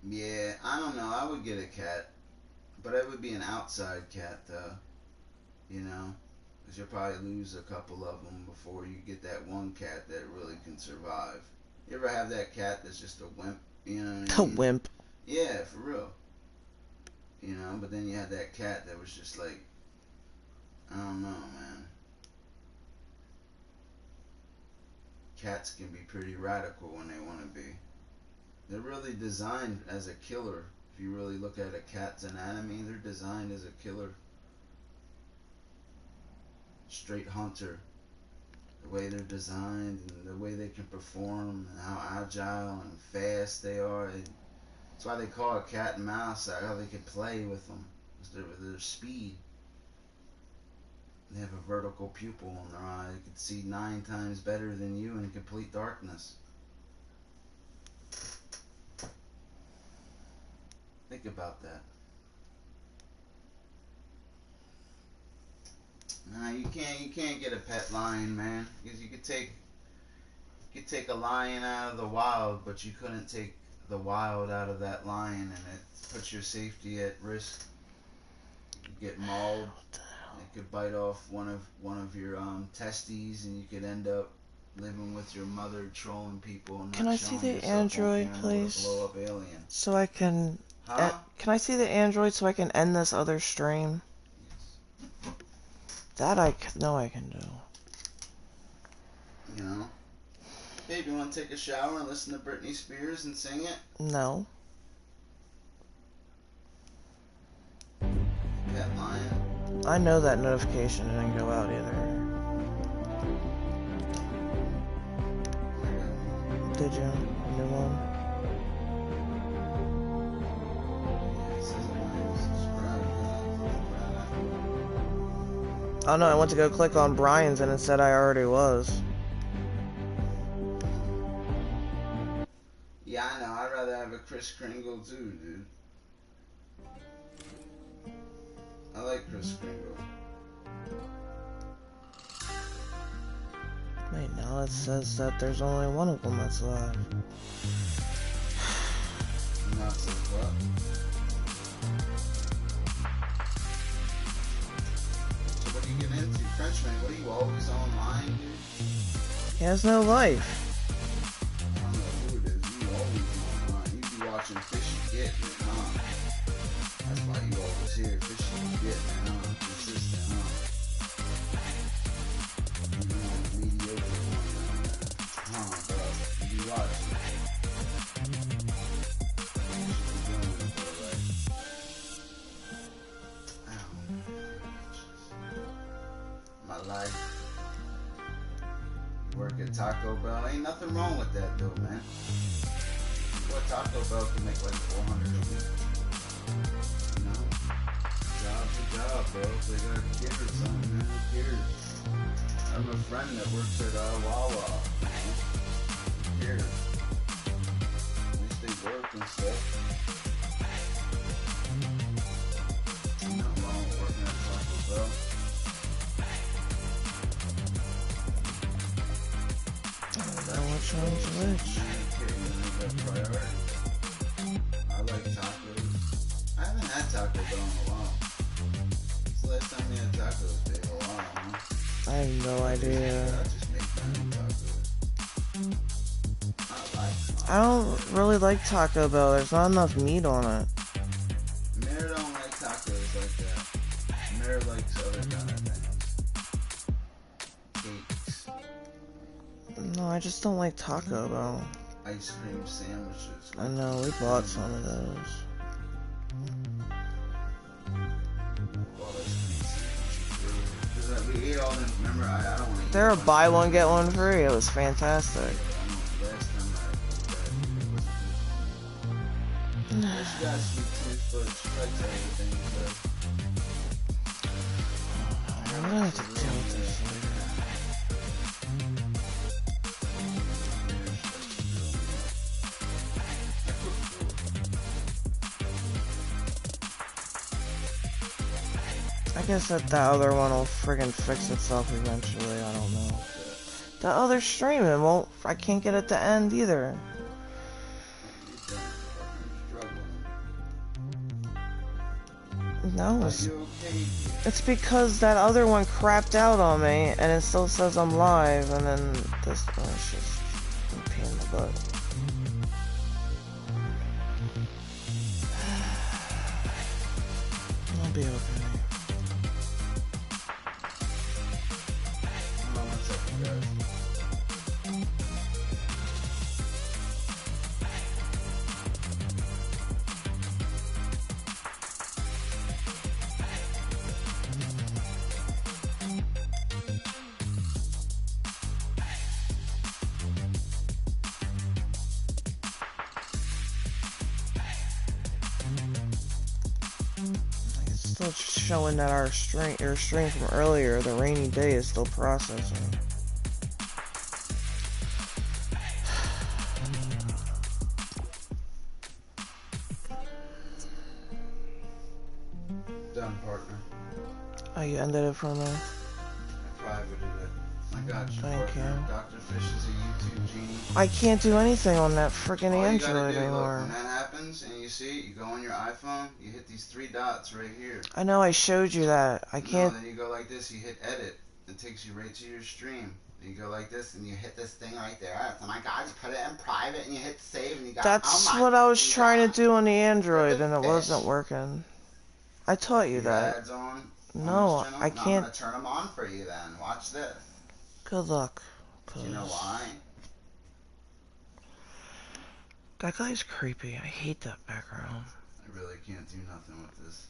Yeah, I don't know. I would get a cat, but it would be an outside cat though. You know, because you'll probably lose a couple of them before you get that one cat that really can survive. You ever have that cat that's just a wimp? You know what I A mean? wimp. Yeah, for real. You know, but then you had that cat that was just like, I don't know, man. Cats can be pretty radical when they want to be. They're really designed as a killer. If you really look at a cat's anatomy, they're designed as a killer. Straight hunter. The way they're designed and the way they can perform and how agile and fast they are. That's why they call it cat and mouse, how they can play with them. Their speed. They have a vertical pupil in their eye. They can see 9 times better than you in complete darkness. Think about that. Nah, you can't get a pet lion, man. Because you could take a lion out of the wild, but you couldn't take the wild out of that lion, and it puts your safety at risk. You could get mauled. It could bite off one of your testes, and you could end up living with your mother, trolling people, and Can not I see showing the yourself on android, camera with a please? blow up alien. So I can... Huh? Can I see the android so I can end this other stream? Yes. That I know I can do. You know? Babe, you want to take a shower and listen to Britney Spears and sing it? No. Pet lion. I know that notification didn't go out either. Did you? New one? Oh no, I went to go click on Brian's and it said I already was. Yeah, I know. I'd rather have a Kris Kringle too, dude. I like Kris Kringle. Wait, now it says that there's only one of them that's alive. Not so what? So what are you getting into? Frenchman, what are you always online, dude? He has no life. I don't know who it is. You always online. You be watching Fish You Get, man, huh? That's why you always hear Fish You Get, man, huh? Consistent, huh? Even on the mediocre one, man. Huh, bro? You be watching. My life. You work at Taco Bell. Ain't nothing wrong with that though, man. What Taco Bell can make like $400 a week. You know? Job's a job, bro. If they got a kid or something, man, who cares? I have a friend that works at Wawa. You know? Who cares? At least they work and stuff. Nothing wrong with working at Taco Bell. Which one's which? I like tacos. I haven't had Taco Bell in a while. It's the last time we had tacos, babe. A while, huh? I have no idea. I just make my own tacos. I don't really like Taco Bell. There's not enough meat on it. Mare don't like tacos like that. Mare likes other kind of things. Cakes. No, I just don't like Taco Bell. Ice cream sandwiches. I know, we bought some of those. We ate all them, remember, I don't want to eat. They're a buy one, get one free. It was fantastic. Last time she got sweet tooth, but she likes everything, so. I'm gonna have to deal with this later. I guess that other one will friggin' fix itself eventually, I don't know. The other stream, I can't get it to end either. You're struggling. No, Are you okay? it's because that other one crapped out on me, and it still says I'm live, and then this one's just a pain in the butt. I'll be okay. What's up, you guys? It's still showing that your stream from earlier, the rainy day, is still processing. Done, partner. Oh, you ended it for me? I privated it. I got you, Thank partner. you. Dr. Fish is a YouTube genie. I can't do anything on that freaking All you gotta Android do, anymore. look, when that happens and you see it, you go on your iPhone, you hit these 3 dots right here. I know, I showed you that. I can't. No, then you go like this, you hit edit. It takes you right to your stream. And you go like this and you hit this thing right there. Oh my god, just put it in private and you hit save and you got That's what I was trying to do on the Android and it wasn't working. I taught you that. Ads on No, this I channel? can't. I'm gonna turn them on for you then. Watch this. Good luck. Do you know why? That guy's creepy. I hate that background. I really can't do nothing with this.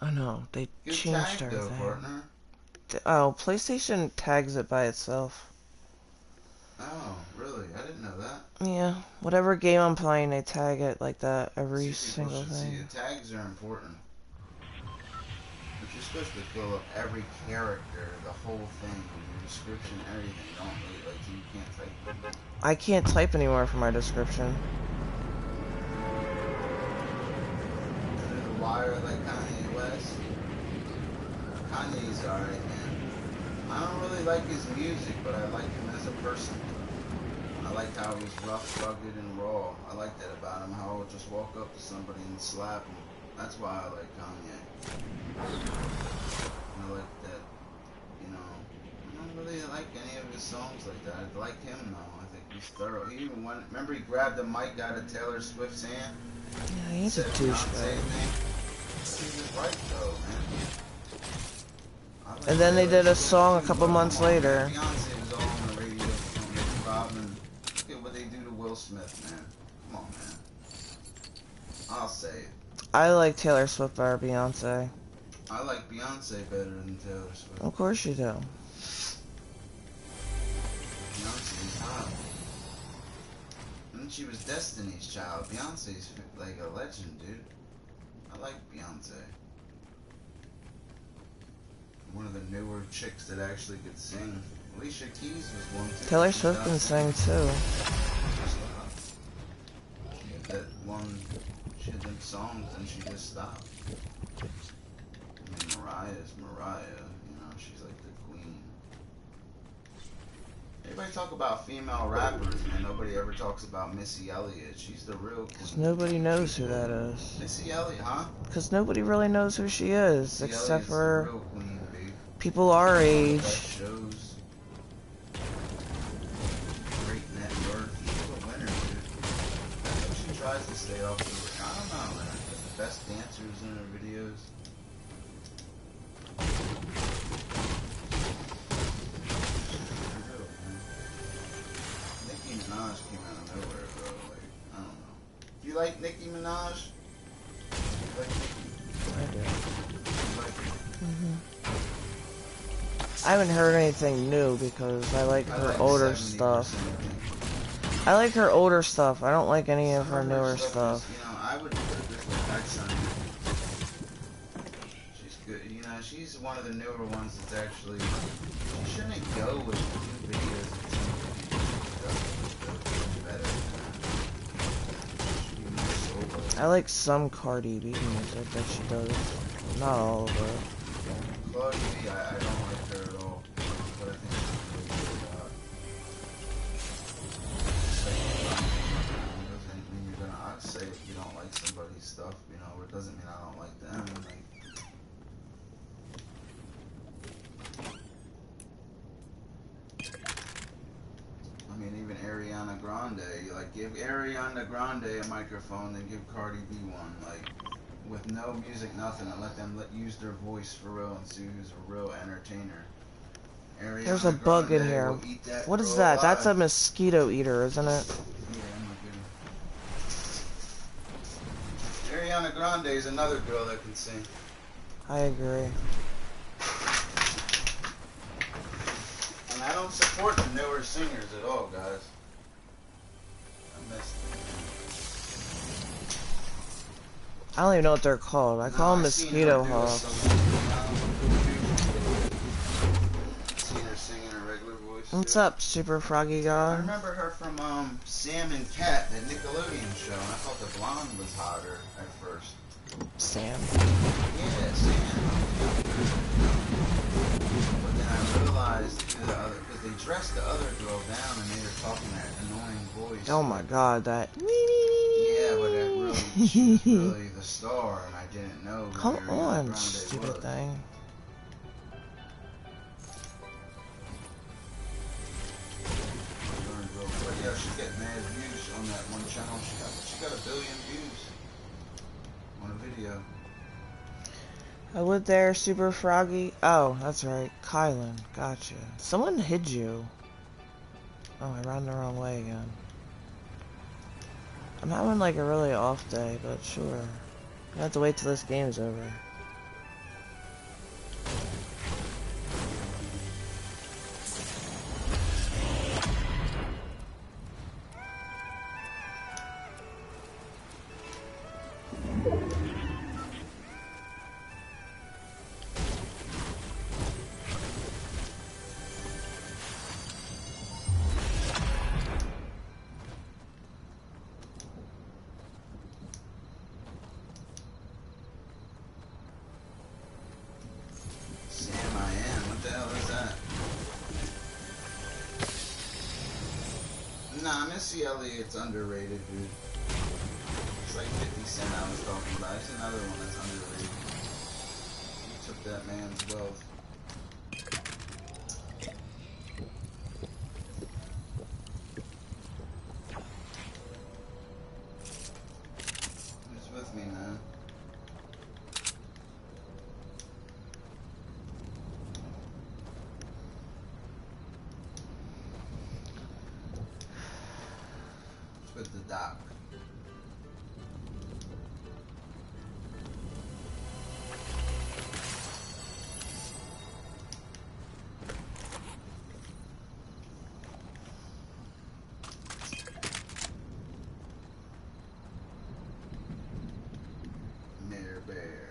I know, they Good changed tag, though, everything. partner. Oh, PlayStation tags it by itself. Oh, really? I didn't know that. Yeah, whatever game I'm playing, they tag it like that every See, people single should thing. see the tags are important. But you're supposed to fill up every character, the whole thing, your description, everything. Don't wait, like, you can't type it. I can't type anymore for my description. Under the wire like Kanye West. Kanye's alright, man. I don't really like his music, but I like him as a person. I like how he's rough, rugged, and raw. I like that about him, how he'll just walk up to somebody and slap him. That's why I like Kanye. And I like that, you know, I don't really like any of his songs like that. I like him though. I think he's thorough. He even went, remember he grabbed the mic out of Taylor Swift's hand? Yeah, he's a douchebag. He was right though, man. And then they did a song a couple months later. Beyonce was all on the radio with Rob, and look at what they do to Will Smith, man. Come on, man. I'll say it. I like Taylor Swift better Beyonce. I like Beyonce better than Taylor Swift. Of course you do. Beyonce's hot. And she was Destiny's Child. Beyonce's like a legend, dude. I like Beyonce. One of the newer chicks that actually could sing. Alicia Keys was one too. Taylor Swift can sing too. She had that one, she had them songs and she just stopped. I mean, Mariah's Mariah, you know, she's like the queen. Everybody talk about female rappers, man. Nobody ever talks about Missy Elliott. She's the real queen. Nobody knows who that is. Missy Elliott, huh? Because nobody really knows who she is, Missy except Elliott's for the real queen, babe. people our age. Shows. Great net worth. She's a winner, dude. She tries to stay off the. I don't know, man. The best dancers in her videos. Nicki Minaj came out of nowhere, bro. Like, I don't know. Do you like Nicki Minaj? Do you like Nicki? I do. Do you like her? I haven't heard anything new because I like her older 70% stuff. of it. I like her older stuff. I don't like any of her Some newer is, stuff. you know, I would put it this way. I'd sign her. She's good. You know, she's one of the newer ones that's actually. She shouldn't go with two videos. Better. Should be more solo. I like some Cardi B music that she does. Not all of it. Claudia B, I don't like her at all. But I think she's really good about it. Doesn't mean you're gonna say if you don't like somebody's stuff, you know, it doesn't mean I don't like them. Like, I mean, even Ariana Grande, like, give Ariana Grande a microphone, then give Cardi B one, like, with no music, nothing, and let them use their voice for real and see who's a real entertainer. Ariana There's a bug in here. What is that? That's a mosquito eater, isn't it? Yeah, I'm not good. Ariana Grande is another girl that can sing. I agree. And I don't support the newer singers at all, guys. I miss them. I don't even know what they're called. I call them mosquito hawks. What's up, Super Froggy God? I remember her from Sam and Cat, that Nickelodeon show, and I thought the blonde was hotter at first. Sam? Yeah, Sam. But then I realized because they dressed the other girl down and made her talking that annoying voice. Oh my god, that. Yeah, but that really, she was really the star, and I didn't know who Come Ariana on, Grande stupid was. thing. Yeah, she's getting mad views on that one channel. She got 1 billion views on a video. I went there, Super Froggy. Oh, that's right, Kylan. Gotcha. Someone hid you. Oh, I ran the wrong way again. I'm having like a really off day, but sure. I have to wait till this game's over. Nah, Missy Elliott's underrated, dude. It's like 50 Cent I was talking about. It's another one that's underrated. He took that man's wealth. Who's with me, man? With the doc. MerBear.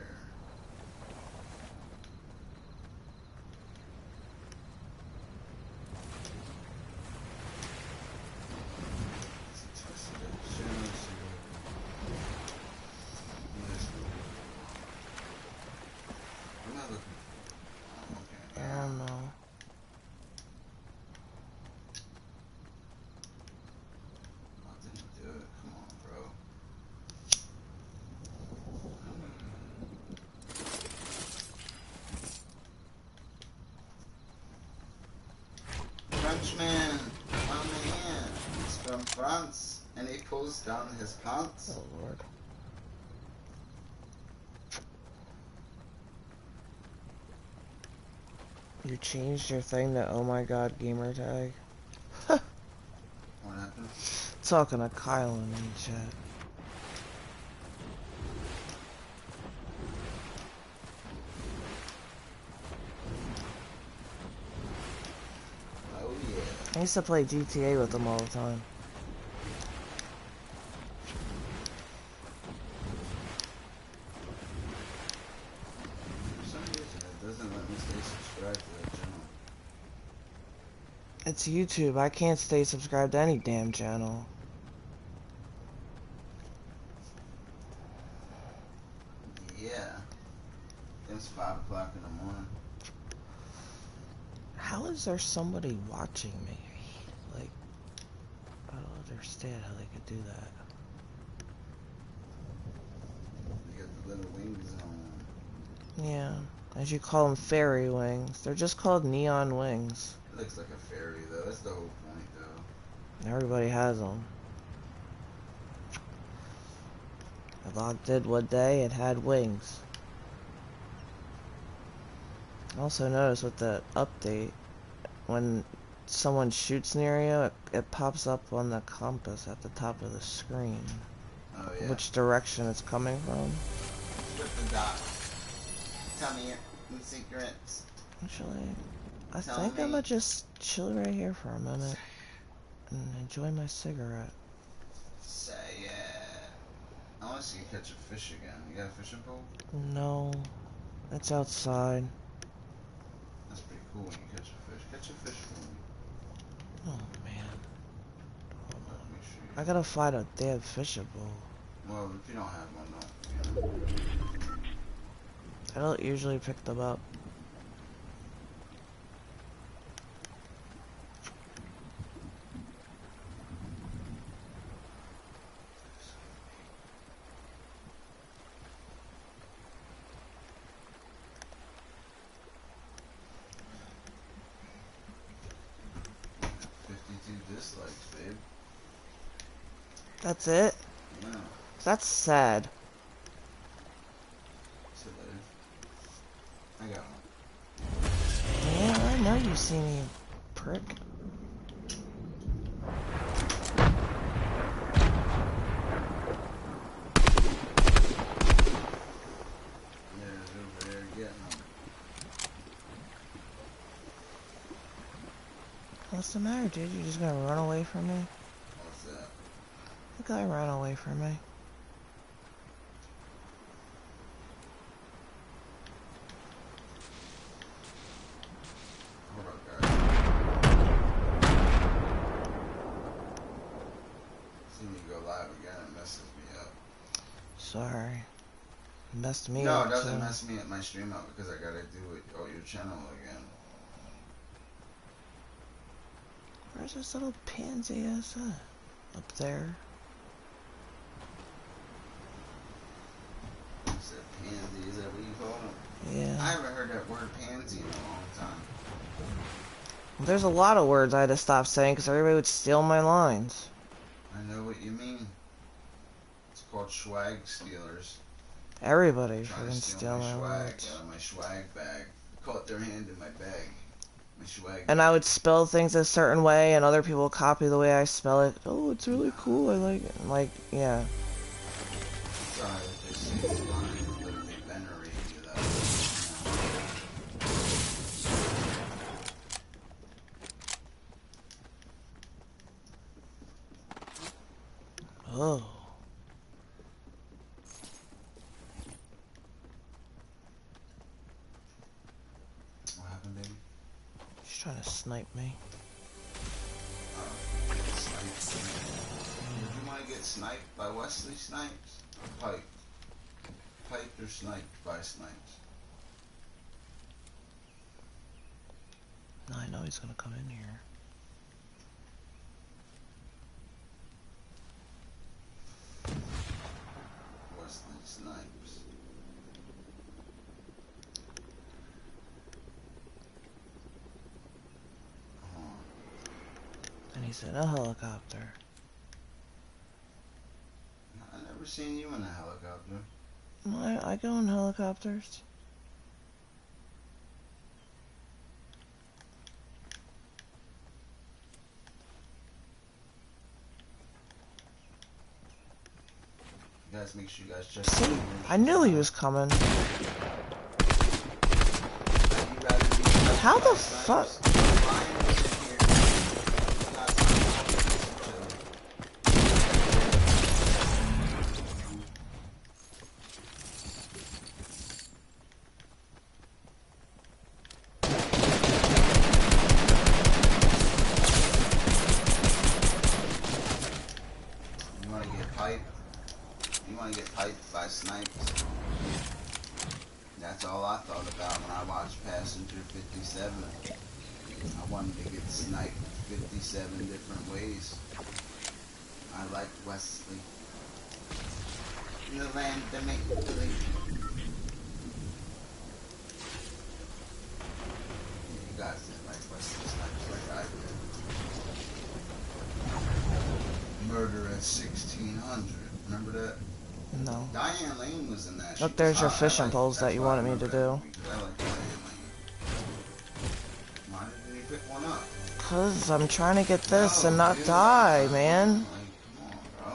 Frenchman, my man, he's from France, and he pulls down his pants. Oh lord. You changed your thing to oh my god gamer tag? What happened? Talking to Kylan in the chat. I used to play GTA with them all the time. For some reason, it doesn't let me stay subscribed to that channel. It's YouTube. I can't stay subscribed to any damn channel. Yeah. It's 5 o'clock in the morning. How is there somebody watching me? Like, I don't understand how they could do that. Yeah, as you call them, fairy wings. They're just called neon wings. It looks like a fairy, though. That's the whole point, though. Everybody has them. I logged in one day, it had wings. I also noticed with the update, when someone shoots near you, it pops up on the compass at the top of the screen. Oh, yeah. Which direction it's coming from. With the dot. Tell me your secrets. Actually, I think I'm gonna just chill right here for a minute and enjoy my cigarette. Say yeah. I want to see you catch a fish again. You got a fishing pole? No, it's outside. That's pretty cool when you catch a fish. Catch a fish for me. Oh man. Hold on. Let me show you. I gotta find a damn fishing pole. Well, if you don't have one, don't. I don't usually pick them up. Dislikes, babe. That's it? Yeah. That's sad. See you later. I got one. Yeah, I know you see me, prick. Yeah, it's over there getting them. What's the matter, dude? You just gonna run away from me? What's that? The guy ran away from me. Hold up, guys. See me go live again, it messes me up. Sorry. You messed me No, up. it doesn't too. mess me at my stream up because I gotta do it on your channel again. Where's this little pansy ass at? Up there. You said pansy, is that what you call them? Yeah. I haven't heard that word pansy in a long time. There's a lot of words I had to stop saying because everybody would steal my lines. I know what you mean. It's called swag stealers. Everybody Trying freaking to steal my swag words. out of my swag bag. Caught their hand in my bag. My swag And I would spell things a certain way, and other people copy the way I spell it. Oh, it's really cool. I like it. I'm like, yeah. Sorry if they say it's fine, but if they venerate you, Oh. What happened, baby? She's trying to snipe me. Sniped. Would you want to get sniped by Wesley Snipes? Or Piped? Piped or sniped by Snipes? No, I know he's gonna come in here. Wesley Snipes. And he's in a helicopter. I never seen you in a helicopter. I go in helicopters. You guys make sure you guys check. See, I knew he was coming. How the fuck? You want to get piped? You want to get piped by snipes? That's all I thought about when I watched Passenger 57. I wanted to get sniped 57 different ways. I like Wesley. In the land of make believe. guys didn't like Western Snipes like I did. Murder at 1600. Remember that? No. Diane Lane was in that. Look, there's your fishing poles that you wanted me to do. I like Diane Lane. Why didn't you pick one up? Cause I'm trying to get this and not die, man. Like, come on, bro.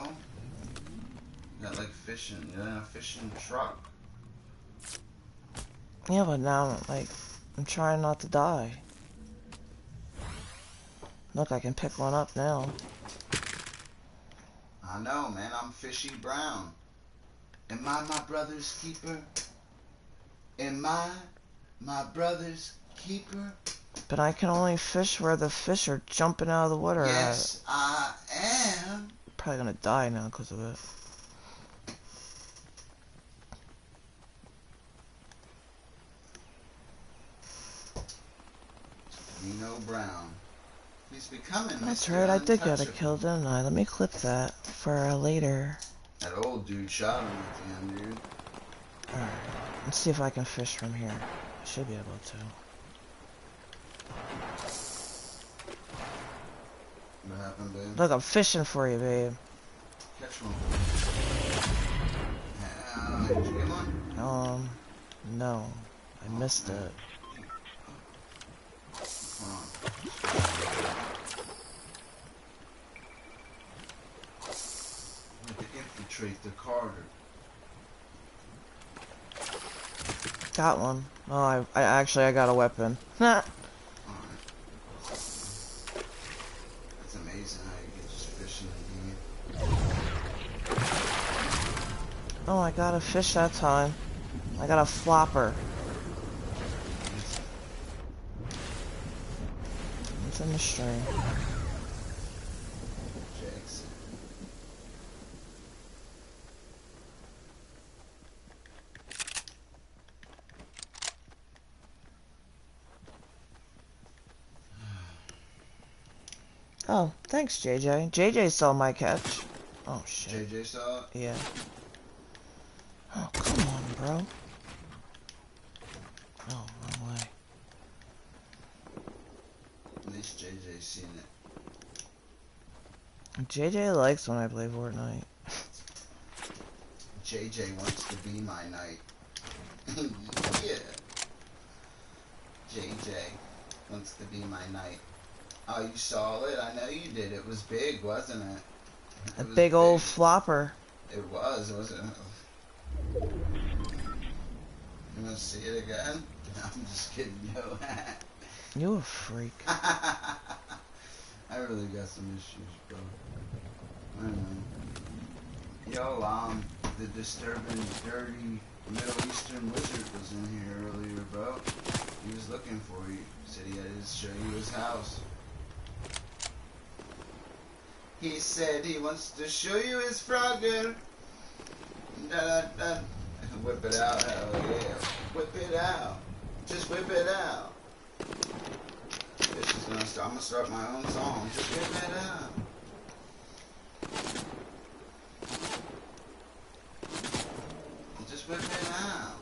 You got like fishing. You're in a fishing truck. Yeah, but now, like, I'm trying not to die. Look, I can pick one up now. I know, man. I'm Fishy Brown. Am I my brother's keeper? Am I my brother's keeper? But I can only fish where the fish are jumping out of the water. Yes, I am. Probably gonna die now because of it. Nino Brown. He's becoming That's Mr. right, I did get a Untouchable. kill, didn't I? Let me clip that for later. That old dude shot him at the end, dude. Alright, let's see if I can fish from here. I should be able to. What happened, babe? Look, I'm fishing for you, babe. Catch one. Did you get one? No. I missed it. Hold on. I need to infiltrate the Carter. Got one. Oh, I actually got a weapon. Alright. It's amazing how you get just fishing and Oh, I got a fish that time. I got a flopper. It's in the stream. Jackson. Oh, thanks, JJ. JJ saw my catch. Oh, shit. JJ saw it? Yeah. Oh, come on, bro. Oh, wrong way. At least JJ's seen it. JJ likes when I play Fortnite. JJ wants to be my knight. Yeah. JJ wants to be my knight. Oh, you saw it? I know you did. It was big, wasn't it? A big old flopper. It was, wasn't it? You want to see it again? I'm just kidding, yo. You a freak. I really got some issues, bro. I don't know. Yo, the disturbing, dirty Middle Eastern wizard was in here earlier, bro. He was looking for you. Said he had to show you his house. He said he wants to show you his frogger. Da-da-da. Whip it out, hell yeah. Whip it out. Just whip it out. This is gonna start. I'm gonna start my own song. Just whip it out. Just whip it out.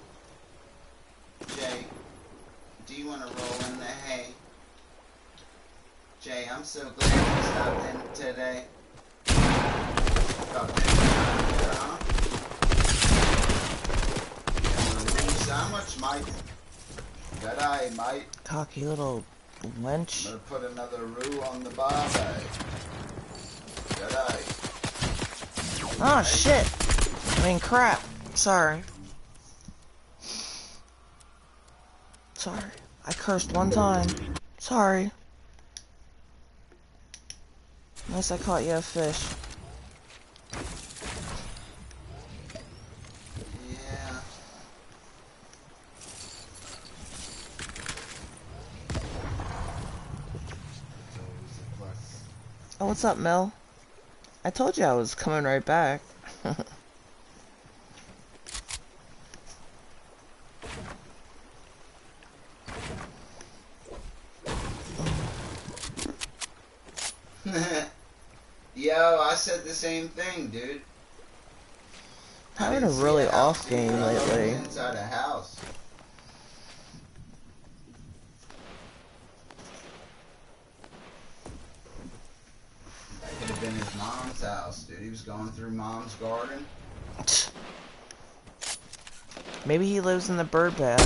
Jay, do you want to roll in the hay? Jay, I'm so glad you stopped in today. Stopped in here, huh? Yeah, how much, Mike? Good eye, Mike. Cocky little wench. I'm gonna put another roux on the barbie. Good eye. Oh, shit. I mean, crap. Sorry. Sorry. I cursed one time. Sorry. Unless I caught you a fish. Yeah. It's always a plus. Oh, what's up, Mel? I told you I was coming right back. Yo, I said the same thing, dude. Having a really off game lately. Inside a house. Mom's house, dude. He was going through Mom's garden. Maybe he lives in the bird bath.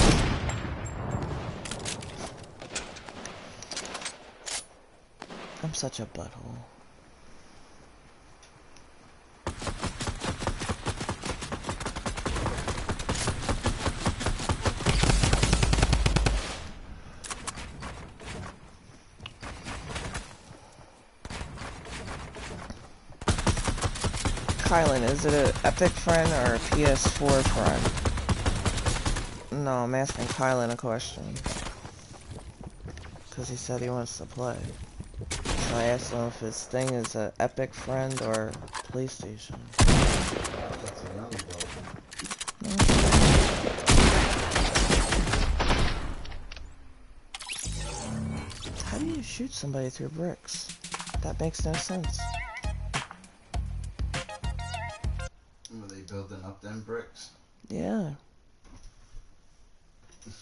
I'm such a butthole. Kylan, is it an Epic friend or a PS4 friend? No, I'm asking Kylan a question. Because he said he wants to play. So I asked him if his thing is an Epic friend or PlayStation. That's a young adult. How do you shoot somebody through bricks? That makes no sense. Were they building up them bricks? Yeah.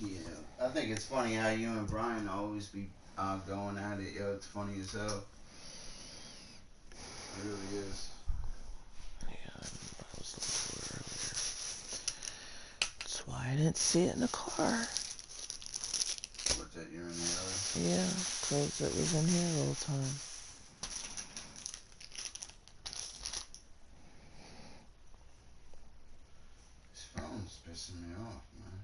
Yeah. I think it's funny how you and Brian always be going at it. Yo, it's funny as hell. It really is. Yeah, I was looking for it earlier. That's why I didn't see it in the car. What's that, you're in the other? Yeah, because it was in here all the time. This phone's pissing me off, man.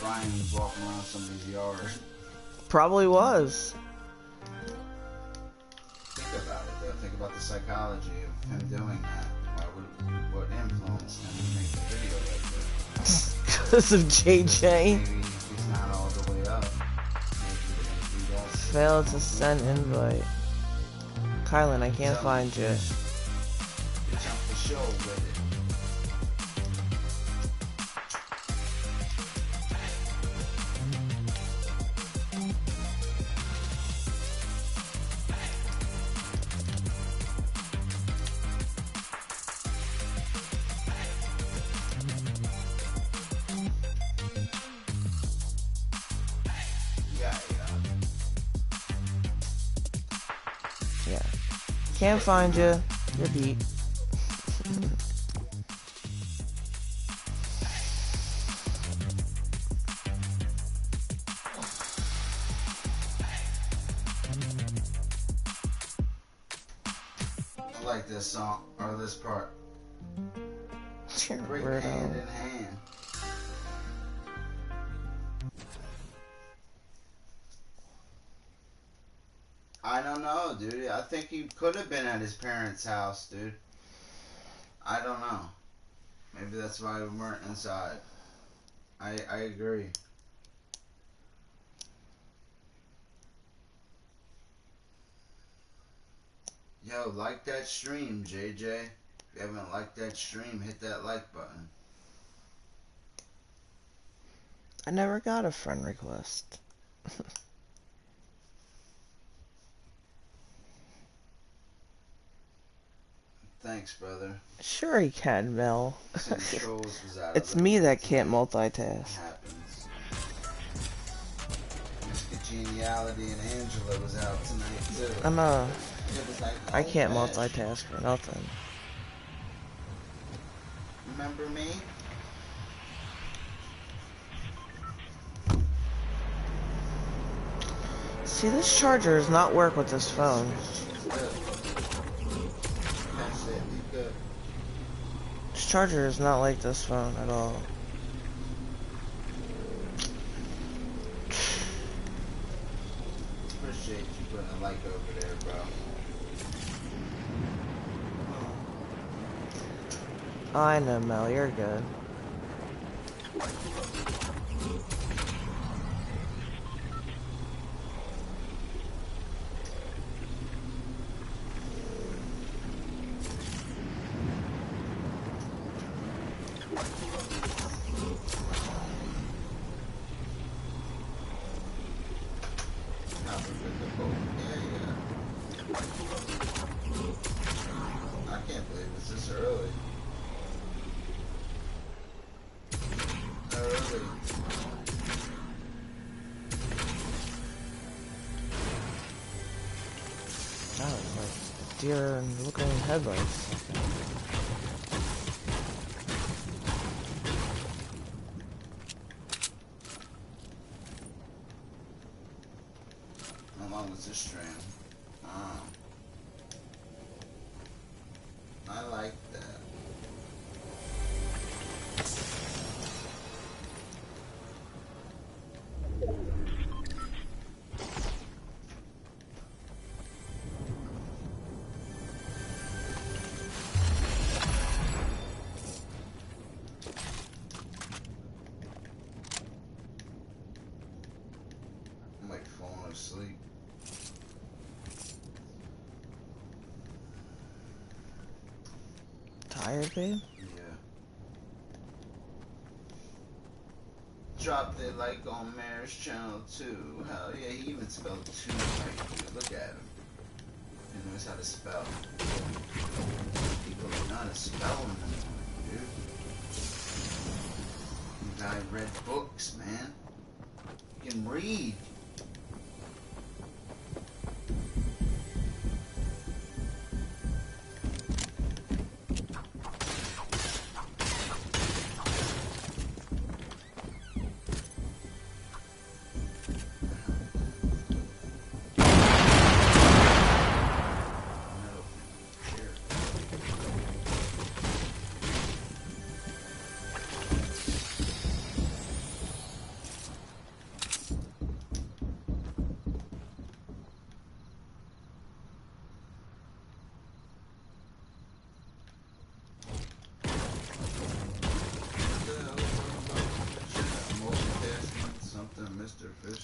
Brian was walking around somebody's yard. Probably was. Think about it, though. Think about the psychology of him doing that. What influenced him to make the video like that? Because of JJ. Maybe he's not all the way up. Failed to send invite. Kylan, I can't find you. Bitch, I'm for sure with it. Yeah. Can't find you. You're beat. I like this song, or this part. You're Great weirdo. hand in hand. I don't know, dude. I think he could have been at his parents' house, dude. I don't know. Maybe that's why we weren't inside. I agree. Yo, like that stream, JJ. If you haven't liked that stream, hit that like button. I never got a friend request. Thanks, brother. Sure he can, Mel. Trolls was out It's of me it. that can't It multitask. happens. Mr. Geniality and Angela was out tonight, too. I'm It was like, I can't man. multitask for nothing. Remember me? See, this charger does not work with this phone. That's it. You good. This charger is not like this phone at all. Appreciate you putting a like over there, bro. Oh, I know, Mel. You're good. I can't believe it's this early. Early. That was like deer and looking headlights. How long was this stream? Oh. I like that. I'm like falling asleep. Tired, babe? Yeah. Drop their like on Mayor's channel too. Hell yeah, he even spelled two right, dude. Look at him. He knows how to spell. People don't know how to spell in the morning, dude. The guy read books, man. He can read.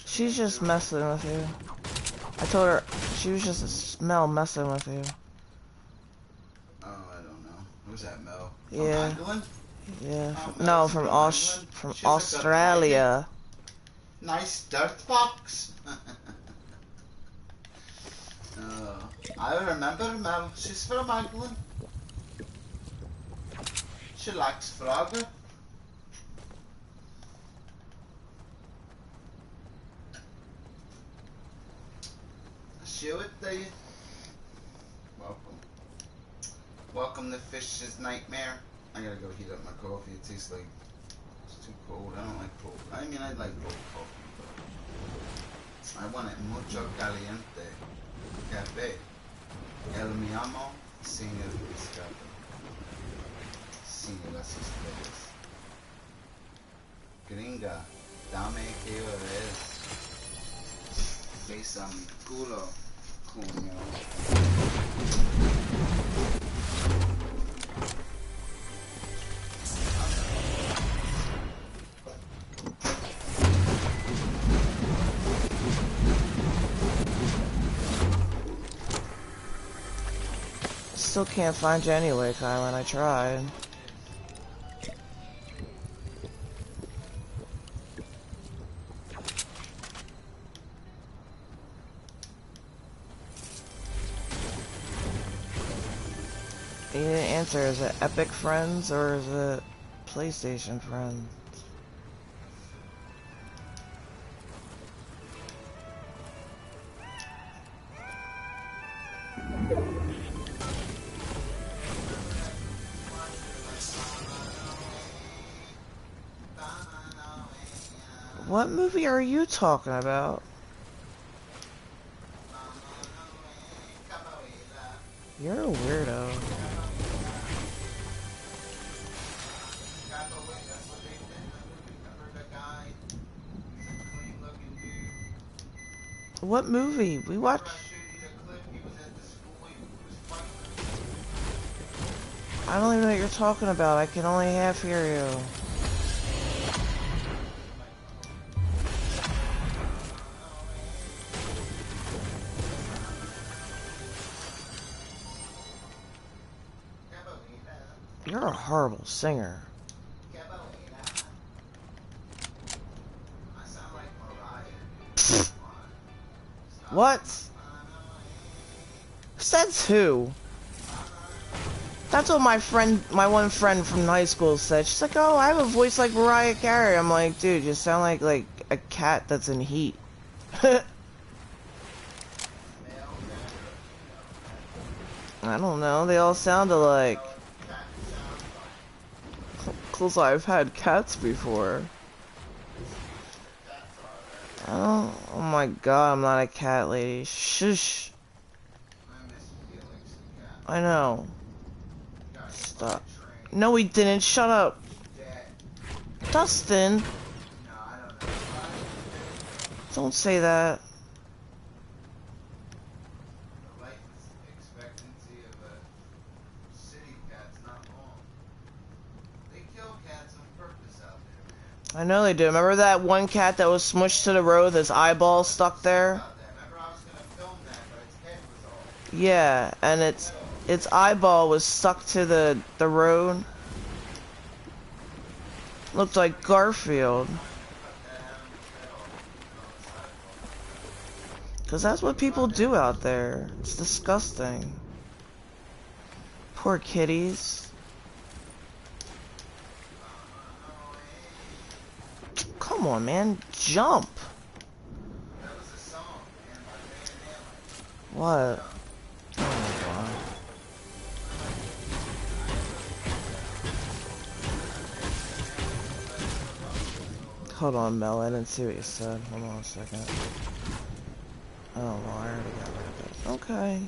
She's just messing with you. I told her she was just a smell messing with you. Oh, I don't know. Who's that, Mel? Yeah. From England? Yeah. Oh, No, Mel's from England? She has Australia. a nice dirt box. I remember Mel. She's from England. She likes Frogger. Show it to you. Welcome. Welcome to Fish's Nightmare. I gotta go heat up my coffee. It tastes like it's too cold. I don't like cold. I mean, I like cold coffee, but I want it mucho caliente. Café. El mi amo, señor pescado. Señor las estrellas. Gringa, dame que eres. Besa mi culo. Still can't find you anyway, Kylan. I tried. You didn't answer. Is it Epic Friends or is it PlayStation Friends? What movie are you talking about? You're a weirdo. What movie? We watched... I don't even know what you're talking about. I can only half hear you. You're a horrible singer. What? Says who? That's what my one friend from high school said. She's like, oh, I have a voice like Mariah Carey. I'm like, dude, you sound like a cat that's in heat. I don't know. They all sound alike. 'Cause I've had cats before. Oh my god, I'm not a cat lady. Shush. I know. Stop. No, we didn't. Shut up. Dustin. Don't say that. I know they do. Remember that one cat that was smushed to the road, his eyeball stuck there? Yeah, and its eyeball was stuck to the road. Looked like Garfield. Cause that's what people do out there. It's disgusting. Poor kitties. Come on, man. Jump. What? Oh my god. Hold on, Mel. I didn't see what you said. Hold on a second. Oh, well, I already got rid of it. Okay.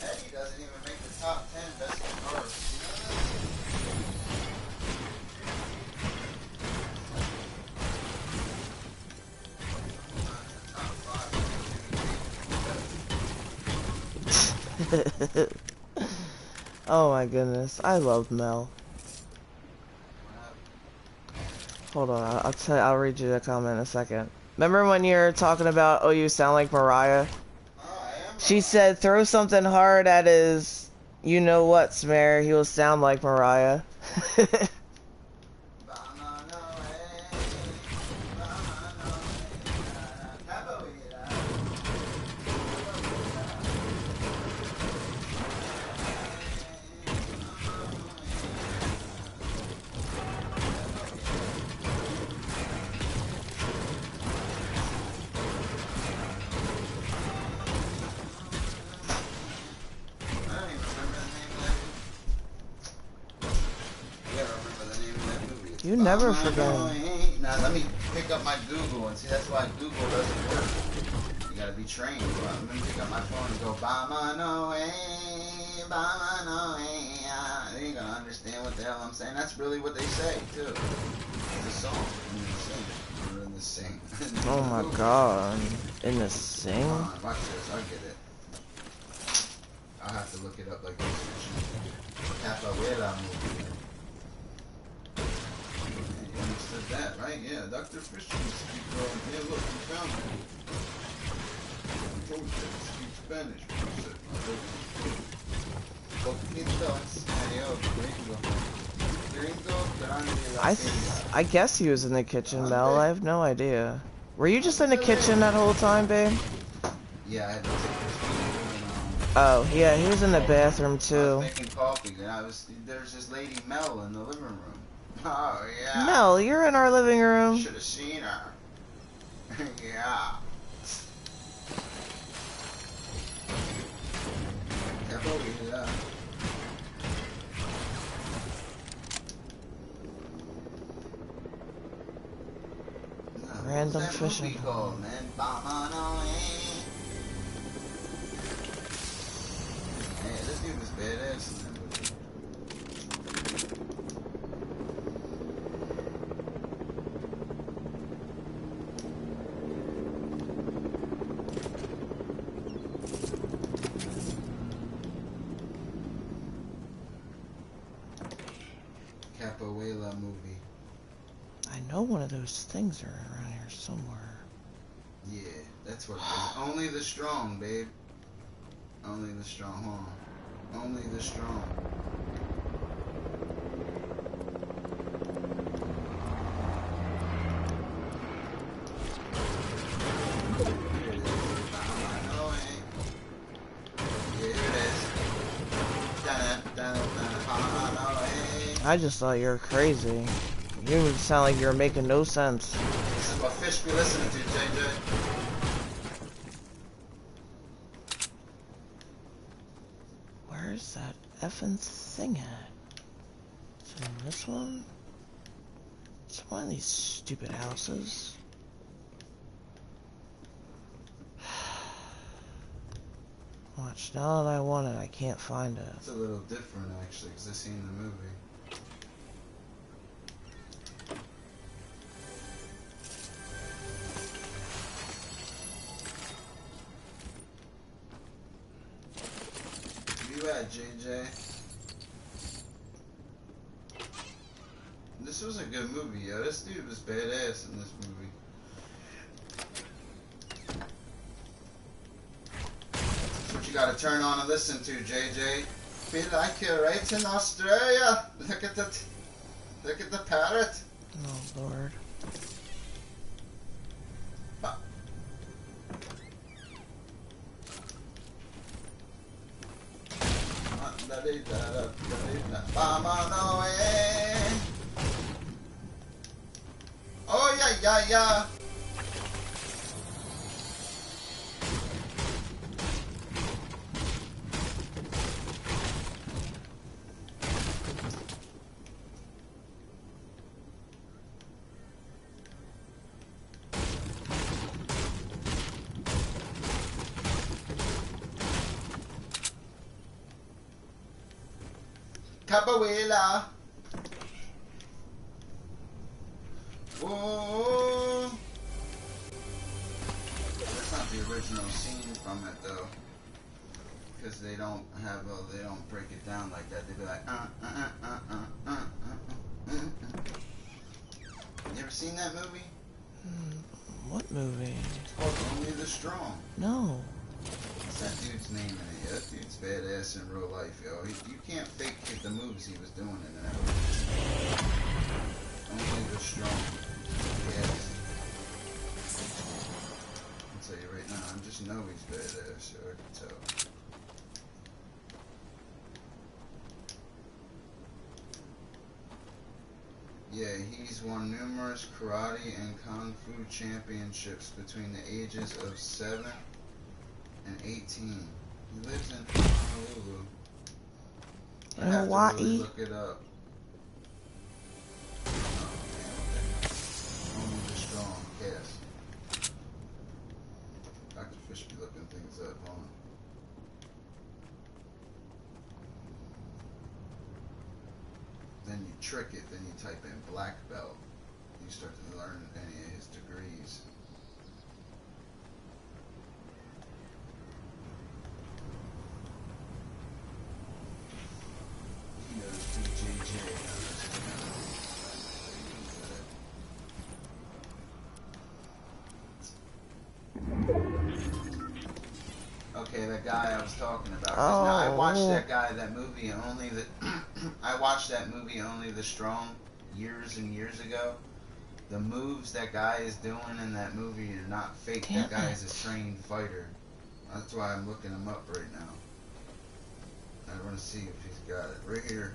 Eddie doesn't even make the top 10 best cars. Oh my goodness, I love Mel. Hold on, I'll read you the comment in a second. Remember when you're talking about, oh, you sound like Mariah? She said, throw something hard at his, you know what, Smear, he will sound like Mariah. You never forget. Now let me pick up my Google and see. That's why Google doesn't work. You gotta be trained. Let me pick up my phone and go, Bama no way, Bama no way. They ain't gonna understand what the hell I'm saying. That's really what they say too. It's a song. We're in the sing. Oh my god. In the sing? Come on, watch this. I get it. I'll have to look it up like this. Capoeira movie. You understood that, right? Yeah, Dr. Christian speaks yeah, look, you found it. I told you to speak Spanish. I guess he was in the kitchen, Mel. I have no idea. Were you just in the kitchen that whole time, babe? Yeah, I had to take this. Oh, yeah, he was in the bathroom too. I was making coffee, and there's this lady Mel in the living room. Oh, yeah. Mel, you're in our living room. Should have seen her. Yeah. Yeah. Random fishing. Called, man? Hey, this dude was badass. Capoeira movie. I know one of those things are around here somewhere. Yeah, that's what it is. Only the strong, babe. Only the strong. Hold on. Only the strong. I just thought you were crazy. You sound like you're making no sense. This is what fish be listening to, JJ. Where's that effing thing at? Is it in this one? It's one of these stupid houses. Watch, now that I want it, I can't find it. It's a little different, actually, because I've seen the movie. Where you at, JJ? This was a good movie, yo. This dude was badass in this movie. That's what you gotta turn on and listen to, JJ. Feel like you're right in Australia. Look at the parrot. Oh Lord. Oh yeah, yeah, yeah. Capoeira. Whoa. That's not the original scene from it though, because they don't break it down like that. They be like, You ever seen that movie? What movie? It's called Only the Strong. No. What's that dude's name in it? Yeah, that dude's badass in real life, yo. You can't fake the moves he was doing in that movie. Only the Strong. Yes. I'll tell you right now, I just know he's badass, so I can tell. Yeah, he's won numerous karate and kung fu championships between the ages of 7 and 18. He lives in Honolulu. I have Hawaii. to really look it up. Oh man, Only the Strong cast. Dr. Fish be looking things up, huh? Then you trick it, then you type in black belt. You start to learn any of his degrees. He knows BJJ. Okay, that guy I was talking about. Now, I watched that movie only the I watched that movie Only the Strong years and years ago. The moves that guy is doing in that movie are not fake. That guy is a trained fighter. That's why I'm looking him up right now. I want to see if he's got it right here.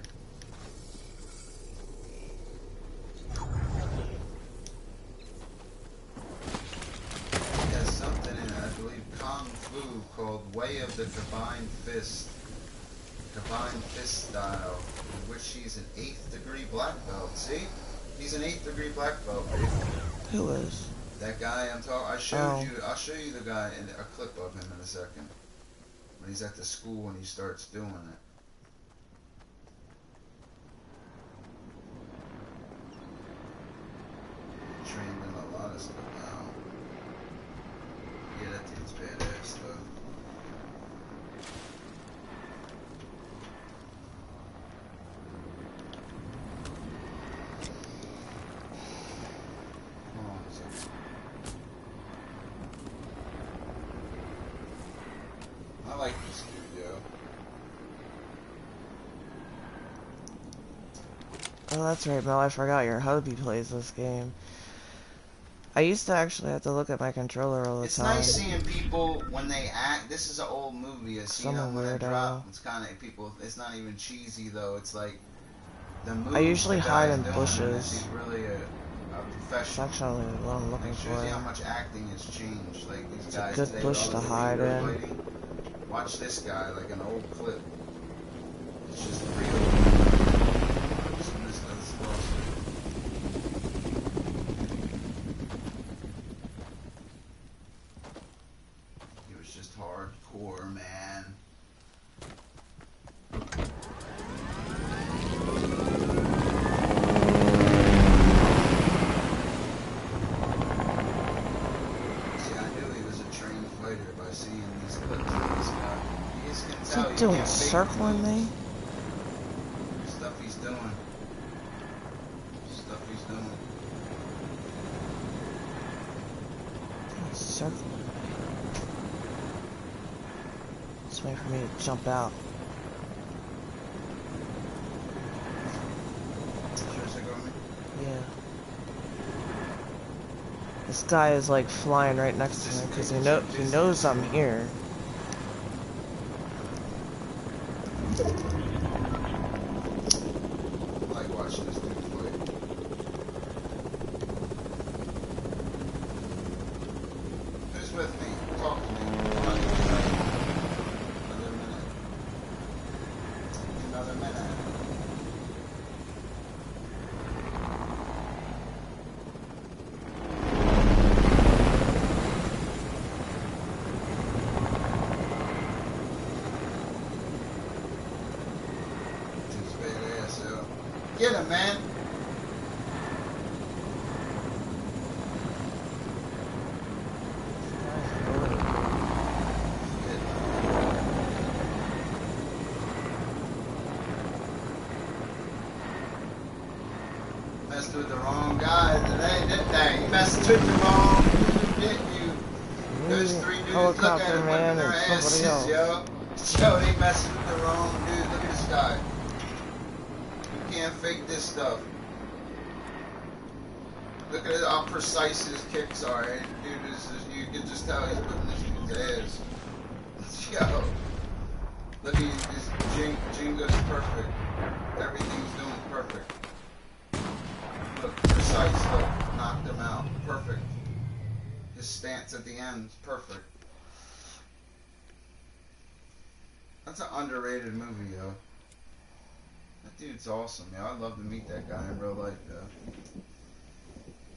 He has something in it, I believe, Kung Fu called Way of the Divine Fist. Divine Fist style, in which he's an 8th degree black belt. See? He's an 8th degree black belt, babe. Who is? That guy I'm talking. I'll show you the guy in a clip of him in a second. When he's at the school and he starts doing it. Trained in a lot of stuff now. Yeah, that dude's badass though. Oh, that's right, Mel. I forgot your hubby plays this game. I used to actually have to look at my controller all the It's time. nice seeing people when they act. This is an old movie. I see them when it dropped. It's kind of people. It's not even cheesy though. It's like the moves I usually the hide guy's in doing bushes. He's really a professional. That's actually what I'm looking for. Shows you how much acting has changed. Like these It's guys a good today, bush all to the hide in. fighting. Watch this guy, like an old clip. It's just real. He was just hardcore, man. Is he doing circling me? Stuff he's doing. Stuff he's doing. He's circling. Just wait for me to jump out. Yeah. This guy is like flying right next to me because he knows I'm here. I like watching this dude fight. Who's with me? Talk to me. Another minute. Get him, man. Messed with the wrong guy today, didn't they? You messed with the wrong dude, didn't you? Those three dudes, look at them whipping their asses, yo. Yo, they messing with the wrong dude. Look at this guy. Can't fake this stuff. Look at how precise his kicks are. Dude, you can just tell he's putting this dude's ass. Yo. Look at his Jenga's perfect. Everything's doing perfect. Look, precise. Look, knocked him out. Perfect. His stance at the end is perfect. That's an underrated movie, yo. That dude's awesome, yo. I'd love to meet that guy in real life, yo.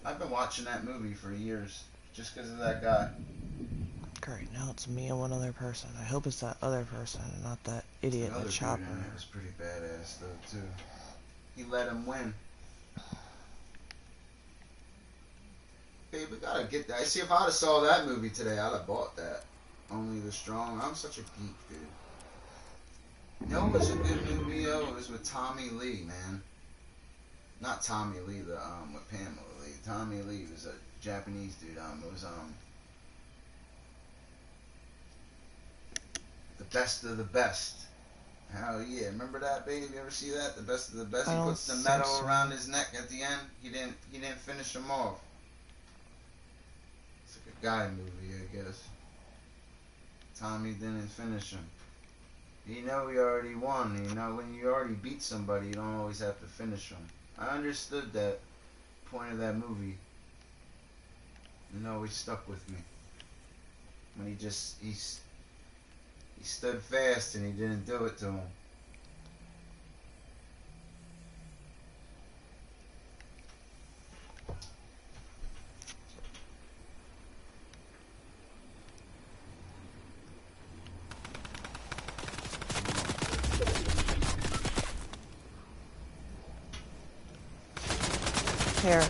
I've been watching that movie for years, just because of that guy. Great, now it's me and one other person. I hope it's that other person and not that idiot in the chopper. It was pretty badass, though, too. He let him win. Babe, we gotta get that. See, if I'd have saw that movie today, I'd have bought that. Only the Strong. I'm such a geek, dude. You know what was a good movie, yo? It was with Tommy Lee, man. Not Tommy Lee, with Pamela Lee. Tommy Lee was a Japanese dude. It was, The Best of the Best. Hell yeah. Remember that, babe? You ever see that? The Best of the Best? He puts the medal around his neck at the end. He didn't finish him off. It's like a guy movie, I guess. Tommy didn't finish him. You know he already won. You know, when you already beat somebody, you don't always have to finish them. I understood that point of that movie. It always stuck with me. When he stood fast and he didn't do it to him. Here.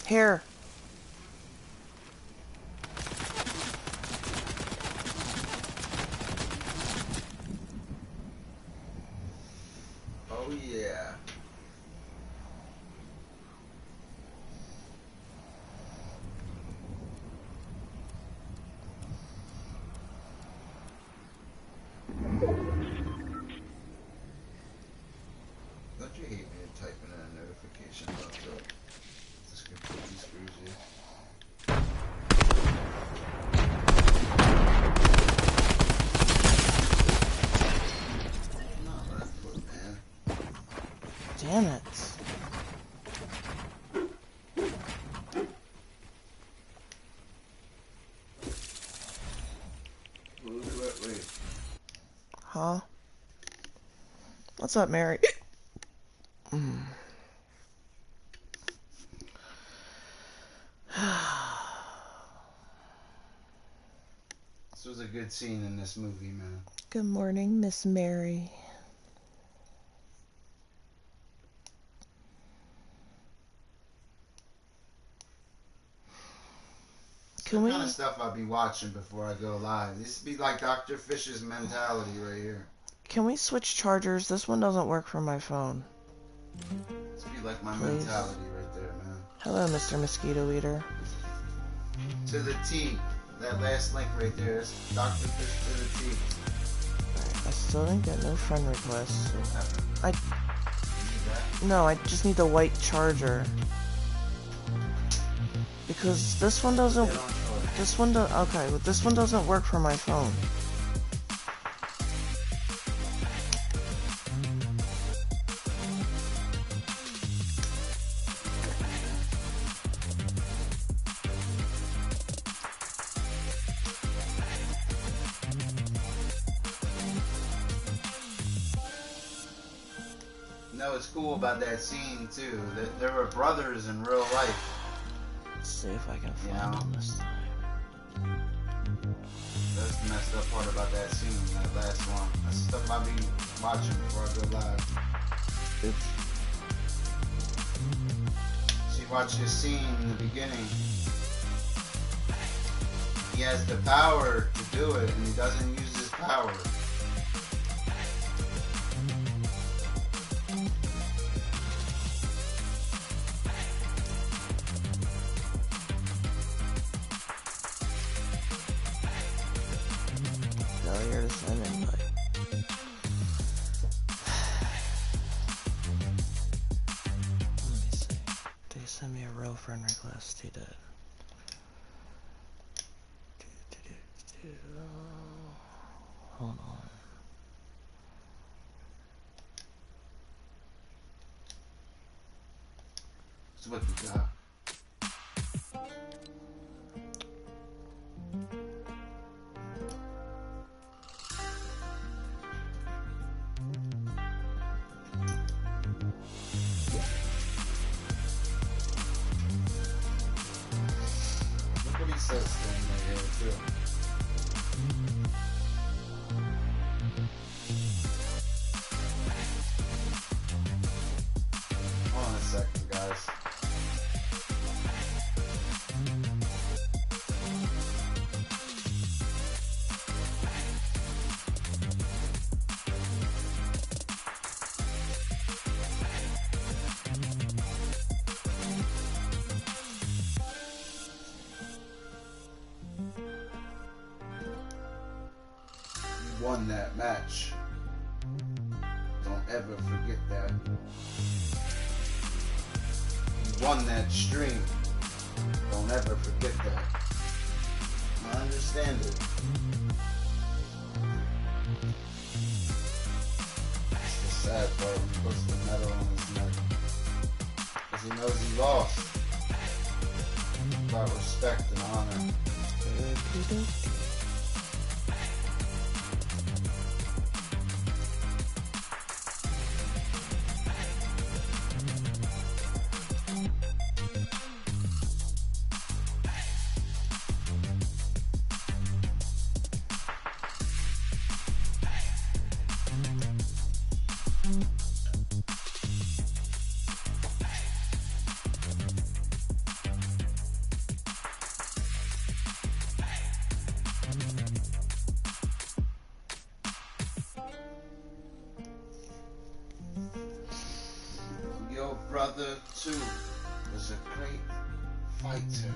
Here. Oh yeah. Look You hate me typing in a notification pops up. This completely screws you. Not left foot, man. Damn it. Wait. Huh? What's up, Mary? This was a good scene in this movie, man. Good morning, Miss Mary. What kind of stuff I'll be watching before I go live. This would be like Dr. Fisher's mentality right here. Can we switch chargers? This one doesn't work for my phone. This would be like my Please. mentality right there, man. Hello, Mr. Mosquito Eater. To the T. That last link right there is Dr. Fish to the T. Alright, I still didn't get no friend requests. What happened? No, I just need the white charger. Because this one doesn't... Okay, but this one doesn't work for my phone. No, it's cool about that scene too. That there were brothers in real life. Let's see if I can find them this time. That's the messed up part about that scene, that last one. That's stuff I'll be watching before I go live. Oops. So you watch this scene in the beginning. He has the power to do it, and he doesn't use his power. Failure to send invite. Let me see. Did he send me a real friend request? He did. Hold on. So what you got? Look what he says to him right here too. Hold on a second, guys. You won that match. Don't ever forget that. You won that stream. Don't ever forget that. I understand it. It's the sad part when he puts the medal on his neck. Because he knows he lost. About respect and honor. Your brother too was a great fighter.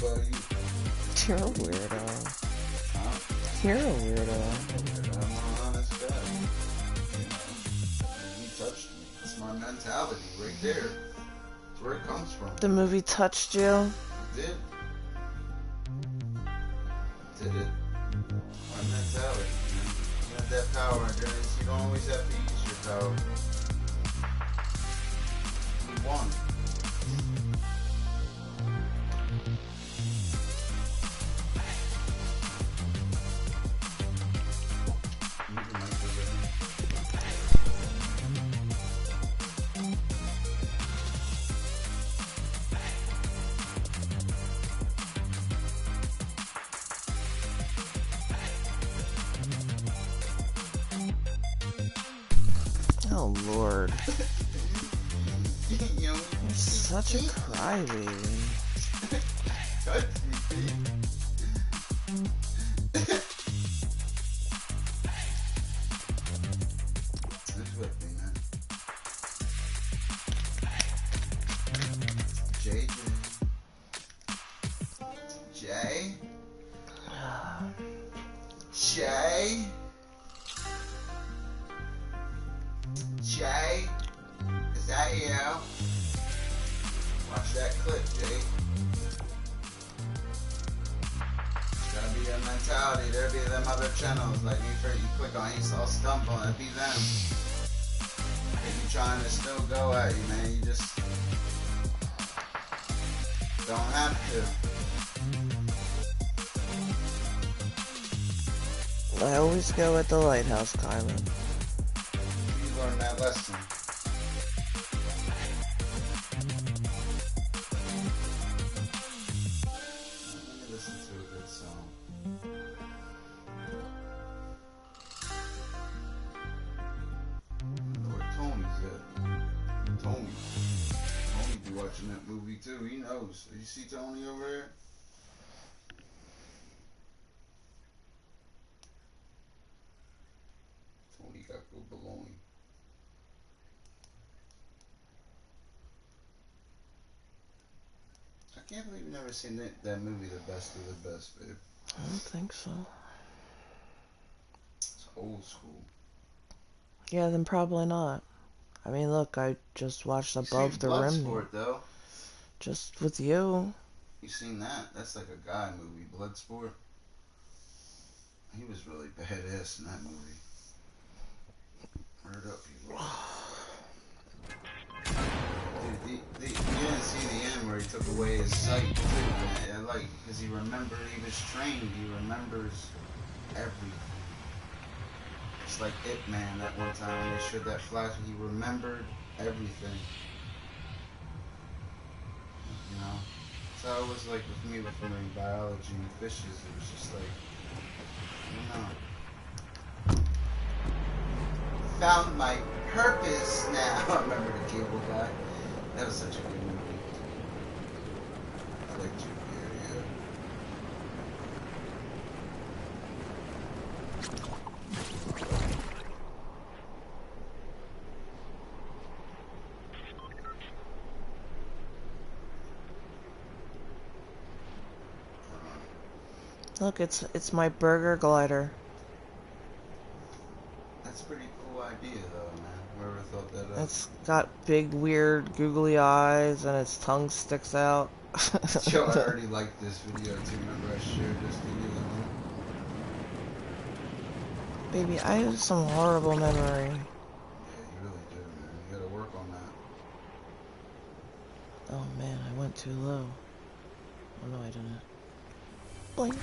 about you? You're a weirdo. Huh? You're a weirdo. I'm an honest guy. You touched me. It's my mentality right there. That's where it comes from. The movie touched you? It did. Did it? My mentality, man. You have that power, Dennis. You don't always have to use your power. You won. Oh, Lord. You're such a crybaby. Touch me, Pete. Who's with me, man? JJ. Jay? Jay? Jay? Is that you? Watch that clip, Jay. Gotta be your mentality. There'll be them other channels like you click on, you saw stumble, it'd be them. They be trying to still go at you, man. You just don't have to. I always go at the lighthouse, Kylan. You learned that lesson. Let me listen to a good song. I know where Tony's at. Tony be watching that movie too. He knows. You see Tony over there? Tony got good baloney. I can't believe you've never seen that movie, The Best of the Best, babe. I don't think so. It's old school. Yeah, then probably not. I mean, look, I just watched Above the Rim. Bloodsport, though. Just with you. You seen that? That's like a guy movie, Bloodsport. He was really badass in that movie. Word up, people. Dude, you didn't see the end where he took away his sight, too. Like, because he remembered, he was trained, he remembers everything. It's like It Man that one time when they showed that flash, he remembered everything. You know? So it was like with me with marine biology and fishes, it was just like, you know. Found my purpose now. I remember the cable guy. That was such a good movie. I liked you, yeah. Look, it's my burger glider. That's a pretty cool idea, though, man. Whoever thought that up. It's got big, weird, googly eyes, and its tongue sticks out. Yo, I already liked this video, too. Remember I shared this video? Baby, I have some horrible memory. Yeah, you really do, man. You gotta work on that. Oh man, I went too low. Oh no, I didn't. Blink.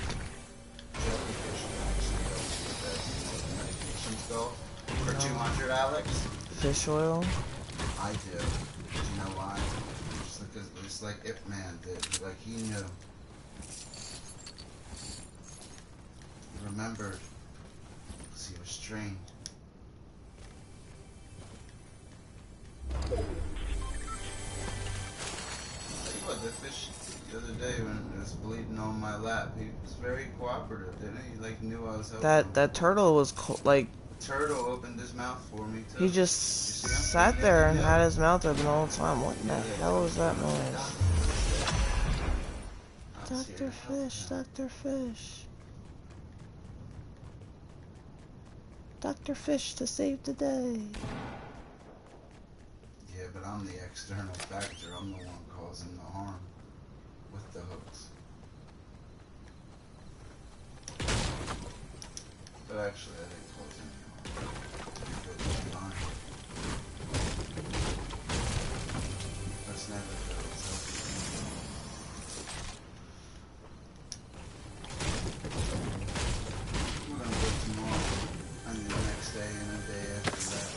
Jellyfish actually helps with that medication stuff. For 200, Alex? Fish oil? I do. Do you know why? Just because it's like Ip Man did. Like he knew. He remembered. Because he was trained. Tell you what, the fish the other day when it was bleeding on my lap, he was very cooperative, didn't he? He like knew I was helping. That turtle was like. Turtle opened his mouth for me too. He just sat there and had his mouth open all the time. What the hell was that noise? God's here to Dr. help Fish, him. Dr. Fish. Dr. Fish to save the day. Yeah, but I'm the external factor. I'm the one causing the harm with the hooks. But actually, I didn't cause any harm. It was fine. That's never good. We're gonna go tomorrow, and the next day, and the day after that.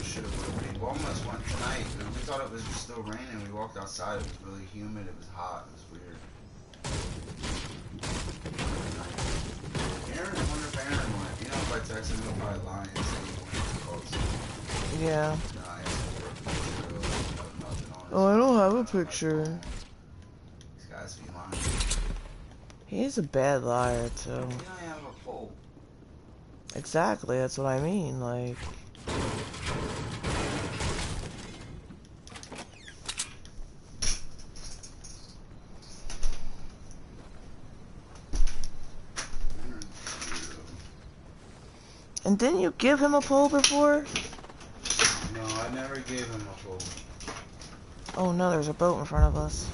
Should have. We almost went tonight. We thought it was still raining. We walked outside. It was really humid. It was hot. It was weird. Aaron, I wonder if Aaron went. You know, if I text him, he'll probably lie and say he went to calls. Yeah. No, I asked him for a picture of nothing on his Oh, I don't have a phone. picture. These guys be lying. He's a bad liar, too. You don't have a pole. Exactly, that's what I mean, like... And didn't you give him a pole before? No, I never gave him a pole. Oh no, there's a boat in front of us.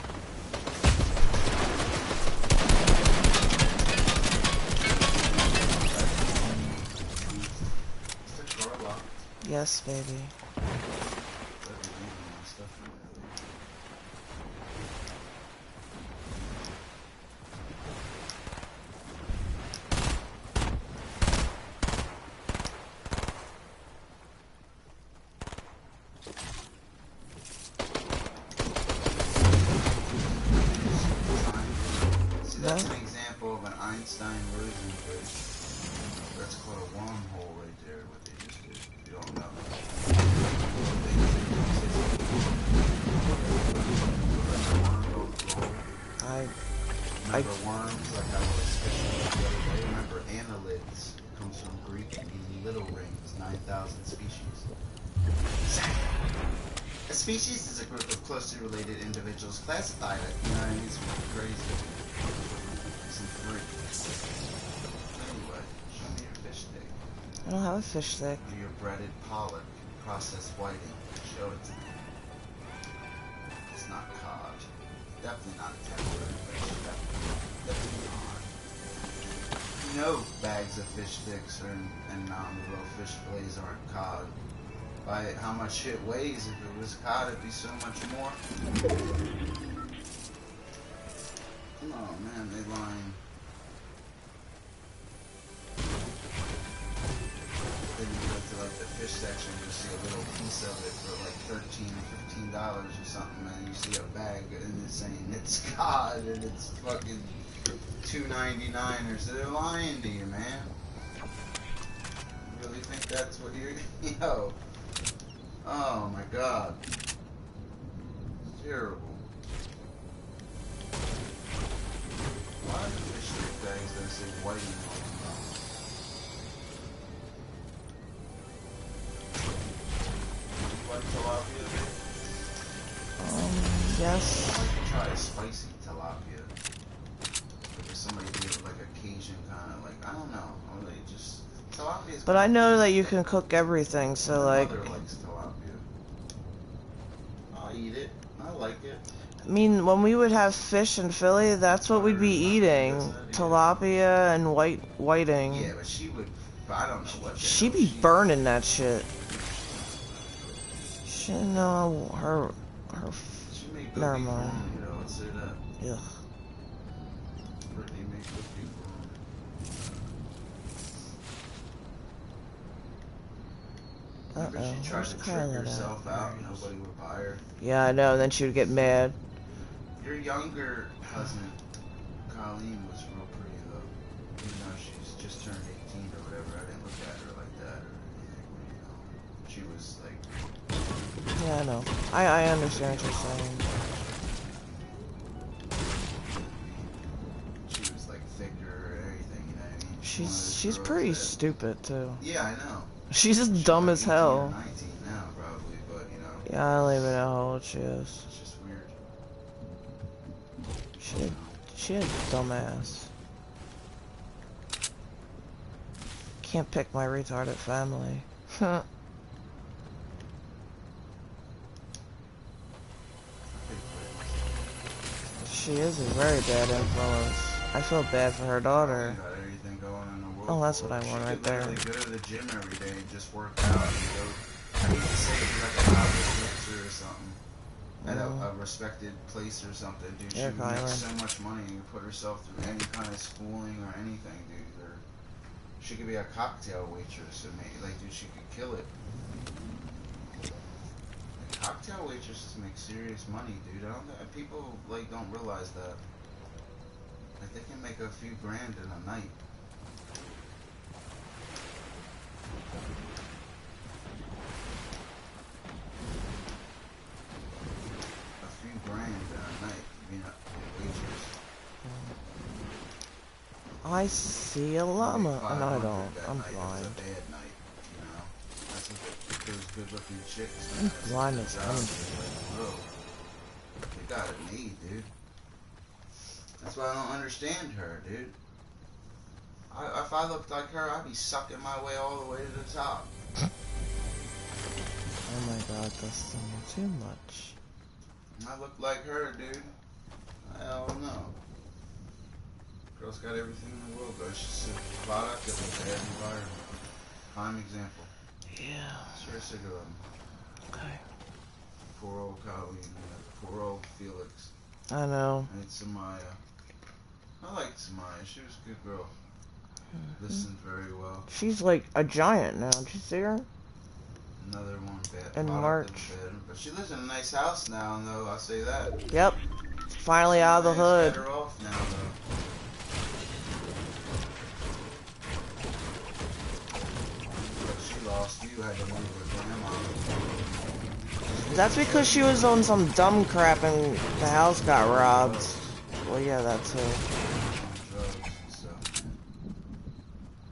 Is the car locked? Yes, baby. That's an example of an Einstein-Rosen bridge. That's called a wormhole right there, what they just did. If you don't know. Remember worms, like I was discussing the other day? Remember annelids? It comes from Greek meaning little rings, 9,000 species. A species is a group of closely related individuals classified, you know what I mean? It's crazy. Anyway, show me your fish stick. I don't have a fish stick. Or your breaded pollock, processed whiting. Show it to me. It's not cod. Definitely not a temporary fish. Definitely not. You know bags of fish sticks and non-real fish fillets aren't cod. By how much it weighs, if it was cod, it'd be so much more. Oh man, they lying. Then you go to like the fish section, you see a little piece of it for like $13, $15 or something, and you see a bag and it's saying it's cod and it's fucking $2.99 so they're lying to you, man. You really think that's what you're, yo? Oh my god. It's terrible. Why are the fish stick bags that say whiting all the time? You like tilapia? Yes. I like to try a spicy tilapia. Like if somebody did it like a Cajun kind of like, I don't know. Or they just, tilapia is But I know that you can cook everything, so like... My mother likes tilapia. I'll eat it. I like it. I mean, when we would have fish in Philly, that's what we'd be eating. Tilapia and whiting. Yeah, but she would, I don't know what. She'd be burning that shit. She know her. She made good Never beef mind. ramen, you know, let's say that. Ugh. Brittany makes good beef ramen. Remember she tried to trick herself out, nobody would buy her. Yeah, I know, and then she would get mad. Your younger cousin, Colleen, was real pretty though. Even though she's just turned 18 or whatever, I didn't look at her like that or anything, you know. She was like... Yeah, I know. I understand what you're saying. She was like thicker and everything, you know what I mean? She's pretty stupid too. Yeah, I know. She's just dumb as hell. 19 now, probably, but you know. Yeah, I don't even know how old she is. It's just weird. She a dumbass. Can't pick my retarded family. She is a very bad influence. I feel bad for her daughter. Got everything going in the world. Oh, that's what I want right there. She could literally go to the gym every day and just work out and go. I need to say like a novice dancer or something. At a respected place or something, dude. She would make so much money and put herself through any kind of schooling or anything, dude. Or she could be a cocktail waitress or maybe, like, dude, she could kill it. Like, cocktail waitresses make serious money, dude. People, like, don't realize that. Like, they can make a few grand in a night. I see a llama. Oh, no, I don't. I'm blind. blind. It's a bad night, you know. That's what those good-looking chicks. I'm blind as hell. They got it made, dude. That's why I don't understand her, dude. If I looked like her, I'd be sucking my way all the way to the top. Oh my god, that's too much. I look like her, dude. Hell no. Girl's got everything in the world, though. She's a product of a bad environment. Prime example. Yeah. Share a cigarette. Okay. Poor old Colleen. Poor old Felix. I know. And Samaya. I liked Samaya. She was a good girl. Listened very well. She's like a giant now. Did you see her? Another one bad. In March. But she lives in a nice house now, though. I'll say that. Yep. Finally out of the hood. Better off now, though. You had to move with grandma. That's because she was on some dumb crap and the house got robbed. Well, yeah, that too. Drugs and stuff.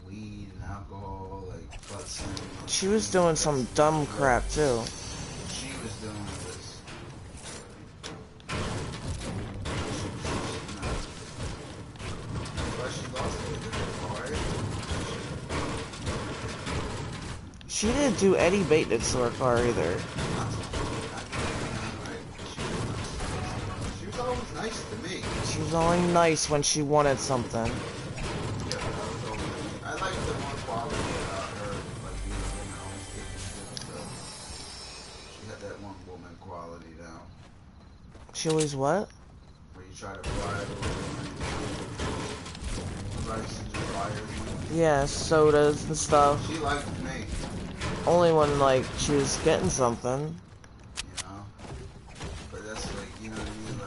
Weed and alcohol, like butts. She was doing some dumb crap too. She was doing this. But she lost it. She didn't do any maintenance to her car either. She was always nice to me. She was only nice when she wanted something. Yeah, I like the one quality about her, like being a woman always taking care of herself. She had that one woman quality now. She always what? Where you try to bribe her. Rice and just buy her. Yeah, sodas and stuff. She liked me. Only when, like, she was getting something. You know? But that's like, you know what I mean?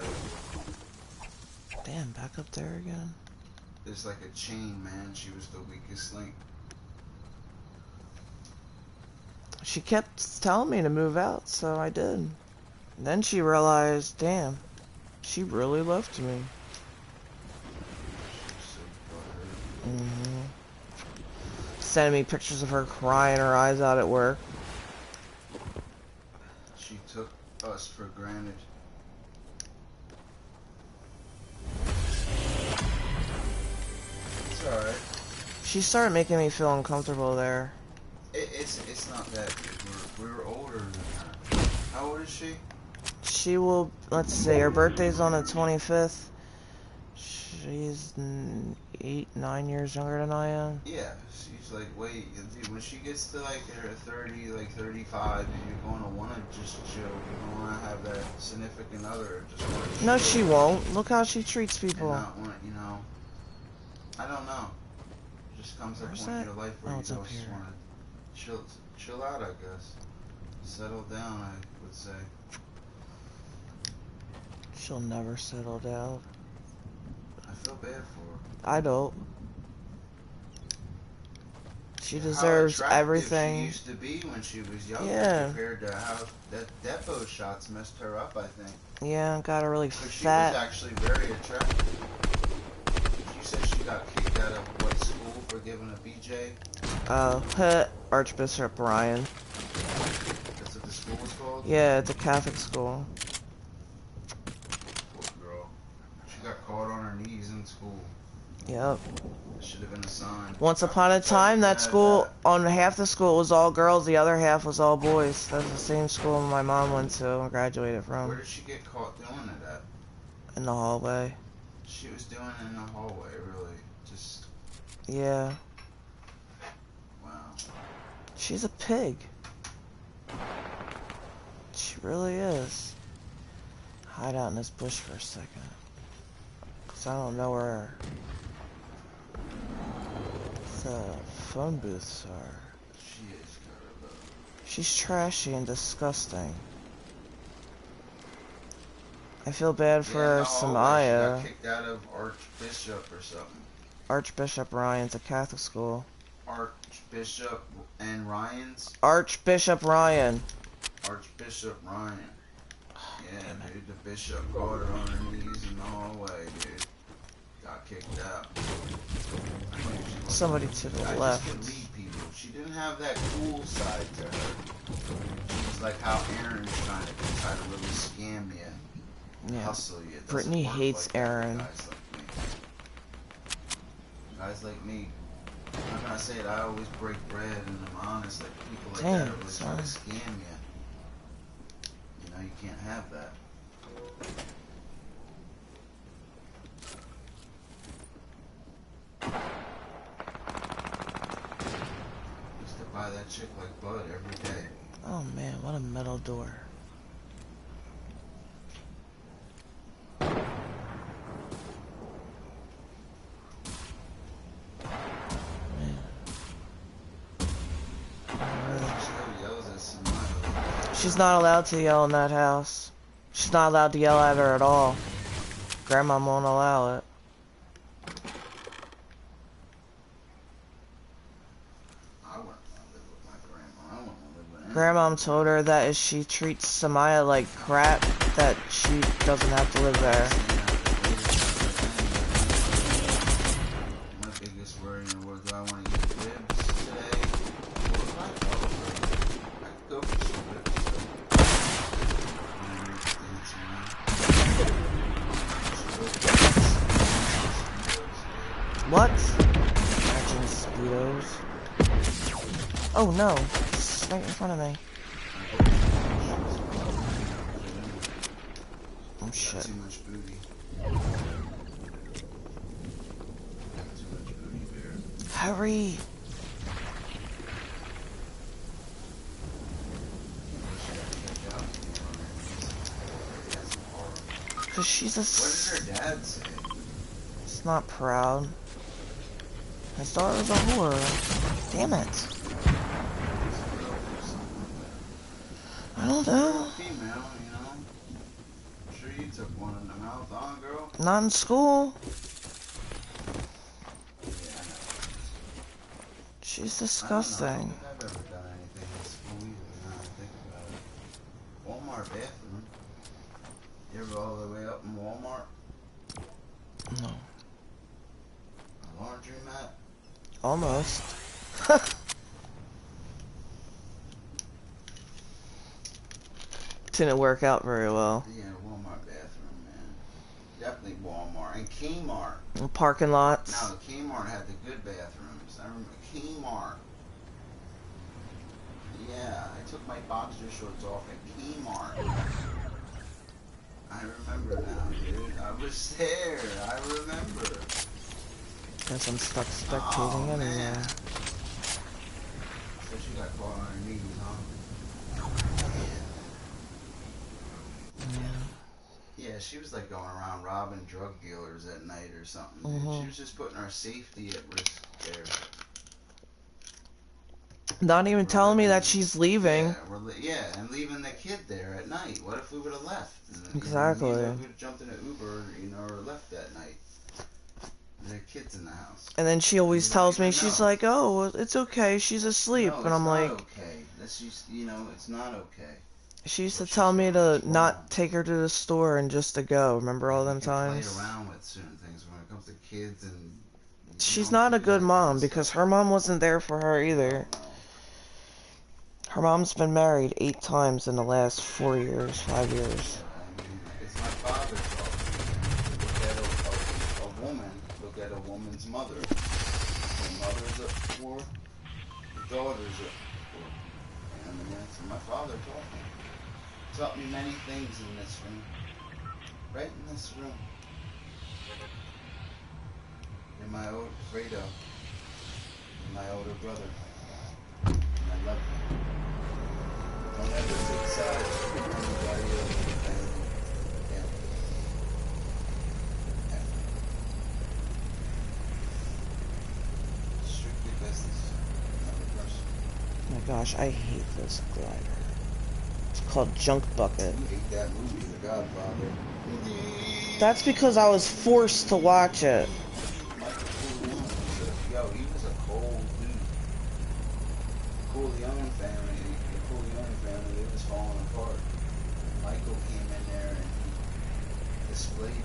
Like... Damn, back up there again? It's like a chain, man. She was the weakest link. She kept telling me to move out, so I did. And then she realized, damn, she really loved me. Sending me pictures of her crying her eyes out at work. She took us for granted. It's alright. She started making me feel uncomfortable there. It's not that, dude. We were older than her. How old is she? She will, let's see, her birthday's on the 25th. She's 8-9 years younger than I am. Yeah, she's like, wait, dude, when she gets to like her 30, like 35, dude, you're going to want to just chill. You're going to want to have that significant other. Just want to no, chill. she won't. Look how she treats people. And not want, you know, I don't know. It just comes up in your life where you just want to chill out, I guess. Settle down, I would say. She'll never settle down. I feel bad for her. I don't. She deserves everything. She used to be when she was young, compared to how that depot shots messed her up, I think. Yeah, got her really But fat. She was actually very attractive. She said she got kicked out of what school for giving a BJ? Archbishop Ryan. That's what the school was called? Yeah, it's a Catholic school. Poor girl. She got caught on her knees in school. Yep. Should have been a sign. Once upon a time, that school, on half the school was all girls, the other half was all boys. That's the same school my mom went to and graduated from. Where did she get caught doing it at? In the hallway. She was doing it in the hallway, really. Just... Yeah. Wow. She's a pig. She really is. Hide out in this bush for a second. Cause I don't know where the phone booths are. She is kind of She's trashy and disgusting. I feel bad for Samaya. She got kicked out of Archbishop or something. Archbishop Ryan's a Catholic school. Archbishop and Ryan's? Archbishop Ryan. Archbishop Ryan. Yeah, dude, the bishop caught her on her knees in the hallway, dude. Got kicked out. Somebody to the left. Just could lead people. She didn't have that cool side to her. She was like how Aaron's try to really scam you, Yeah. hustle you. Brittany hates like Aaron. Guys like me. I'm not gonna say it. I always break bread, and I'm honest. Like people like Dang, that are always trying to scam you. You know, you can't have that. Used to buy that chick like bud every day. Oh man, what a metal door. She's not allowed to yell in that house. She's not allowed to yell at her at all. Grandma won't allow it. I wouldn't want to live with my grandma. I wouldn't want to live with anyone. Grandma told her that if she treats Samaya like crap, that she doesn't have to live there. My biggest worry in the world, do I want to eat ribs today? I could go for some ribs. What? Catching mosquitoes. Oh no, it's right in front of me. Oh shit. Too much booty. Too much booty, Bear. Hurry! Cause she's a. What did her dad say? It's not proud. His daughter's a whore. Damn it. I don't know. Female, you know. I'm sure you took one in the mouth, huh, girl? Not in school. Yeah, She's I disgusting. don't think I've ever done anything in school either, now I think about it. Walmart bathroom. You ever all the way up in Walmart? No. A laundry mat? Almost. Didn't work out very well. Yeah, Walmart bathroom, man. Definitely Walmart. And Kmart. Parking lots. Now, the Kmart had the good bathrooms. I remember Kmart. Yeah, I took my boxer shorts off at Kmart. I remember now, dude. I was there. I remember. Guess I'm stuck spectating anyway. Man. So she got caught on her knees, huh? Yeah. Yeah, she was like going around robbing drug dealers at night or something. Mhm. She was just putting our safety at risk there. Not even telling me that she's leaving. Yeah, and leaving the kid there at night. What if we would have left? Exactly. We would have jumped in an Uber, or left that night. And there are kids in the house. And then she always tells me, she's like, oh, it's okay, she's asleep. No, and I'm like, okay. That's just, it's not okay. she used to tell me to not take her to the store and just to go. Remember all them times? Play around with certain things when it comes to kids and. She's not a good mom because her mom wasn't there for her either. Her mom's been married 8 times in the last 4 years, 5 years. It's my father's fault. look at a woman's mother. Her mother's a poor, the daughter's a poor. And that's what my father taught me. Taught me many things in this room. Right in this room. And my old Fredo. And my older brother. And I love him. Don't ever take sides with anybody else in the family. Yeah. Ever. Strictly business. Never personal. Oh my gosh, I hate this glider. It's called Junk Bucket. You hate that movie, The Godfather. That's because I was forced to watch it. Yo, he was a cold dude. Corleone family, they was falling apart. Michael came in there and he displayed,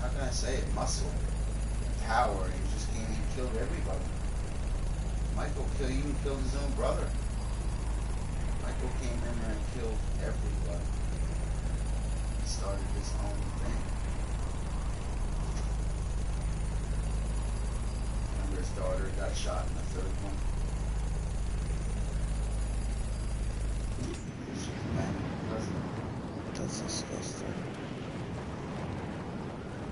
how can I say it, muscle and power. He just came and killed everybody. Michael even killed his own brother. Michael came in there and killed everybody. He started his own thing. Remember his daughter got shot in the third one? That's disgusting.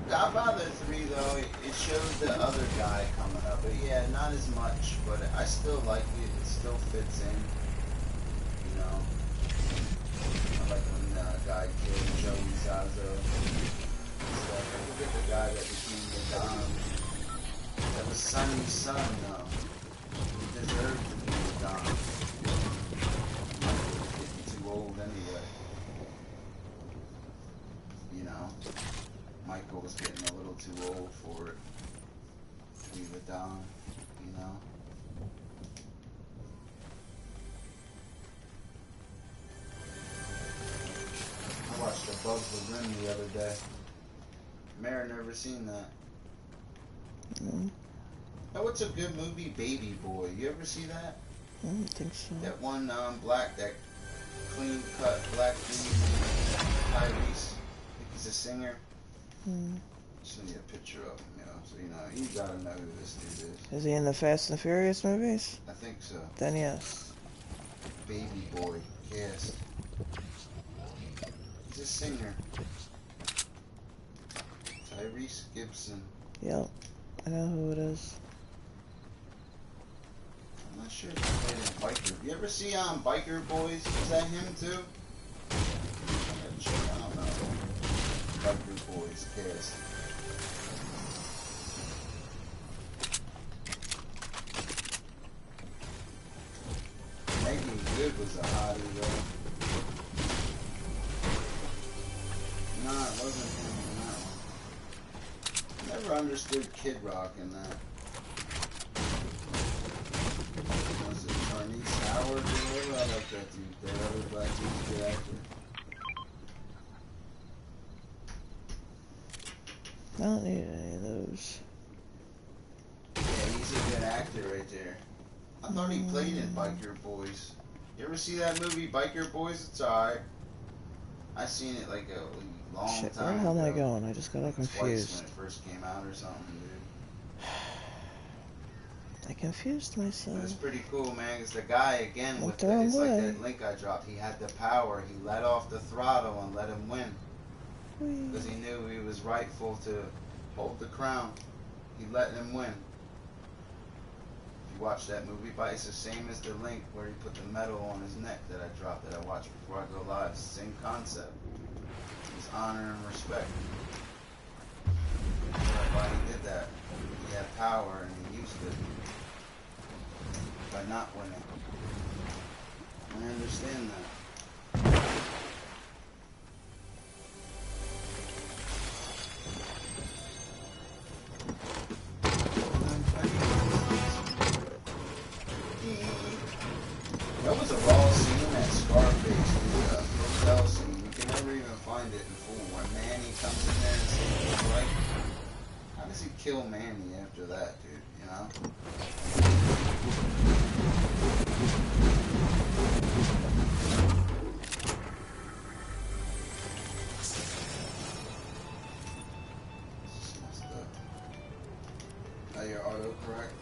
Godfather 3 though, it shows the other guy coming up, but yeah, not as much, but I still like it. It still fits in, you know. I like when the guy killed Joey Zazo. I forget the guy that became the Don. That was Sonny's son though. He deserved to be the Don. He was getting too old anyway. You know. Michael was getting a little too old for it to be the Don, you know. I watched Above the Rim the other day. Mary never seen that. No, Oh, what's a good movie? Baby Boy. You ever see that? I don't think so. That one black, that clean cut black dude, Tyrese. I think he's a singer. Send you a picture of him, you know, so you know, you gotta know who this dude is. Is he in the Fast and Furious movies? I think so. Then yes. Baby Boy cast. He's a singer. Tyrese Gibson. Yep, I know who it is. I'm not sure if he played in Biker. You ever see Biker Boys? Is that him too? I don't know. Biker Boys cast. Megan Good was a hottie though. Nah, it wasn't him in that one. Never understood Kid Rock in that. Was it Charnice Howard or whatever? I like that dude. That other black dude's a good actor. I don't need any of those. Yeah, he's a good actor right there. I thought he played in Biker Boys. You ever see that movie, Biker Boys? It's alright. I seen it like a long Shit, time where the hell am I ago. going? I just got all Twice confused. when it first came out or something, dude. I confused It was myself. pretty cool, man, because the guy, again, Went with the the, wrong it's like way. that link I dropped, he had the power. He let off the throttle and let him win. Because he knew he was rightful to hold the crown. He let him win. If you watch that movie, but it's the same as the link where he put the medal on his neck that I dropped, that I watched before I go live. It's the same concept. It's honor and respect. That's why he did that. He had power and he used it by not winning. I understand that. That was a raw scene at Scarface, the hotel scene. You can never even find it in full. When Manny comes in there and saves his life. How does he kill Manny after that, dude? You know? It's just messed up. correct.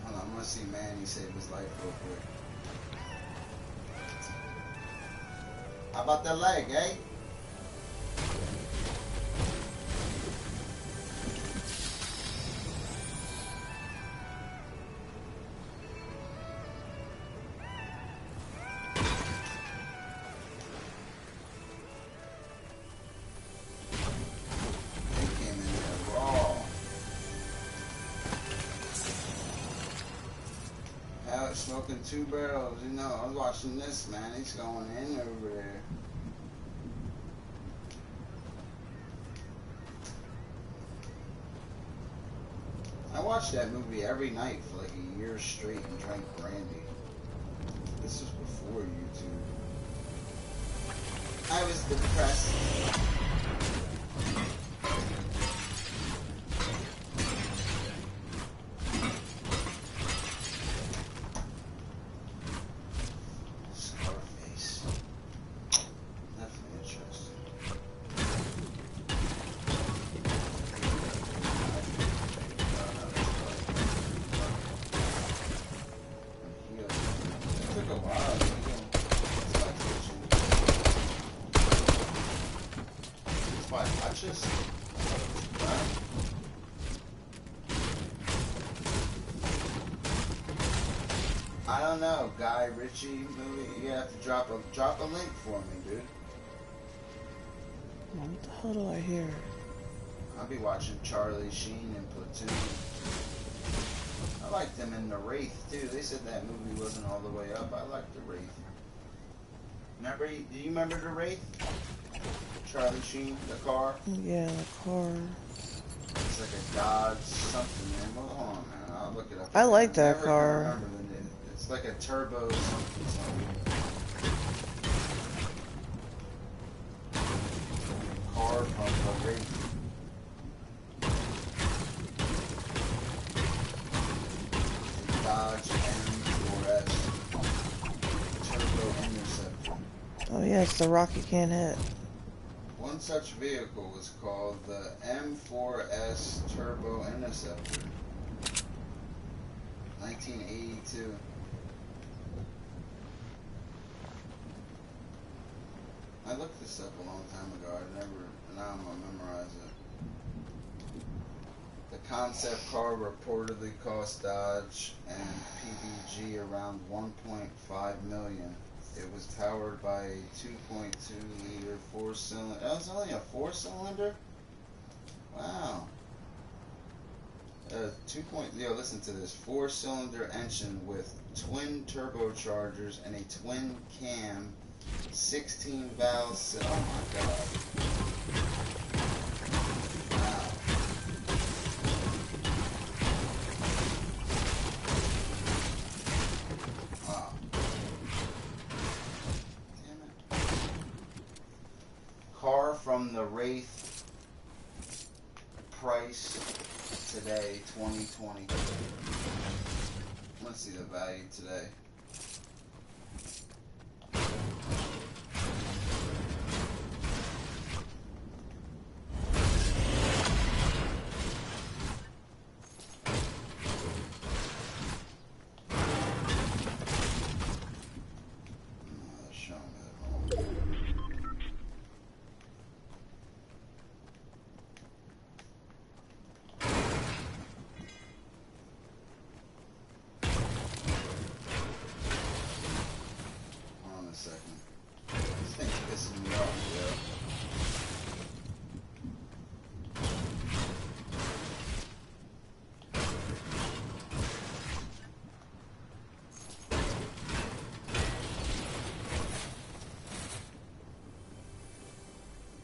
Hold on, I'm gonna see Manny save his life real quick. How about that leg, eh? Smoking 2 barrels, you know. I was watching this, man. He's going in over there. I watched that movie every night for like a year straight and drank brandy. This was before YouTube. I was depressed. I don't know, Guy Ritchie movie. You have to drop a link for me, dude. What the hell do I hear? I'll be watching Charlie Sheen and Platoon. I liked them in The Wraith too. They said that movie wasn't all the way up. I liked The Wraith. Remember? Do you remember The Wraith? Charlie Sheen, the car. Yeah, the car. It's like a Dodge something, man. Well, hold on, man. I'll look it up. I like that car. Remember the name. It's like a turbo something. Car from The Wraith. Dodge M4S Turbo Interceptor. Oh yeah, it's the rock you can't hit. One such vehicle was called the M4S Turbo Interceptor. 1982. I looked this up a long time ago. Now I'm gonna memorize it. The concept car reportedly cost Dodge and PBG around $1.5 million. It was powered by a 2.2-liter four-cylinder. That was only a four-cylinder? Wow. Listen to this. Four-cylinder engine with twin turbochargers and a twin cam, 16 valves. Oh my god. Wow. Wow. Damn it. Car from the Wraith. Price today, 2020. Let's see the value today.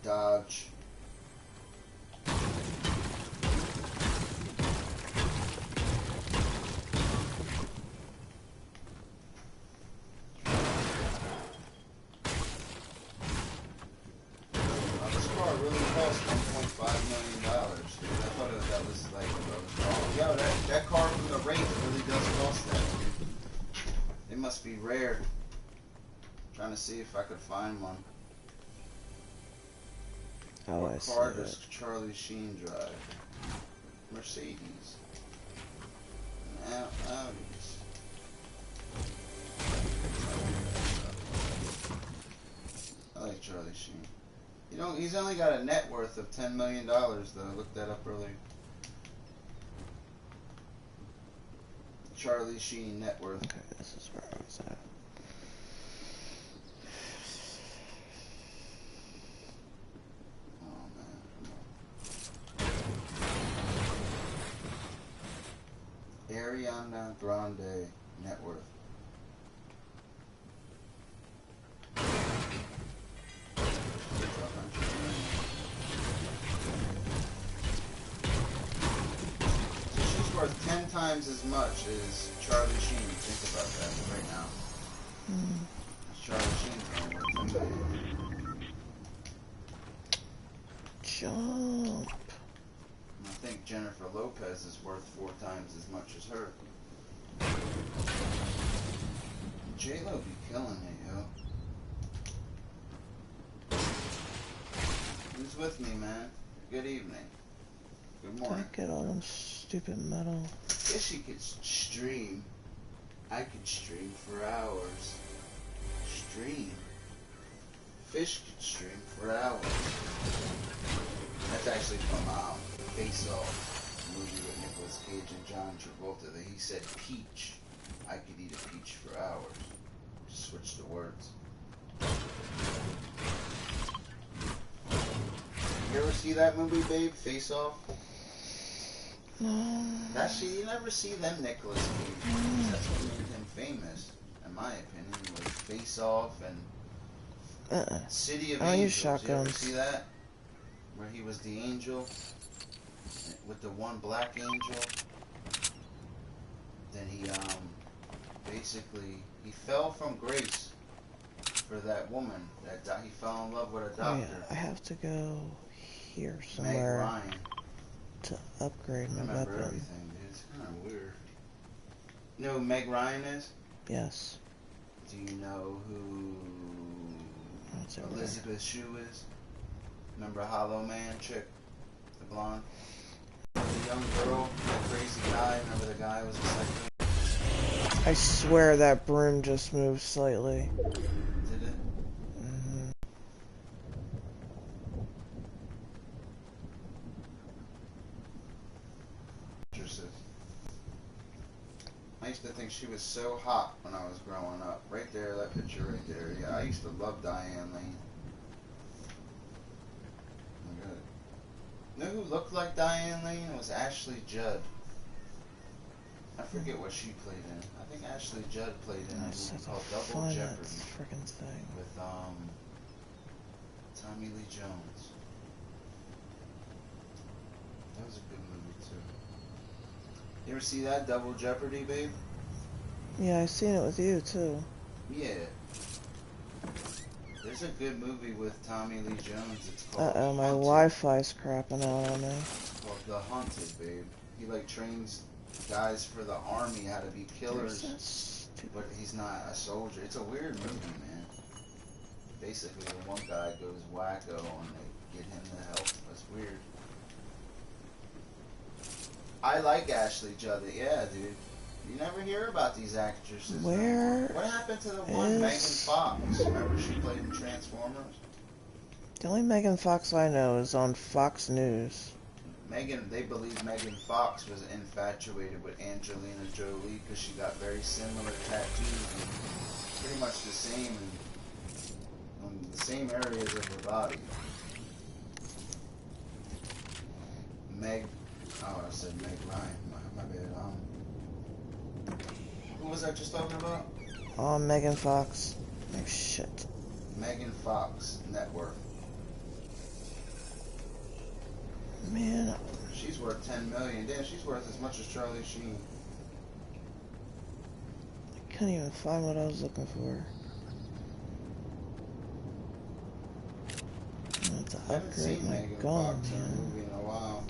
Dodge. This car really cost $1.5 million. Dude. I thought that was like wrong. Yo, that car from the Wraith really does cost that. Dude. They must must be rare. Trying to see if I could find one. Oh, What I see car it. does Charlie Sheen drive? Mercedes. Audis. I like Charlie Sheen. You know, he's only got a net worth of $10 million, though. I looked that up earlier. Charlie Sheen net worth. Okay, this is where I was at. Oh, man. Ariana Grande net worth. Worth 10 times as much as Charlie Sheen. Think about that right now. Charlie Sheen's worth $10 million. Jump. I think Jennifer Lopez is worth 4 times as much as her. J-Lo be killing it, yo. Who's with me, man? Good evening. Good morning. Don't get all them stupid metal. If she could stream, I could stream for hours. Stream? Fish could stream for hours. That's actually from Face Off, a movie with Nicolas Cage and John Travolta. That he said peach. I could eat a peach for hours. Just switch the words. You ever see that movie, babe? Face Off? No. Actually, you never see them Nicolas Cage. That's what made him famous, in my opinion, was Face Off and City of I don't use Angels. You ever shotguns. see that? Where he was the angel with the one black angel. Then he basically he fell from grace for that woman. He fell in love with a doctor. Oh, yeah. I have to go here Meg somewhere Ryan. to upgrade my Remember weapon. everything, dude. It's kind of weird. You know who Meg Ryan is? Yes. Do you know who That's over Elizabeth Shue is? Remember Hollow Man chick? The blonde? The young girl, the crazy guy. Remember the guy was a psycho? I swear that broom just moved slightly. Did it? I used to think she was so hot when I was growing up. Right there, that picture right there. Yeah, I used to love Diane Lane. You know who looked like Diane Lane? It was Ashley Judd. I forget what she played in. I think Ashley Judd played in a movie called Double Jeopardy freaking thing with Tommy Lee Jones. That was a good movie too. You ever see that Double Jeopardy, babe? Yeah, I seen it with you too. Yeah. There's a good movie with Tommy Lee Jones. It's called My Haunted. Wi-Fi's crapping out on me. It's called The Haunted, babe. He like trains guys for the army how to be killers, but he's not a soldier. It's a weird movie, man. Basically, the one guy goes wacko and they get him the help. That's weird. I like Ashley Judd. Yeah, dude. You never hear about these actresses. Where What happened to the one, Megan Fox? Remember she played in Transformers? The only Megan Fox I know is on Fox News. They believe Megan Fox was infatuated with Angelina Jolie because she got very similar tattoos and pretty much the same on the same areas of her body. I said Meg Ryan. My bad. Who was I just talking about? Oh, Megan Fox. Oh, shit. Megan Fox net worth. Man. She's worth $10 million. Damn, she's worth as much as Charlie Sheen. I couldn't even find what I was looking for. I have to I haven't upgrade seen my Megan gun, Fox in a man. movie in a while.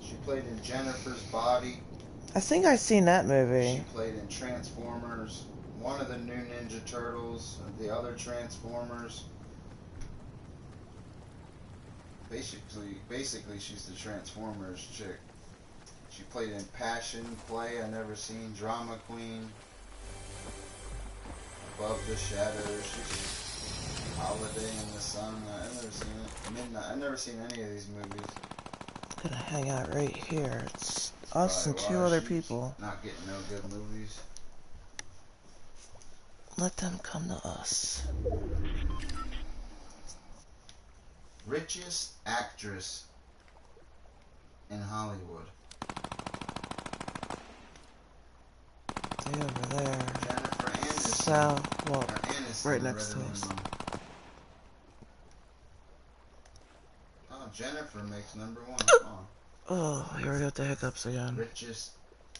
She played in Jennifer's Body. I think I've seen that She movie. played in Transformers one of the new Ninja Turtles, the other Transformers. Basically, she's the Transformers chick. She played in Passion Play, I Never Seen, Drama Queen, Above the Shadows, she's Holiday in the Sun. I've never seen it. Midnight. I've never seen any of these movies. Gonna hang out right here. It's us and two other people. Not getting no good movies. Let them come to us. Richest actress in Hollywood. They over there. Jennifer Aniston. South, well, Aniston, right next to us. Oh, Jennifer makes number one. Oh. Oh, here we got the hiccups again. Richest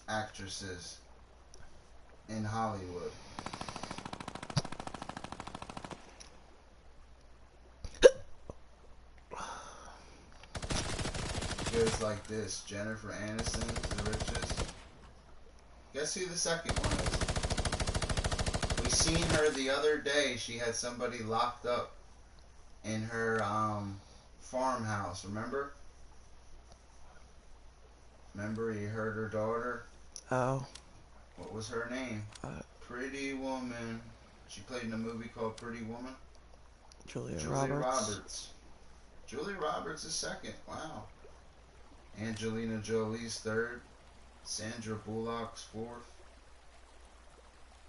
actresses in Hollywood. Goes like this. Jennifer Aniston's the richest. Guess who the second one is? We seen her the other day. She had somebody locked up in her farmhouse. Remember? Remember he hurt her daughter? Oh. What was her name? Pretty Woman. She played in a movie called Pretty Woman. Julia Roberts. Roberts. Julia Roberts is second. Wow. Angelina Jolie's third. Sandra Bullock's fourth.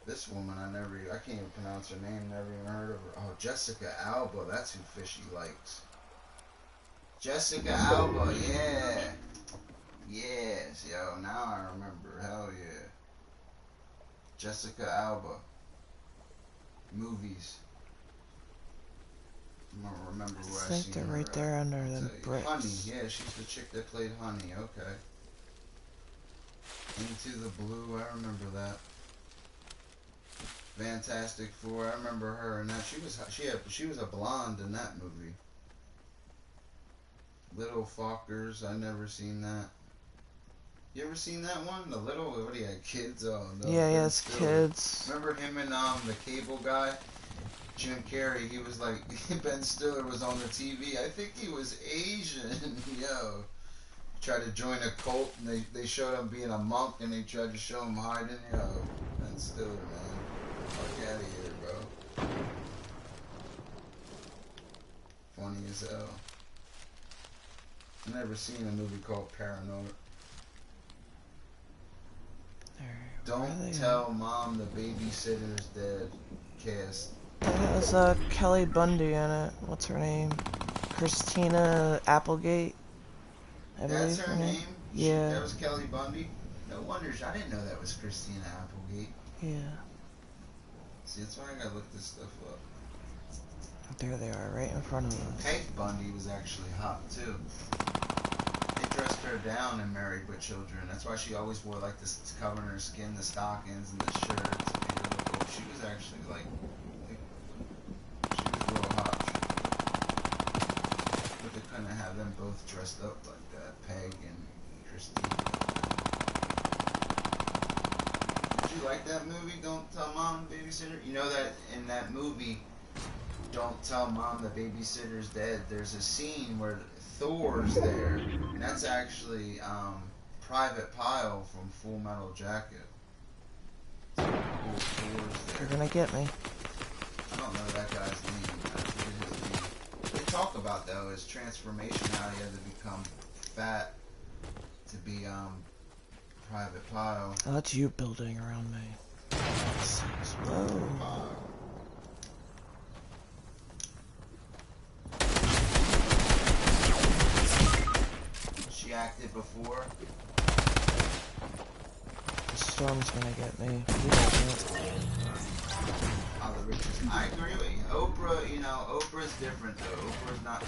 This woman I can't even pronounce her name, never even heard of her. Oh, Jessica Alba, that's who Fishy likes. Jessica Alba, yeah. Yes, yo, now I remember, hell yeah. Jessica Alba. Movies. I don't remember where I think seen they're her right there under them bricks. Honey, yeah, she's the chick that played Honey, okay. Into the Blue, I remember that. Fantastic Four, I remember her, and that she was a blonde in that movie. Little Fockers, I never seen that. You ever seen that one? The little, what he had, kids? Oh no. Yeah, yes, kids. Remember him and the cable guy? Jim Carrey, he was like, Ben Stiller was on the TV. I think he was Asian, yo. Tried to join a cult, and they showed him being a monk, and they tried to show him hiding, yo. Ben Stiller, man. Fuck out of here, bro. Funny as hell. I've never seen a movie called Paranoid. Don't Tell Mom the Babysitter's Dead cast. That has Kelly Bundy in it. What's her name? Christina Applegate. That's her name? Yeah. That was Kelly Bundy? No wonder. I didn't know that was Christina Applegate. Yeah. See, that's why I gotta look this stuff up. There they are, right in front of us. Peg Bundy was actually hot, too. They dressed her down in Married with Children. That's why she always wore, like, this covering her skin, the stockings, and the shirts. Beautiful. She was actually, like, she was real hot. But they couldn't have them both dressed up like that, Peg and Christine. Did you like that movie, Don't Tell Mom the Babysitter? You know that in that movie, Don't Tell Mom the Babysitter's Dead, there's a scene where Thor's there, and that's actually Private Pile from Full Metal Jacket. Cool, Thor's there. You're gonna get me. I don't know that guy's name. I forget his name. They talk about, though, his transformation, how he had to become fat to be Private Pile. Oh, that's you building around me. Whoa. She acted before. The storm's gonna get me. All the richest. I agree with you. Oprah, you know, Oprah's different though. Oprah's not.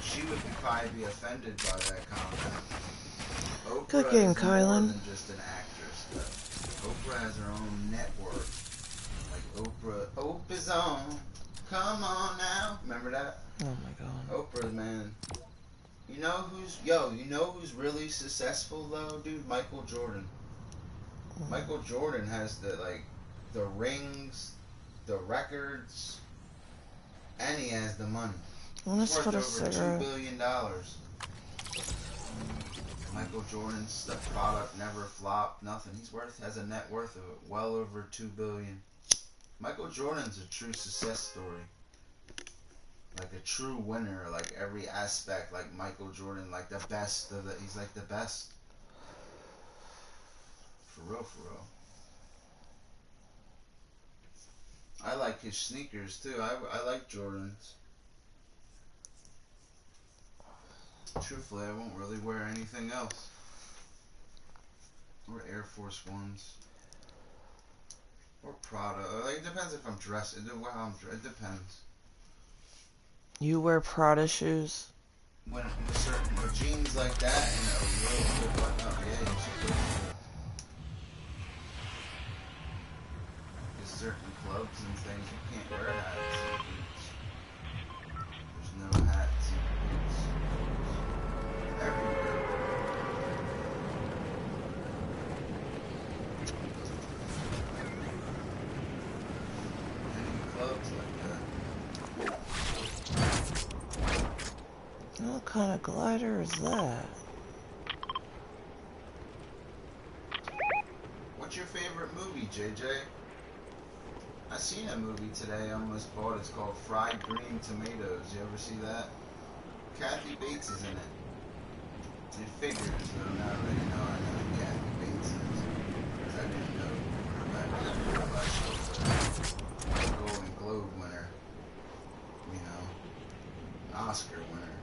She would probably be offended by that comment. Oprah Good game, is Kylan. more than just an actress. Though. Oprah has her own network. Like Oprah's on. Come on now. Remember that? Oh my god. Oprah, man. You know who's really successful though, dude? Michael Jordan. Michael Jordan has the, like, the rings, the records, and he has the money. He's worth over $2 billion. Michael Jordan's product never flopped, nothing. Has a net worth of well over $2 billion. Michael Jordan's a true success story. Like a true winner, like every aspect, like Michael Jordan, like the best of he's like the best. For real, for real. I like his sneakers too. I like Jordans. Truthfully, I won't really wear anything else. Or Air Force Ones. Or Prada. Like, it depends if I'm dressed. It depends. You wear Prada shoes? When with jeans like that and a real good button up, yeah, you should go for it. There's certain clubs and things you can't wear hats and boots. There's no hats and boots. Everywhere. Any clubs like that. What kind of glider is that? What's your favorite movie, JJ? I seen a movie today I almost bought. It's called Fried Green Tomatoes. You ever see that? Kathy Bates is in it. It figures, though. Now I already know who Kathy Bates is. Because I didn't know her back then. She was a Golden Globe winner. You know, Oscar winner.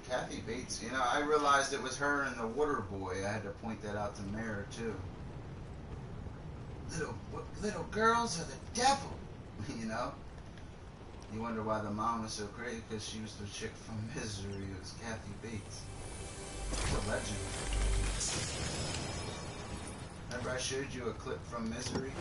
Kathy Bates, you know, I realized it was her and the Water Boy. I had to point that out to Mara, too. Little girls are the devil, you know? You wonder why the mom was so crazy, because she was the chick from Misery. It was Kathy Bates. A legend. Remember I showed you a clip from Misery?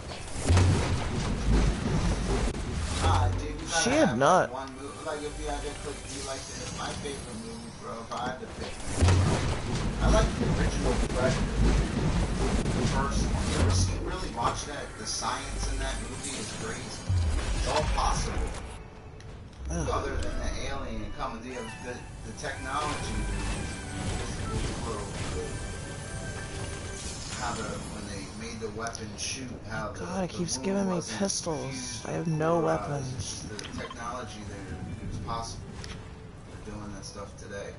Dude, you gotta She had have not. Like, one movie. Like, if you had to click, you like my favorite movie, bro, if I had to pick. I like the original Predator. The first one. You really watch that? The science in that movie is crazy. It's all possible. Ugh. Other than the alien coming, the technology how when they made the weapon shoot, how God, it keeps giving me pistols. I have no weapons. The technology there, it was possible. They're doing that stuff today.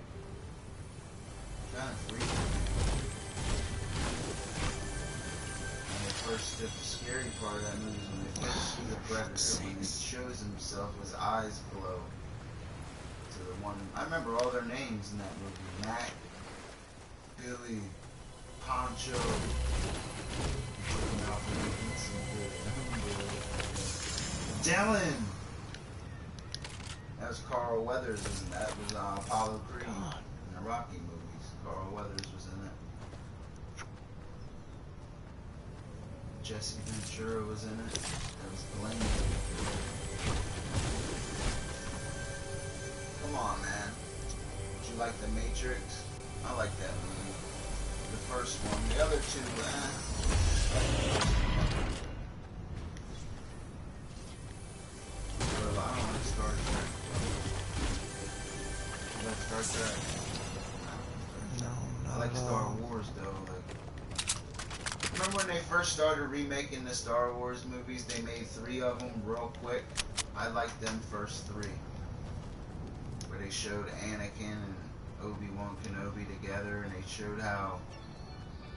Kind of freaky. The scary part of that movie is when they first see the Predator, when he shows himself, his eyes glow. To the one, I remember all their names in that movie: Mac, Billy, Poncho. Dylan. That was Carl Weathers, and that was Apollo Creed in the Rocky movies. Carl Weathers was in it. Jesse Ventura was in it. That was Glenn. Come on, man. Did you like The Matrix? I like that movie. The first one. The other two, Well, I don't like Star Trek. You like Star Trek? No, I like Star Wars, though. Remember when they first started remaking the Star Wars movies? They made 3 of them real quick. I liked them first 3. Where they showed Anakin and Obi-Wan Kenobi together, and they showed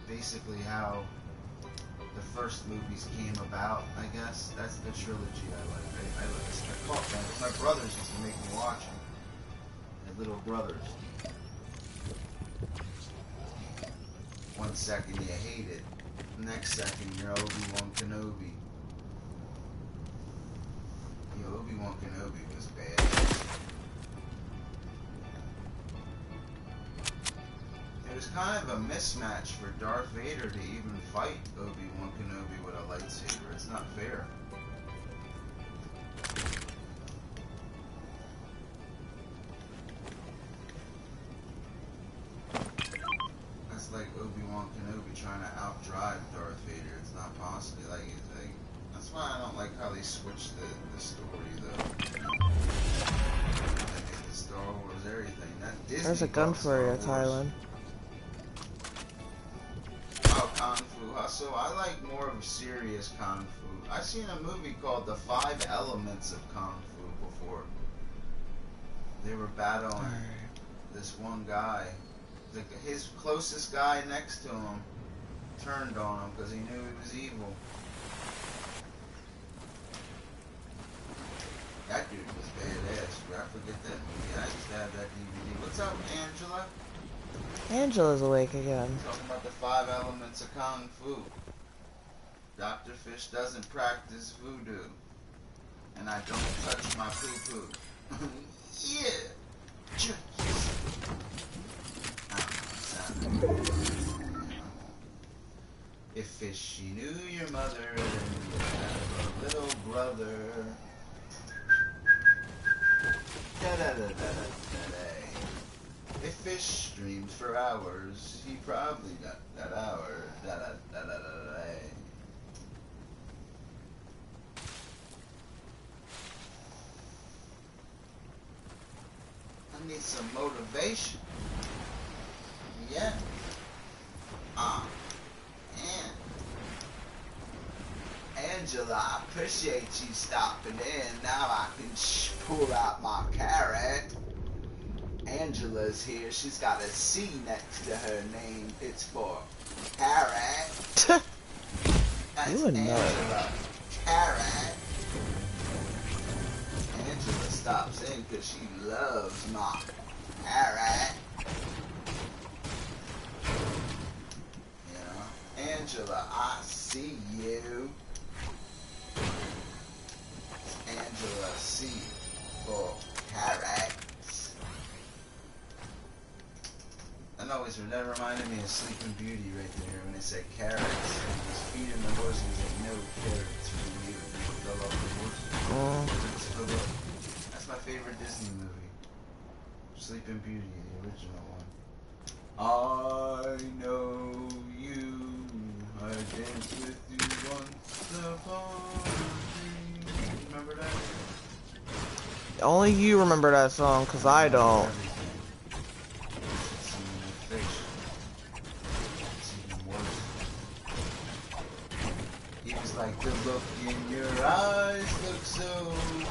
basically how the first movies came about, I guess. That's the trilogy I like. I caught them. My brothers used to make me watch them. My little brothers. One second you hate it. Next second, you're Obi-Wan Kenobi. Obi-Wan Kenobi was bad. It was kind of a mismatch for Darth Vader to even fight Obi-Wan Kenobi with a lightsaber. It's not fair. That's like Obi-Wan Kenobi movie trying to outdrive Darth Vader. It's not possible. Like that's why I don't like how they switched the story though. You know? They made the Star Wars everything. That Disney. There's a gun for you, Thailand. Oh, Kung Fu Hustle. I like more of serious Kung Fu. I've seen a movie called The 5 Elements of Kung Fu before. They were battling this one guy. His closest guy next to him turned on him because he knew he was evil. That dude was badass. I forget that movie. I used to have that DVD. What's up, Angela? Angela's awake again. Talking about the 5 elements of Kung Fu. Dr. Fish doesn't practice voodoo. And I don't touch my poo-poo. Yeah! If Fishy knew your mother, then you would have a little brother. Da-da-da-da-da-da-da. If Fish streams for hours, he probably got that hour. Da-da-da-da-da-da. I need some motivation. Yeah. And Angela, I appreciate you stopping in. Now I can pull out my carrot. Angela's here. She's got a C next to her name. It's for carrot. That's Angela. Carrot. Angela stops in because she loves my carrot. You know, Angela, I see you. Angela C for carrots. That reminded me of Sleeping Beauty right there when they said carrots. He's feeding the horses like no carrots for you. Fell off the horse. That's my favorite Disney movie. Sleeping Beauty, the original one. I know you. I danced with you once upon a dream. Remember that? Only you remember that song, cause I don't. He was like, the look in your eyes looks so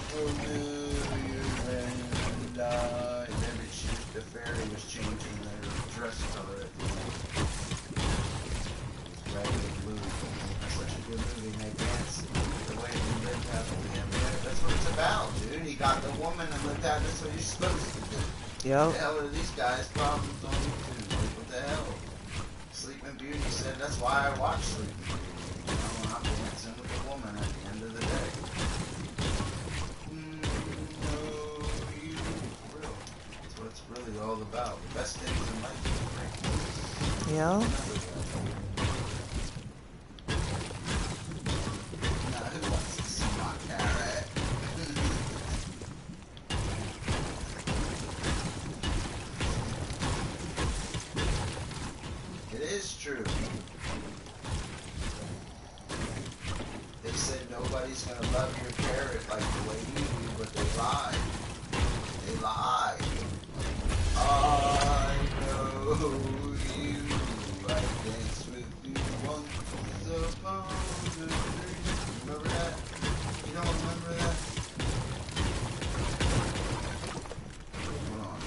familiar, and every shoot the fairy was changing their dress color at the end. Red and blue. That's such a good movie, and they dance the way they lived happily. I mean, that's what it's about, dude. He got the woman and lived out. That's what you're supposed to do. Yep. What the hell are these guys' problems on YouTube? Like, what the hell? Sleeping Beauty said that's why I watch Sleeping Beauty. You know, when I'm dancing with a woman at the end of the day. No, you real. That's what it's really all about. The best things in life is great. Yeah. Now, who wants to see my carrot? It is true. They said nobody's gonna love your carrot like the way you do, but they lied. They lied. I know you. I danced with you once upon a dream. Remember that? You don't remember that? Hold on.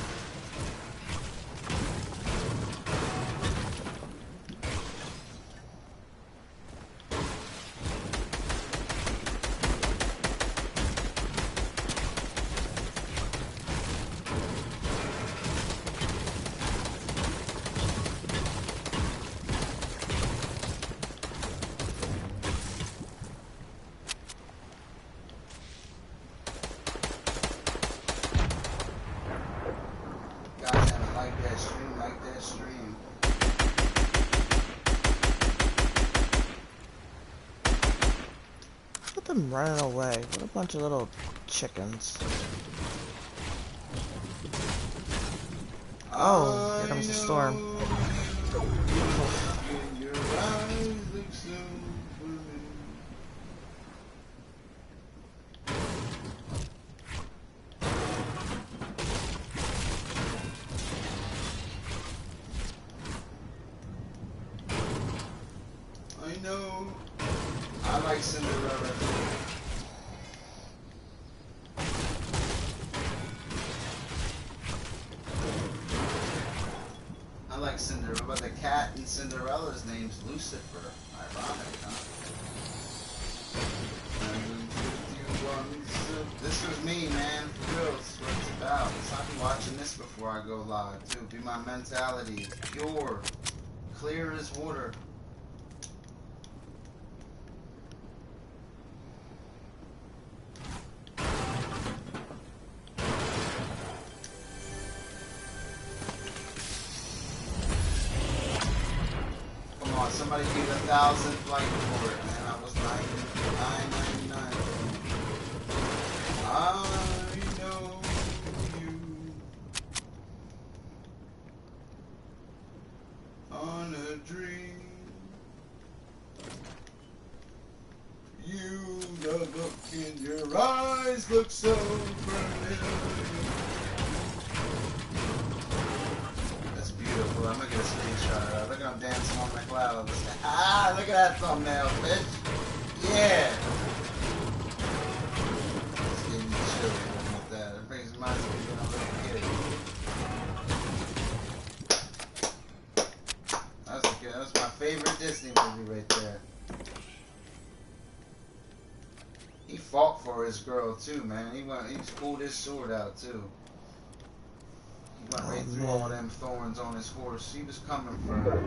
Guys haven't liked that stream, like that stream. Look at them running away. What a bunch of little chickens. Oh, here comes the storm. In your eyes look so familiar. I know. I like Cinderella. I like Cinderella, but the cat in Cinderella's name's Lucifer. Ironic, huh? This was me, man. For real, this is what it's about. So I'll be watching this before I go live, too. Be my mentality. Pure. Clear as water. Come on, somebody give 1,000 like for it, man. I was 999. I know you on a dream. You, the look in your eyes look so familiar. That's beautiful. I'm gonna get a screenshot of that. Look at him dancing on the clouds. Ah, look at that thumbnail, bitch. Yeah. Just gave me chills with that. It brings reminds me of being a little kid. That was my favorite Disney movie right there. He fought for his girl too, man. He pulled his sword out too. He went right through all them thorns on his horse. He was coming for her.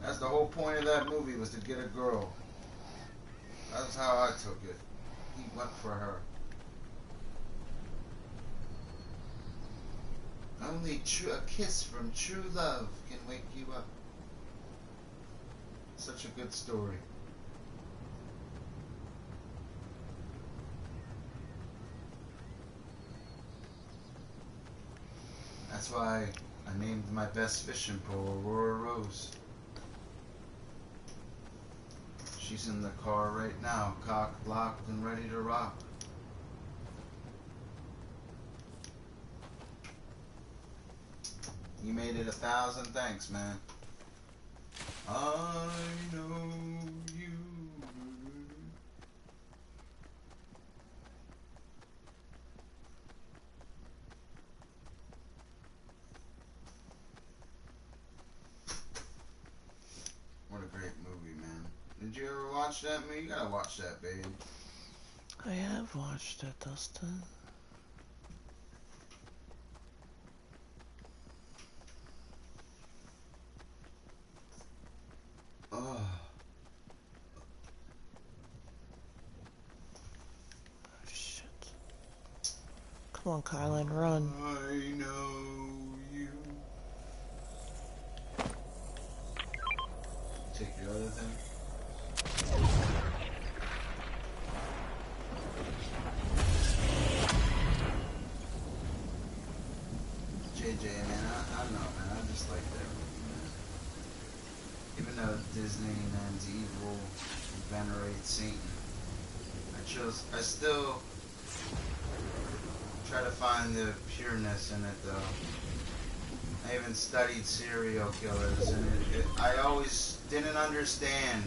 That's the whole point of that movie, was to get a girl. That's how I took it. He went for her. Only a kiss from true love can wake you up. Such a good story. That's why I named my best fishing pole Aurora Rose. She's in the car right now, cocked, locked, and ready to rock. You made it 1,000 thanks, man. I know you. What a great movie, man. Did you ever watch that movie? You gotta watch that, babe. I have watched it, Dustin. Oh. Shit. Come on, Kylan, run. I know you. Take your other thing. JJ, man, I don't know, man. I just like that movie, man. Even though Disney man's evil and venerates Satan, I still try to find the pureness in it, though. I even studied serial killers, and I always didn't understand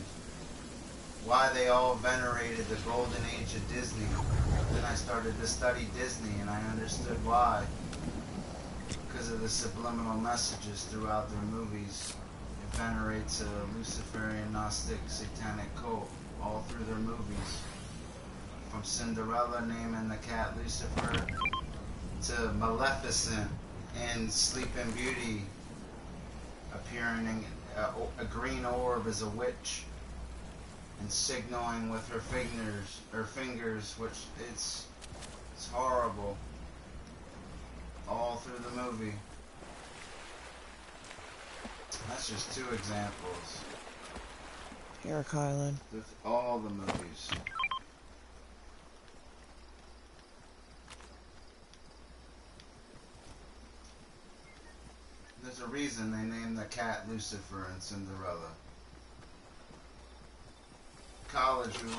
why they all venerated the golden age of Disney. Then I started to study Disney, and I understood why. Because of the subliminal messages throughout their movies. It venerates a Luciferian, Gnostic, satanic cult all through their movies. From Cinderella naming the cat Lucifer, to Maleficent and Sleeping Beauty appearing in a green orb as a witch and signaling with her fingers, which it's horrible. All through the movie. That's just 2 examples. Here, Kylan. With all the movies. There's a reason they named the cat Lucifer in Cinderella. college, we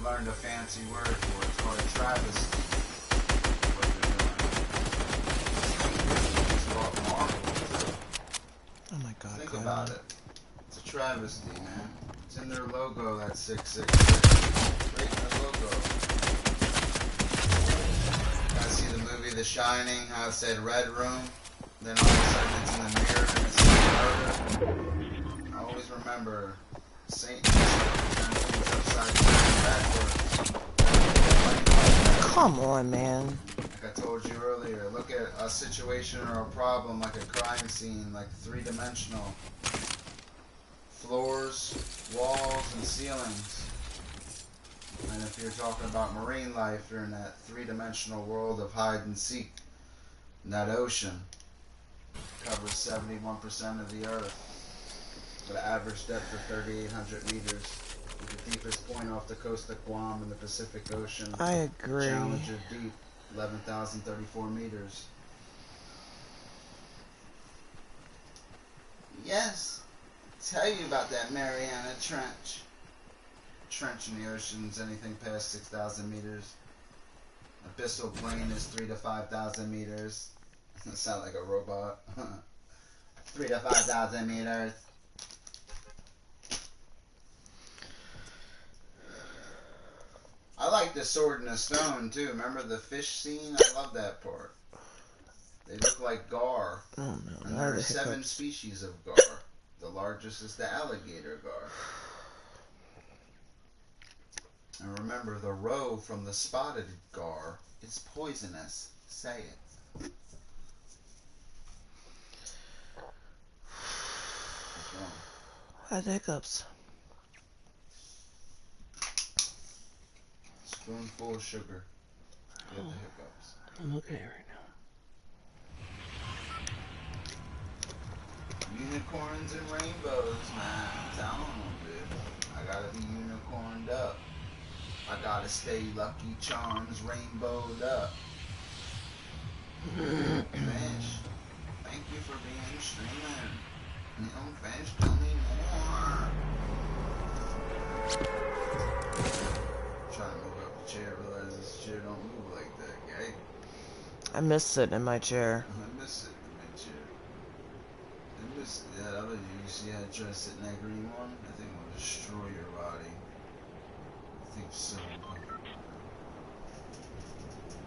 learned a fancy word for it. It's called a travesty. What they're doing. It's called marvel. Oh my god. Think about it. It's a travesty, man. It's in their logo, that 666. Right in their logo. You guys see the movie The Shining, how it said Red Room? Then all of a sudden it's in the mirror and it says murder. I always remember Satan turning things upside down backwards. Come on, man. Like I told you earlier, look at a situation or a problem like a crime scene, like three-dimensional. Floors, walls, and ceilings. And if you're talking about marine life, you're in that three-dimensional world of hide and seek. And that ocean covers 71% of the earth with an average depth of 3,800 meters. With the deepest point off the coast of Guam in the Pacific Ocean. I agree. Challenger deep, 11,034 meters. Yes. Tell you about that Mariana Trench. Trench in the ocean is anything past 6,000 meters. Abyssal plain is 3,000 to 5,000 meters. Doesn't sound like a robot. 3,000 to 5,000 meters. I like the sword and the stone too. Remember the fish scene? I love that part. They look like gar. Oh no. And there are 7 species of gar. The largest is the alligator gar. And remember, the roe from the spotted gar is poisonous. Say it. What's wrong? I had hiccups. Spoonful of sugar. Get the hiccups. I'm okay right now. Unicorns and rainbows, man. I'm telling them, dude. I gotta be unicorned up. I gotta stay Lucky Charms rainbowed up. Fish, thank you for being streamer. Fish, tell me more. Trying to move up the chair, realize this chair don't move like that, guy. I miss sitting in my chair. I miss it in my chair. I miss that other you see how I try to sit in that green one? I think it will destroy your body. I think so.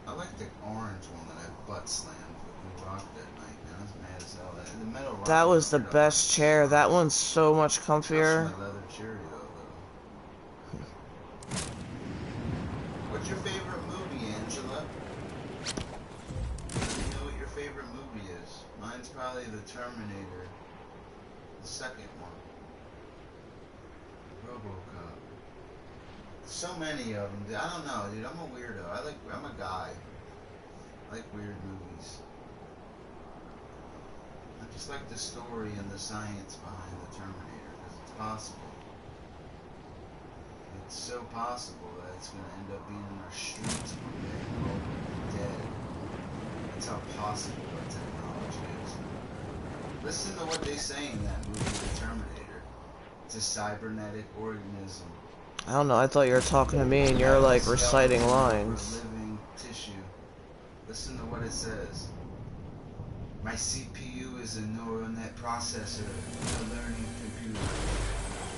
I like the orange one that I butt slammed when we rocked that night, man. I was mad as hell. The metal rock That was the best chair. That one's so much comfier. That's my leather Cheerio, though. What's your favorite movie, Angela? Let me know what your favorite movie is. Mine's probably The Terminator. The second one. RoboCop. So many of them. I don't know, dude. I'm a weirdo. I'm a guy. I like weird movies. I just like the story and the science behind the Terminator, because it's possible. It's so possible that it's going to end up being in our streets one day and we'll be dead. That's how possible our technology is. Listen to what they say in that movie, The Terminator. It's a cybernetic organism. I don't know, I thought you were talking to me and you're like reciting lines. Living tissue. Listen to what it says. My CPU is a neural net processor, a learning computer.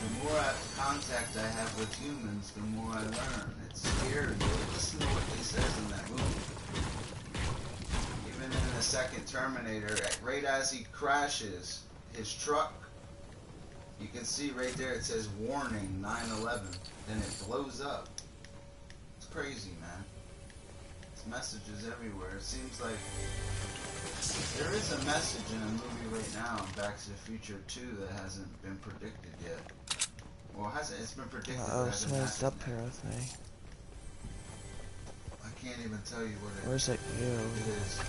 The more contact I have with humans, the more I learn. It's scary. Listen to what he says in that movie. Even in the second Terminator, right as he crashes his truck, you can see right there it says warning 9/11. Then it blows up. It's crazy, man. There's messages everywhere. It seems like there is a message in a movie right now, Back to the Future 2, that hasn't been predicted yet. Well, it's been predicted. Oh, someone's up here with me. I can't even tell you what it is. Where's it you? It is.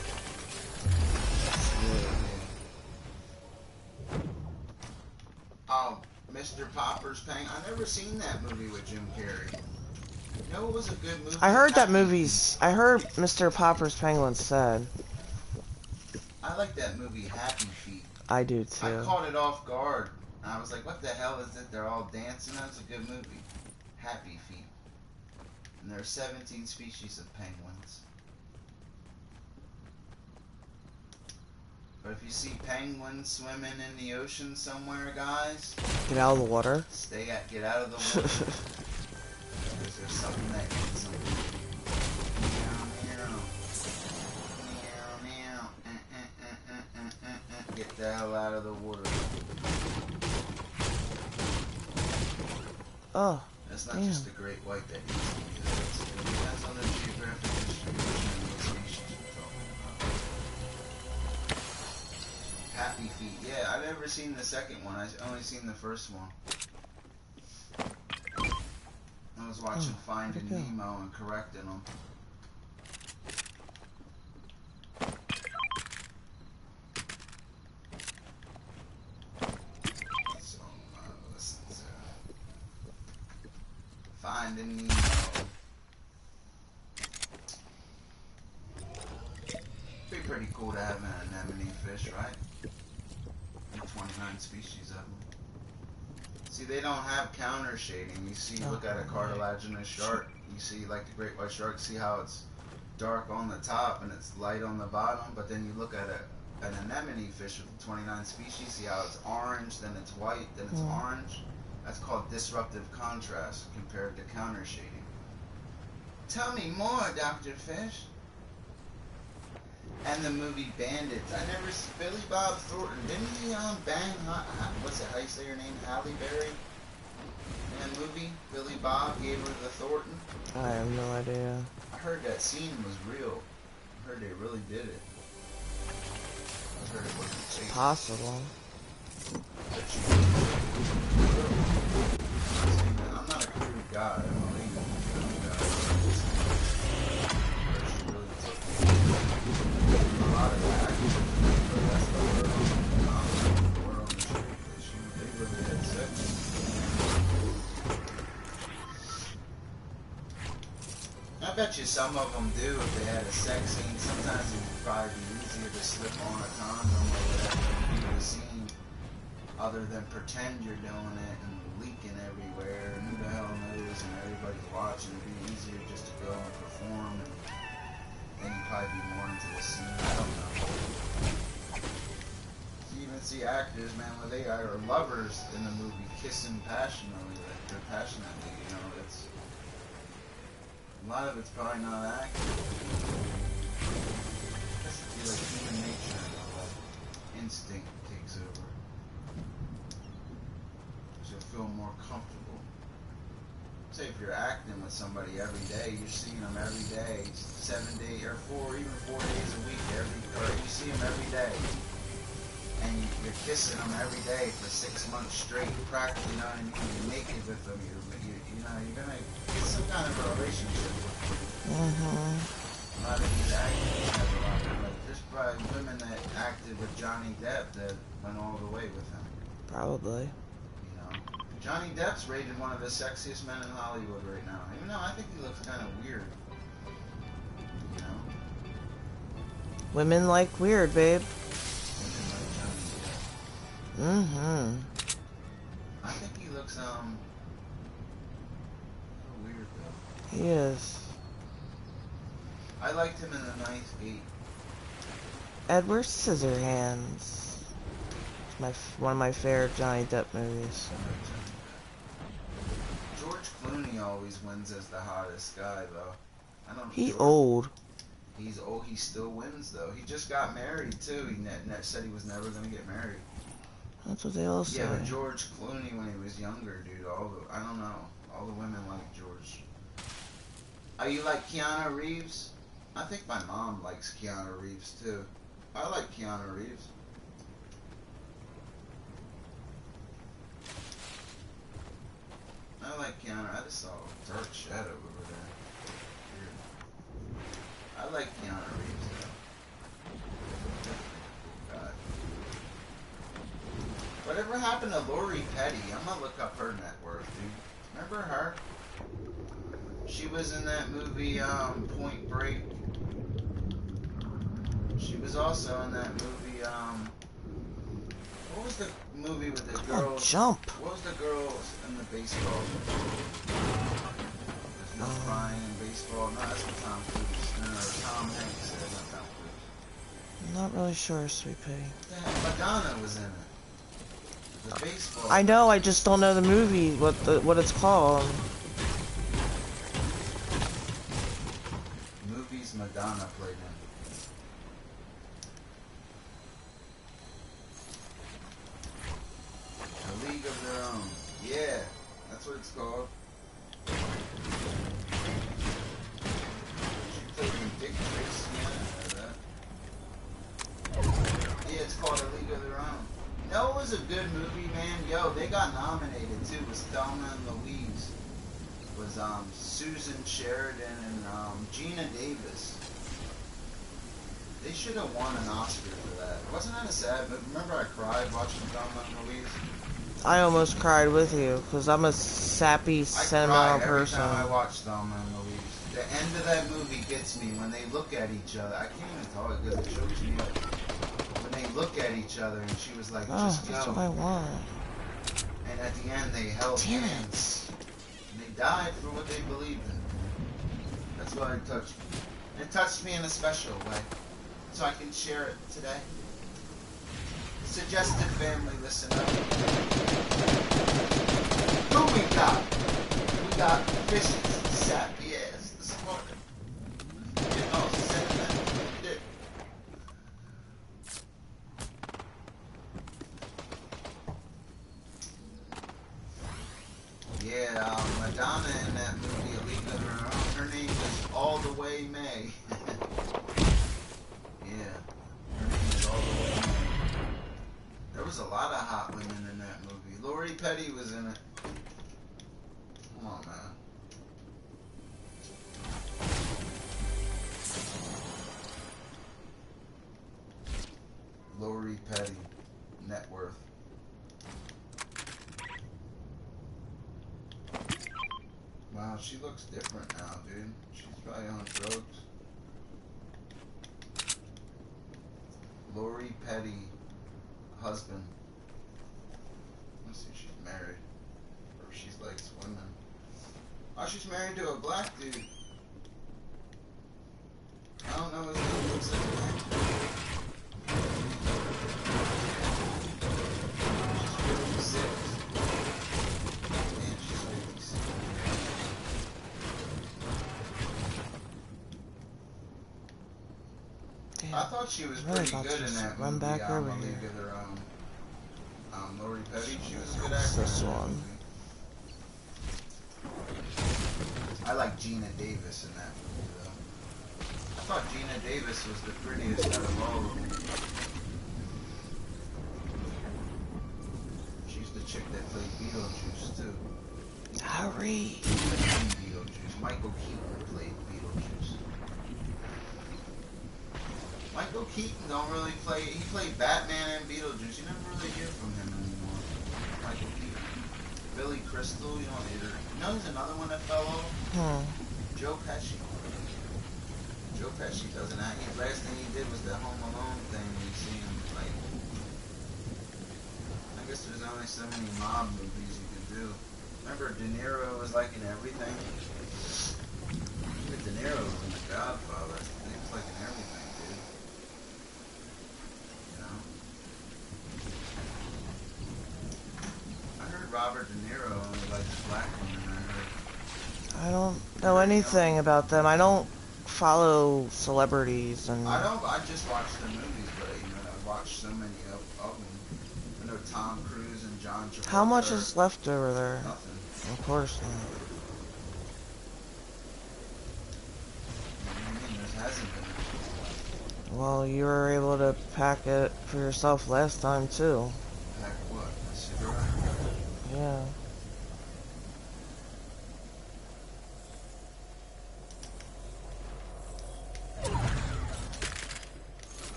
Oh, Mr. Popper's Penguin. I never seen that movie with Jim Carrey. You know, it was a good movie. I heard that movie's. I heard Mr. Popper's Penguin said. I like that movie, Happy Feet. I do too. I caught it off guard. I was like, what the hell is it? They're all dancing. That's a good movie. happy feet. And there are 17 species of penguins. But if you see penguins swimming in the ocean somewhere, guys, get out of the water. Get out of the water. Because there's something that eats them. Get the hell out of the water. Oh. That's not just the great white that eats them. It depends on the geographic distribution of the species we're talking about. Happy feet. Yeah, I've never seen the second one. I've only seen the first one. I was watching Finding Nemo and correcting them. So, listen to Finding Nemo. Be pretty cool to have an anemone fish, right? 29 species of them. See, they don't have counter shading. You see, look at a cartilaginous shark. You see, like the great white shark, see how it's dark on the top and it's light on the bottom. But then you look at an anemone fish with 29 species, see how it's orange, then it's white, then it's orange. That's called disruptive contrast compared to counter shading. Tell me more, Dr. Fish. And the movie Bandits. I never see Billy Bob Thornton. Didn't he bang? What's it? How you say her name? Halle Berry. In the movie, Billy Bob gave her the Thornton. I have no idea. I heard that scene was real. I heard they really did it. I heard it wasn't fake. Possible. I'm not a crude guy. I'm a lady. A lot of that, but that's the word on the street. They really had sex. I bet you some of them do if they had a sex scene. Sometimes it would probably be easier to slip on a condom or whatever and do the scene other than pretend you're doing it and leaking everywhere. And who the hell knows? And everybody's watching. It'd be easier just to go and perform. And then you'd probably be more into the scene. I don't know. You even see actors, man, where they are lovers in the movie, kissing passionately. Like they're passionately, you know. It's a lot of it's probably not acting. I guess it'd be like human nature, you know, like instinct takes over. You'll feel more comfortable. Say if you're acting with somebody every day, you're seeing them every day, 7 days or 4, even 4 days a week, or you see them every day, and you're kissing them every day for 6 months straight, practically, you know what I mean? You're naked with them, you know, you're gonna get some kind of a relationship with them. A lot of these actors have a lot of, like, there's probably women that acted with Johnny Depp that went all the way with him. Probably. Johnny Depp's rated one of the sexiest men in Hollywood right now. Even though I think he looks kind of weird. You know? Women like weird, babe. Women like Johnny Depp. I think he looks, a little weird, though. He is. I liked him in The Ninth Gate. Edward Scissorhands. It's one of my favorite Johnny Depp movies. George Clooney always wins as the hottest guy, though. I don't know. He's old. He's old. He still wins, though. He just got married, too. He said he was never going to get married. That's what they all say. Yeah, but George Clooney, when he was younger, dude, I don't know. All the women like George. Are you like Keanu Reeves? I think my mom likes Keanu Reeves, too. I like Keanu Reeves. I like Keanu. I just saw a dark shadow over there. Weird. I like Keanu Reeves, though. God. Whatever happened to Lori Petty? I'm gonna look up her net worth, dude. Remember her? She was in that movie, Point Break. She was also in that movie, what was the movie with the girls? Jump. What was the girls in the baseball? No crying in baseball. No, that's what Tom Cruise. No, Tom Hanks said, not Tom Cruise. I'm not really sure, Sweet Pea. Madonna was in it. The baseball. I know, I just don't know the movie, what it's called. Movies Madonna played in. A League of Their Own. Yeah, that's what it's called. She played in Dick Tracy. Yeah, it's called A League of Their Own. You know, it was a good movie, man. Yo, they got nominated too. It was Thelma and Louise. It was Susan Sheridan and Gina Davis. They should have won an Oscar for that. Wasn't that a sad movie? Remember I cried watching Thelma and Louise? I almost cried with you, because I'm a sappy, sentimental person. Every time I watch Thelma and Louise. The end of that movie gets me when they look at each other. I can't even talk because it shows me when they look at each other and she was like, just go. That's what I want. And at the end they held hands. And they died for what they believed in. That's why it touched me. It touched me in a special way. So I can share it today. Suggested family, listen up. Who we got? We got Vicious, sappy ass, the smart. You know, sentiment. Yeah, Madonna in that movie, A League of Her Own, her name was All the Way May. Yeah, her name is All the Way May. There was a lot of hot women in that movie. Lori Petty was in it. Come on, man. Lori Petty, net worth. Wow, she looks different now, dude. She's probably on drugs. Lori Petty, husband. Let's see if she's married. Or if she's likes women. Oh, she's married to a black dude. I don't know his name. Looks like a black dude. She's 56. Man, she's 56. Damn. I thought she was pretty good in that movie. League of Their Own. Lori Petty, she was a good actress. This one. I like Gina Davis in that movie, though. I thought Gina Davis was the prettiest out of all of them. She's the chick that played Beetlejuice, too. Hurry. Beetlejuice. Michael Keaton played Beetlejuice. Michael Keaton don't really play. He played Batman and Beetlejuice. You never really hear from him anymore. Michael Keaton. Billy Crystal, you don't either. You know who's another one that fell off? Joe Pesci. Joe Pesci doesn't act. The last thing he did was the Home Alone thing. You see him like. I guess there's only so many mob movies you can do. Remember, De Niro was like in everything. Even De Niro was in The Godfather. He was like in everything, dude. Robert De Niro only likes black women, I heard. I don't know anything about them. I don't follow celebrities and... I just watch the movies, but I've watched so many of them. I know Tom Cruise and John Travolta. How much is left over there? Nothing. Of course not. What do you mean? There hasn't been anything left. Well, you were able to pack it for yourself last time, too. Pack what? A cigarette? Yeah.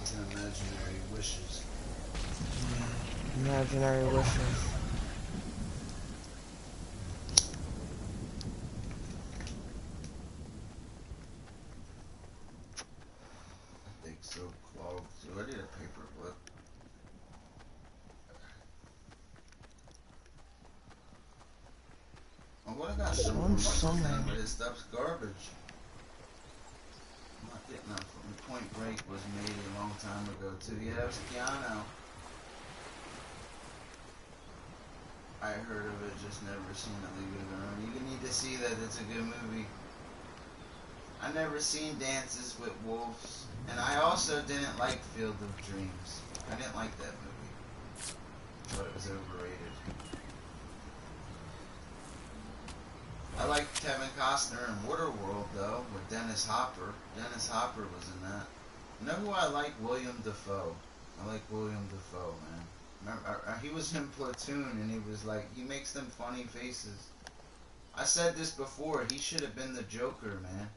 It's an imaginary wishes. Imaginary wishes. So clogged. So I did a paper clip. got some from One's what's his somewhere. name, but his stuff's garbage. I'm not getting that from Point Break was made a long time ago too. Yeah, it was Keanu. I heard of it, just never seen it. Leave it alone. You need to see that. It's a good movie. I never seen Dances with Wolves, and I also didn't like Field of Dreams. I didn't like that movie. Thought it was overrated. I like Kevin Costner in Waterworld though, with Dennis Hopper. Dennis Hopper was in that. You know who I like? William Dafoe. I like William Dafoe, man. Remember, he was in Platoon, and he was like, he makes them funny faces. I said this before. He should have been the Joker, man.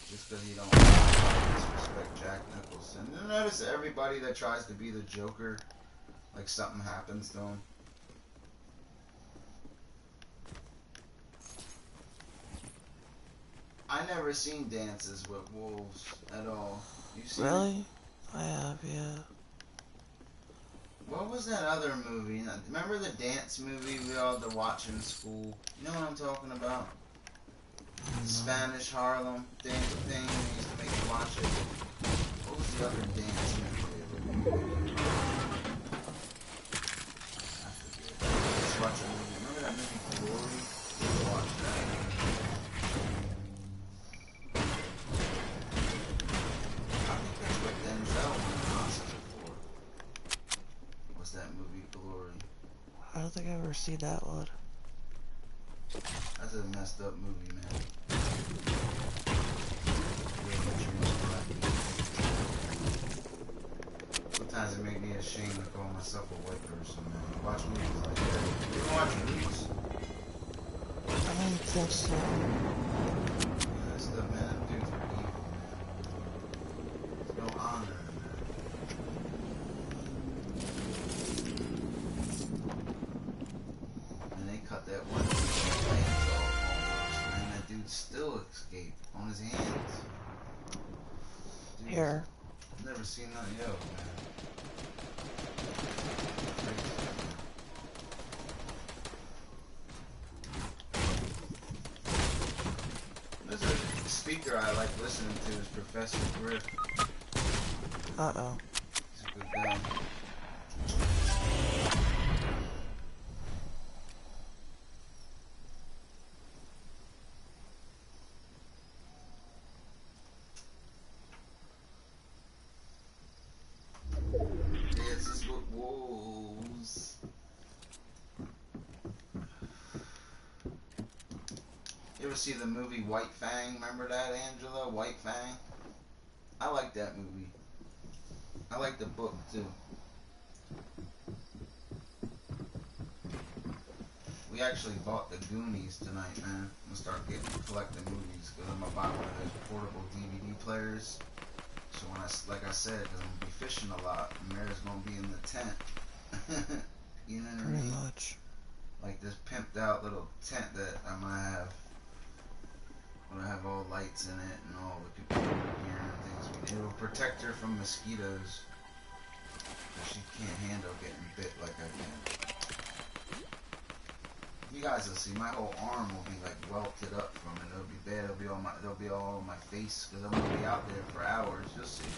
Just because you don't disrespect Jack Nicholson. You notice everybody that tries to be the Joker, like something happens to him. I never seen Dances with Wolves at all. You seen Really? it? I have, yeah. What was that other movie? Remember the dance movie we all had to watch in school? You know what I'm talking about? The Spanish Harlem thing. We used to make you watch it. What was the other dance movie? I forget. Let's watch a movie. Remember that movie Glory? Let's watch that. I think that's what Denzel won an Oscar for. Was that movie Glory? I don't think I've ever seen that one. That's a messed up movie, man. Sometimes it makes me ashamed to call myself a white person, man. Watch movies like that. You ever watch movies? I don't think so. Yeah, that's the man. Them dudes are evil, man. There's no honor in that. And they cut that one dude's legs off almost, man. That dude still escaped on his hands. Dude, Here. I've never seen nothing else, man. There's a speaker I like listening to is Professor Griff. Uh-oh. He's a good guy. Dances with Wolves. You ever see the movie White Fang? Remember that, Angela? White Fang? I like that movie. I like the book, too. We actually bought the Goonies tonight, man. I'm gonna start collecting movies because I'm gonna buy one of those portable DVD players. So when like I said, because I'm gonna be fishing a lot, Mara's gonna be in the tent. You know what I mean? Pretty much. Like this pimped out little tent that I'm gonna have. I'm gonna have all lights in it and all the computer gear and things. It'll protect her from mosquitoes. She can't handle getting bit like I can. You guys will see. My whole arm will be like welted up from it. It'll be bad. It'll be all on my face because I'm gonna be out there for hours. You'll see.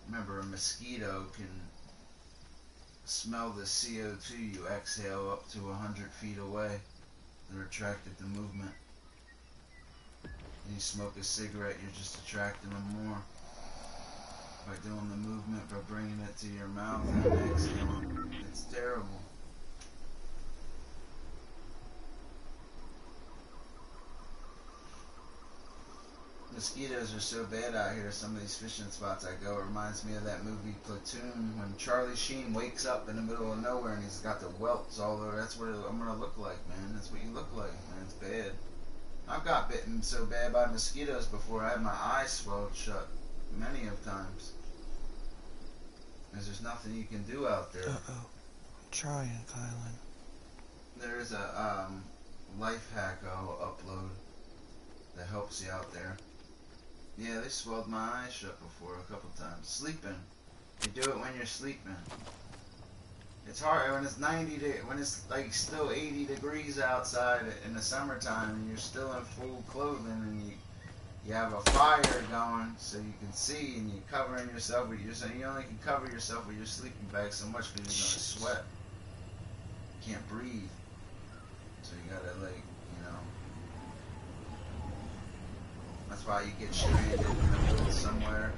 Remember, a mosquito can smell the CO2 you exhale up to 100 feet away. They're attracted to movement. And you smoke a cigarette, you're just attracting them more. By doing the movement, by bringing it to your mouth and exhaling. It's terrible. Mosquitoes are so bad out here, some of these fishing spots I go, it reminds me of that movie Platoon, when Charlie Sheen wakes up in the middle of nowhere and he's got the welts all over. That's what I'm going to look like, man. That's what you look like, man. It's bad. I've got bitten so bad by mosquitoes before. I had my eyes swelled shut many of times. Because there's nothing you can do out there. Uh-oh. I'm trying, Kylan. There's a life hack I'll upload that helps you out there. Yeah, they swelled my eyes shut before a couple times. Sleeping. You do it when you're sleeping. It's hard when it's when it's like still 80 degrees outside in the summertime and you're still in full clothing and you have a fire going so you can see and you're covering yourself with you only can cover yourself with your sleeping bag so much because you're gonna sweat. You can't breathe. So you gotta that's why you get stranded in the middle somewhere,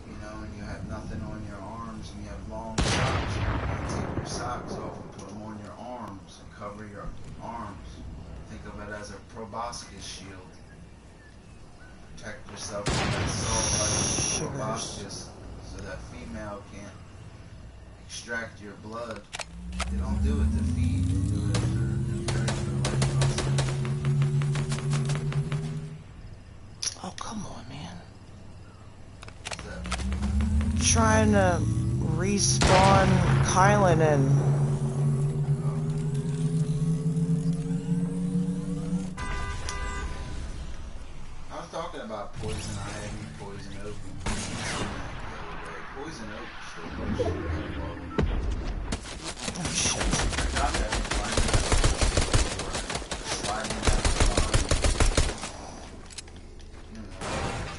and you have nothing on your arms and you have long socks. You can take your socks off and put them on your arms and cover your arms. Think of it as a proboscis shield. Protect yourself from that soul like proboscis so that female can't extract your blood. They don't do it to feed, they do it for Oh, come on, man. Trying to respawn Kylan and... I was talking about poison ivy, poison oak, poison oak still pushes your head forward. Oh, shit. I got that sliding down the line.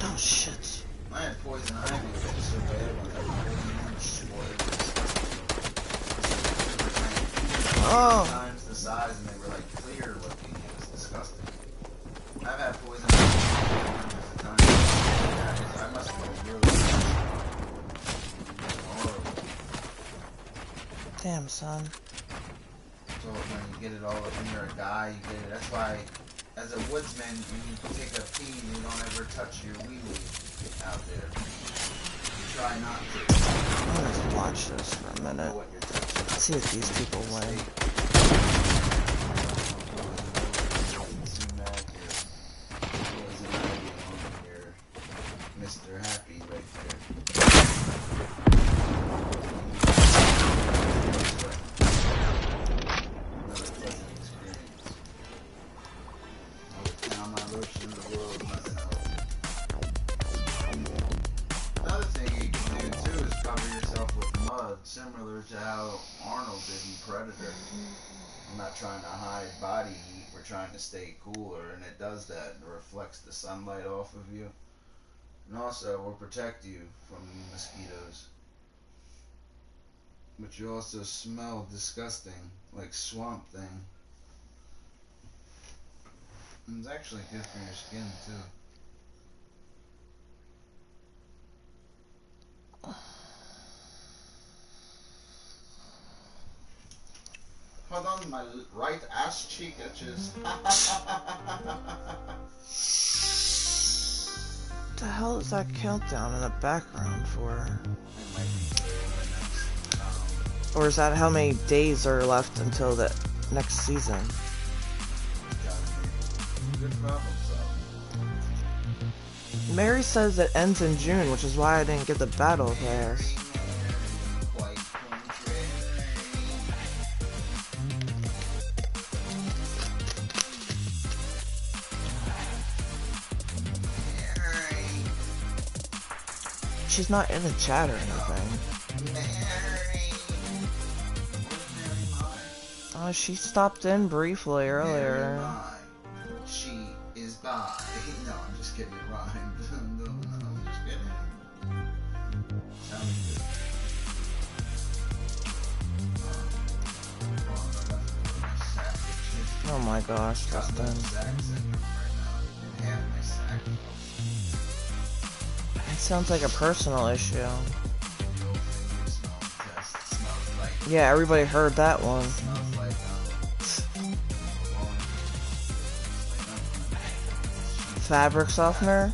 Oh, shit. I had poison ivy, but it's so bad when I Oh. times the size and they were like clear looking. It was disgusting. I've had poison ivy hundreds of times. I must have been really horrible. Damn, son. So when you get it all up when you're a guy, you get it. That's why, as a woodsman, when you take a pee, you don't ever touch your wee-wee out there. You try not to. I'm gonna just watch this for a minute. Know what you're touching. Let's see if these people win. Mr. Happy right there. Another pleasant experience. I would found my lotion in the world myself. Another thing you can do too is cover yourself with mud, similar to how Arnold did in Predator. I'm not trying to hide body heat, we're trying to stay cooler, and it does that. It reflects the sunlight off of you. And also will protect you from mosquitoes. But you also smell disgusting, like swamp thing. And it's actually good for your skin too. Hold on, my right ass cheek itches. What the hell is that countdown in the background for? Or is that how many days are left until the next season? Good problem, so. Mary says it ends in June, which is why I didn't get the battle pass. She's not in the chat or anything. Oh, she stopped in briefly earlier. She is by. No, I'm just kidding. It rhymed. No, I'm just kidding. Sounded good. Oh my gosh, Justin. It sounds like a personal issue. Yeah, everybody heard that one. Fabric softener?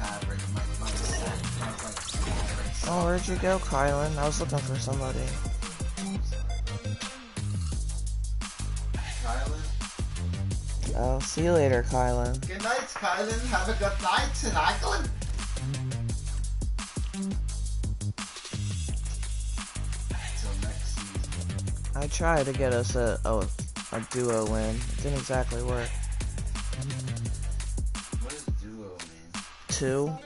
Oh, where'd you go, Kylan? I was looking for somebody. Oh, see you later, Kylan. Good night, Kylan. Have a good night, Kylan. I tried to get us a duo win. It didn't exactly work. What does duo mean? 2.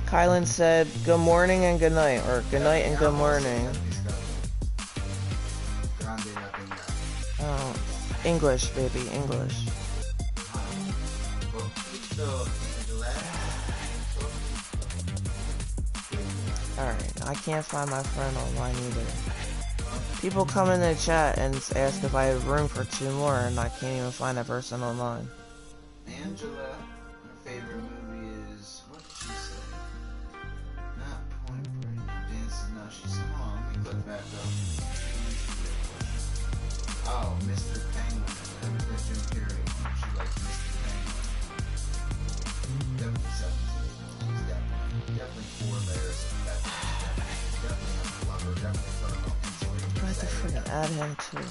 Kylan said, good morning and good night, or good night and good morning. Oh, English, baby, English. Alright, I can't find my friend online either. People come in the chat and ask if I have room for 2 more, and I can't even find that person online. Angela, her favorite movie is, what did she say? Not Point Break. Dances, no, she said, hold on, let me click back up. Oh, Mr. Penguin, the Jim Carrey one. She likes Mr. Penguin. Definitely 17. Definitely 4 layers of that. Definitely have a lover, definitely put him on insulated. I have to freaking add him too.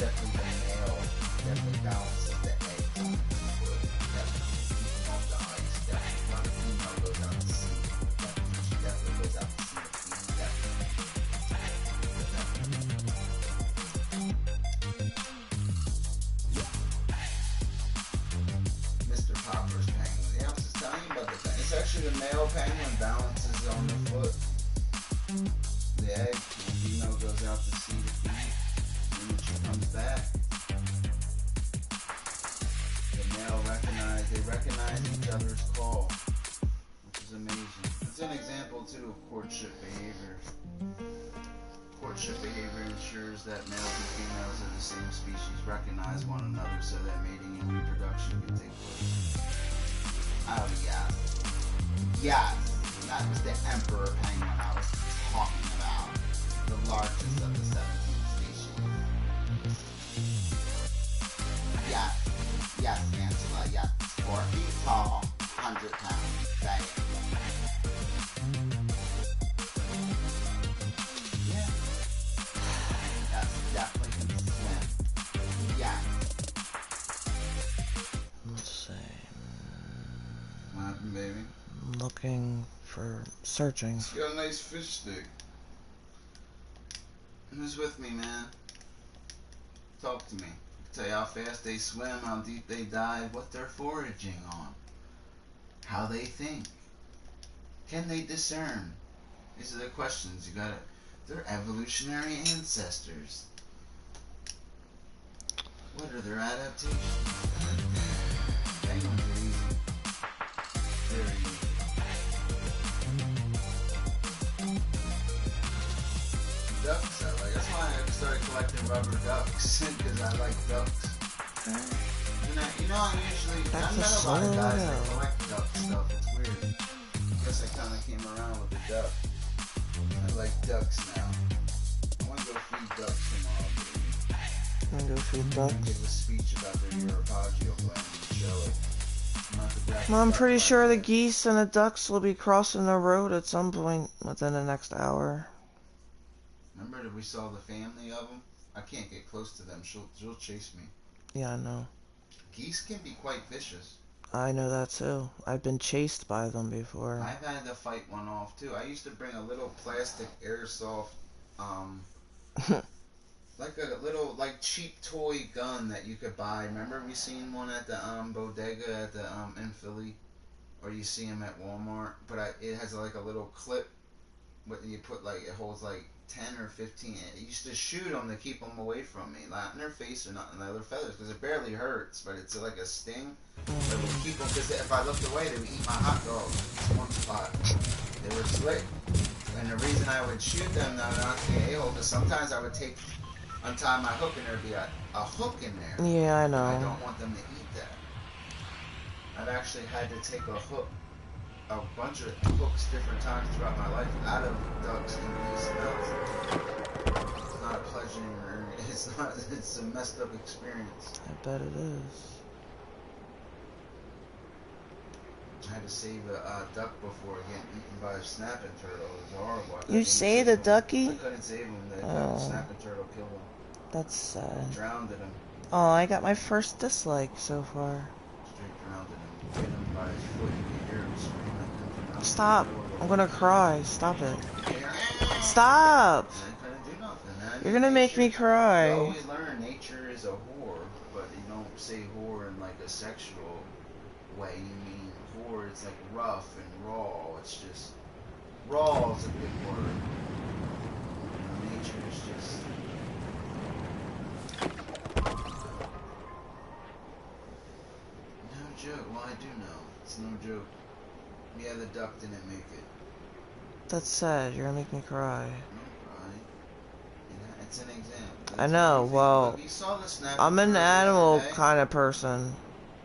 Definitely the male, definitely balances the eggs on his foot. Definitely keep him off the ice. Definitely not a female goes out to sea. Definitely, she definitely goes out to sea to feed. Definitely. Mr. Popper's penguin. Yeah, I was just telling you about the thing. It's actually the male penguin balances on the foot. The egg, the female goes out to sea to feed. And when she comes back, the male recognize each other's call, which is amazing. It's an example too of courtship behavior. Courtship behavior ensures that males and females of the same species recognize one another so that mating and reproduction can take place. Oh yes. Yes. That was the emperor penguin I was talking about. The largest of the 17 species. Yes. Yes, Angela. Yes. 4 feet tall, 100 pounds. Say it. Yeah. Yes, definitely can swim. Yes. Let's see. What happened, baby? I'm looking for searching. You got a nice fish stick. Who's with me, man? Talk to me. Tell you how fast they swim, how deep they dive, what they're foraging on, how they think. Can they discern? These are the questions you gotta. They're evolutionary ancestors. What are their adaptations? Penguins are easy. Very easy. Ducks I like. That's why I started collecting rubber ducks, because I like ducks. And I usually, I met a lot of guys that collect duck stuff. It's weird. I guess I kind of came around with the duck. I like ducks now. I want to go feed ducks tomorrow, baby. I'm gonna go feed Give ducks. a speech about their Europagio plan and show it. Well, I'm pretty sure the geese and the ducks will be crossing the road at some point within the next hour. Remember that we saw the family of them? I can't get close to them. She'll chase me. Yeah, I know. Geese can be quite vicious. I know that too. I've been chased by them before. I've had to fight one off too. I used to bring a little plastic airsoft, like a little cheap toy gun that you could buy. Remember we seen one at the bodega at the in Philly, or you see them at Walmart. But it has like a little clip, what you put it holds 10 or 15. I used to shoot them to keep them away from me, not in their face or not in their feathers, because it barely hurts, but it's like a sting. But it would keep them, because if I looked away, they would eat my hot dog. One spot. They were slick. And the reason I would shoot them, though, not to be a-hole, because sometimes I would untie my hook, and there'd be a hook in there. Yeah, I know. I don't want them to eat that. I've actually had to take a bunch of hooks different times throughout my life out of ducks and geese mouths. It's not a pleasure, it's a messed up experience. I bet it is. I had to save a duck before getting eaten by a snapping turtle. It was horrible. You saved a ducky? I couldn't save him. The snapping turtle killed him. That's sad. Drowned him. Oh, I got my first dislike so far. Straight drowned him. Hit him by his foot. You could hear him screaming. Stop. I'm gonna cry. Stop it. Stop! You're gonna make me cry. You always learn nature is a whore, but you don't say whore in a sexual way. You mean before, it's like rough and raw. It's just raw is a good word. You know, nature is just. No joke. Well, I do know. It's no joke. Yeah, the duck didn't make it. That's sad. You're gonna make me cry. Don't cry. Yeah, it's an example. I know. Well, Look, you saw the snap I'm an turtle the animal other day? kind of person.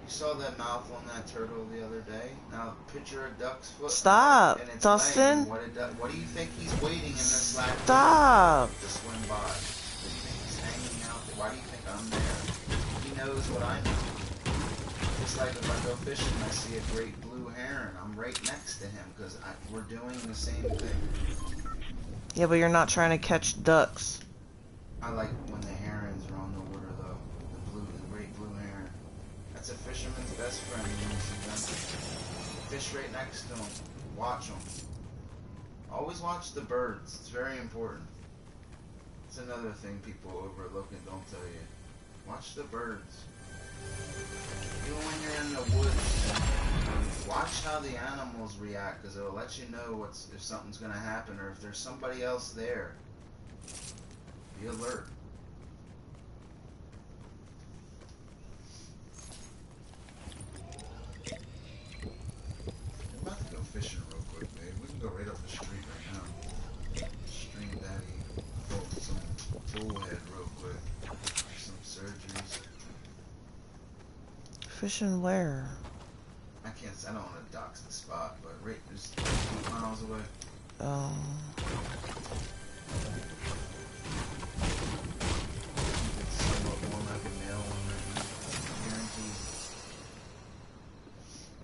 You saw that mouth on that turtle the other day? Now picture a duck's foot. Stop, and its Dustin. leg, and what do you think he's waiting in the slack Stop. to swim by? What do you think he's hanging out there? Why do you think I'm there? He knows what I know. Just like if I go fishing and I see a great blue heron, I'm right next to him because we're doing the same thing. Yeah, but you're not trying to catch ducks. I like when the herons are on the water though. The great blue heron. That's a fisherman's best friend when you see them. Fish right next to them. Watch them. Always watch the birds. It's very important. It's another thing people overlook and don't tell you. Watch the birds. Even when you're in the woods, watch how the animals react because it'll let you know if something's going to happen or if there's somebody else there. Be alert. I'm about to go fishing real quick, babe. We can go right up the street right now. Stream daddy, pull some bullhead real quick. Some surgeries. Fishing where? I don't want to dox the spot, but right just 8 miles away. It's somewhat more like a male one right now. Guaranteed.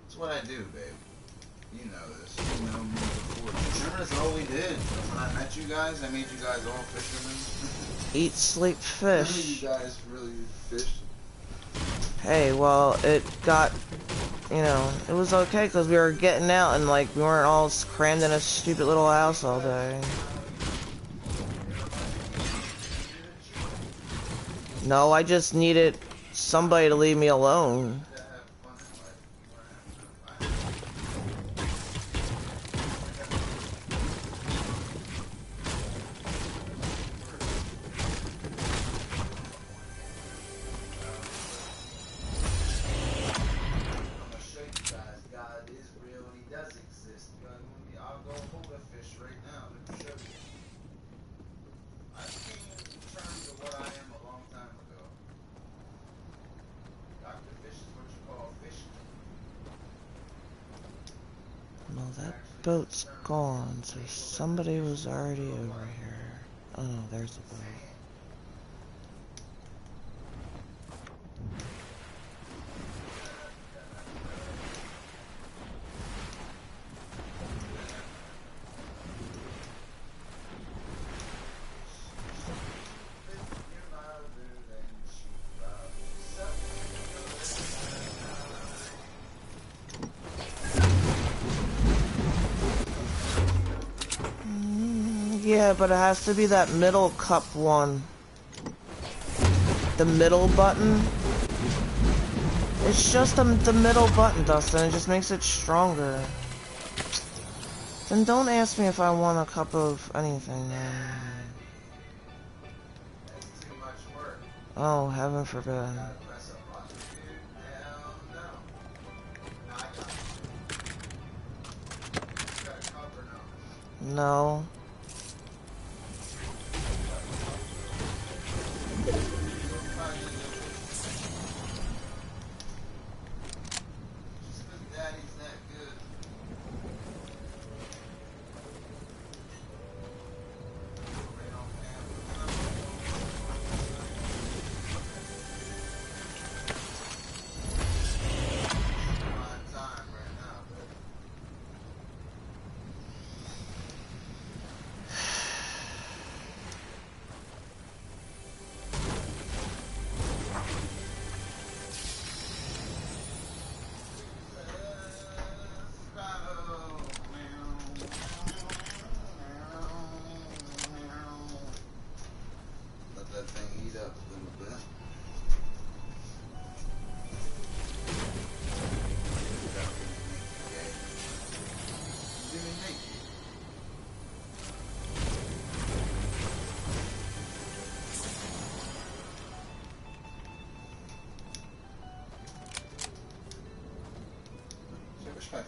That's what I do, babe. You know this. You know me before. Remember that's all we did. When I met you guys, I made you guys all fishermen. Eat, sleep, None of fish. you guys really fished. Hey, well, it got, it was okay because we were getting out and, like, we weren't all crammed in a stupid little house all day. No, I just needed somebody to leave me alone. Well, that boat's gone, so somebody was already over here. Oh no, there's the boat. Yeah, but it has to be that middle cup one. The middle button. It's just the middle button, Dustin. It just makes it stronger. Then don't ask me if I want a cup of anything, man. Oh, heaven forbid. No.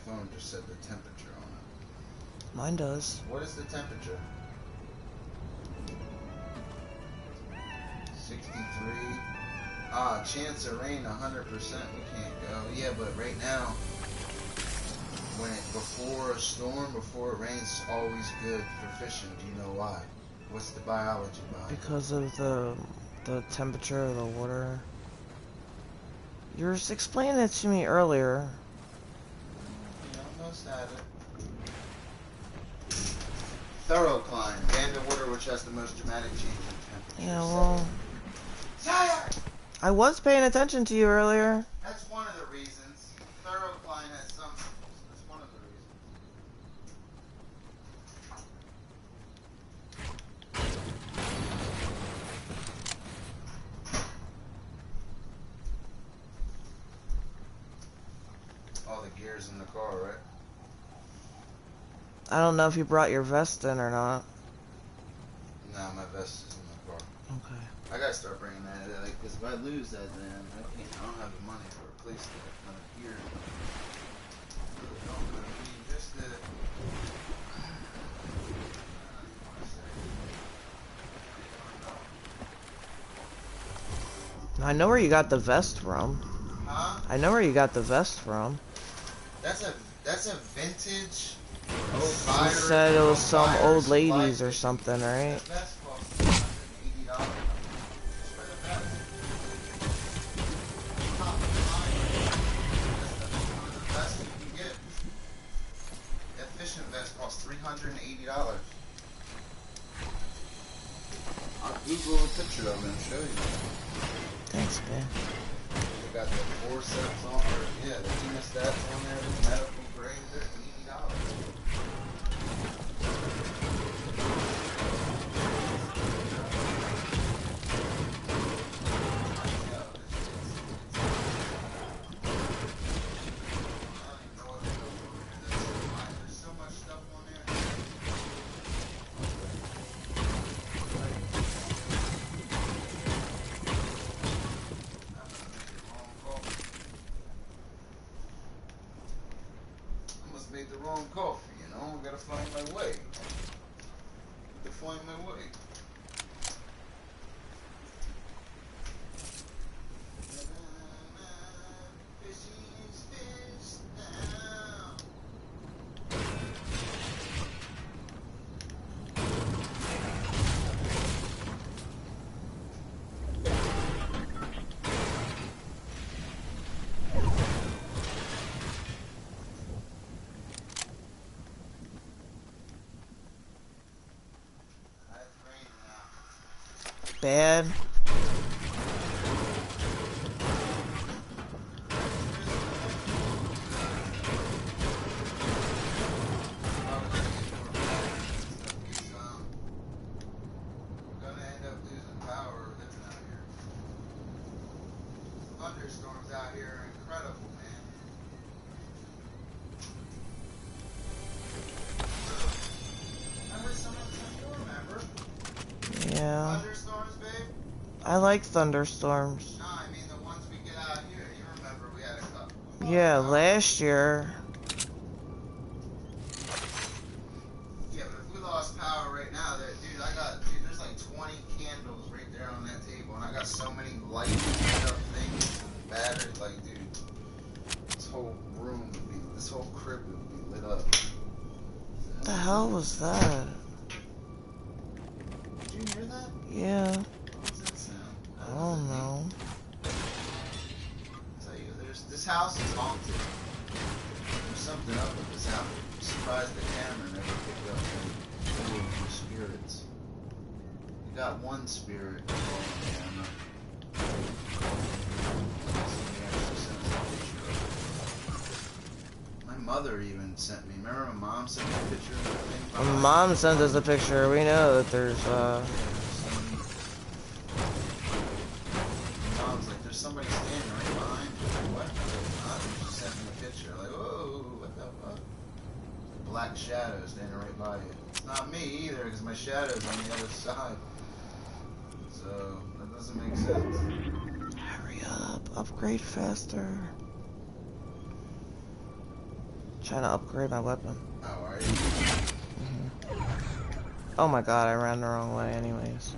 phone just said the temperature on it. Mine does. What is the temperature? 63. Chance of rain 100%. We can't go. Yeah, but right now, before a storm, before it rains, it's always good for fishing. Do you know why? What's the biology behind it? Because of the temperature of the water. You were just explaining it to me earlier. You almost had it. Thorough climb. Band of water which has the most dramatic change in temperature. Yeah, well... Sire! I was paying attention to you earlier. That's one of the reasons. Thorough climb has some... That's one of the reasons. All the gears in the car, right? I don't know if you brought your vest in or not. No, my vest is in the car. Okay. I gotta start bringing that in, like, because if I lose that, then I don't have the money to replace that kind of gear. Just the... I know where you got the vest from. Huh? I know where you got the vest from. That's a vintage. You said it was some old ladies or something, right? That vest costs $180. Top of the line. That's the best you can get. That fishing vest costs $380. I'll Google a picture of it and show you. Thanks, man. They got the forceps on, or yeah, the hemostats on there, the medical grade, they're $80. Made the wrong coffee, you know. I gotta find my way. Bad. Thunderstorms out here are incredible, man. Remember some of them? Remember? Yeah. Thunderstorms, babe? I like thunderstorms. No, I mean the ones we get out here. You remember we had a couple. Yeah, last year. Yeah, but if we lost power right now, dude, there's like 20 candles right there on that table, and I got so many lights lit up things and batteries, like, dude, this whole this whole crib would be lit up. What the hell was that? Did you hear that? Yeah. What was that sound? I don't know. I'll tell you, this house is haunted. There's something up with this house. I'm surprised the camera never picked up any spirits. We got one spirit on camera. My mother even sent me. Remember my mom sent me a picture of the thing? My mom sent us a picture. We know that there's Mom's like, there's somebody standing right behind you. Like, what? She sent me a picture. Like, whoa, what the fuck? Black shadow standing right by you. It's not me either, because my shadow's on the other side. So, that doesn't make sense. Hurry up, upgrade faster. Trying to upgrade my weapon. Oh, are you? Oh my god, I ran the wrong way anyways.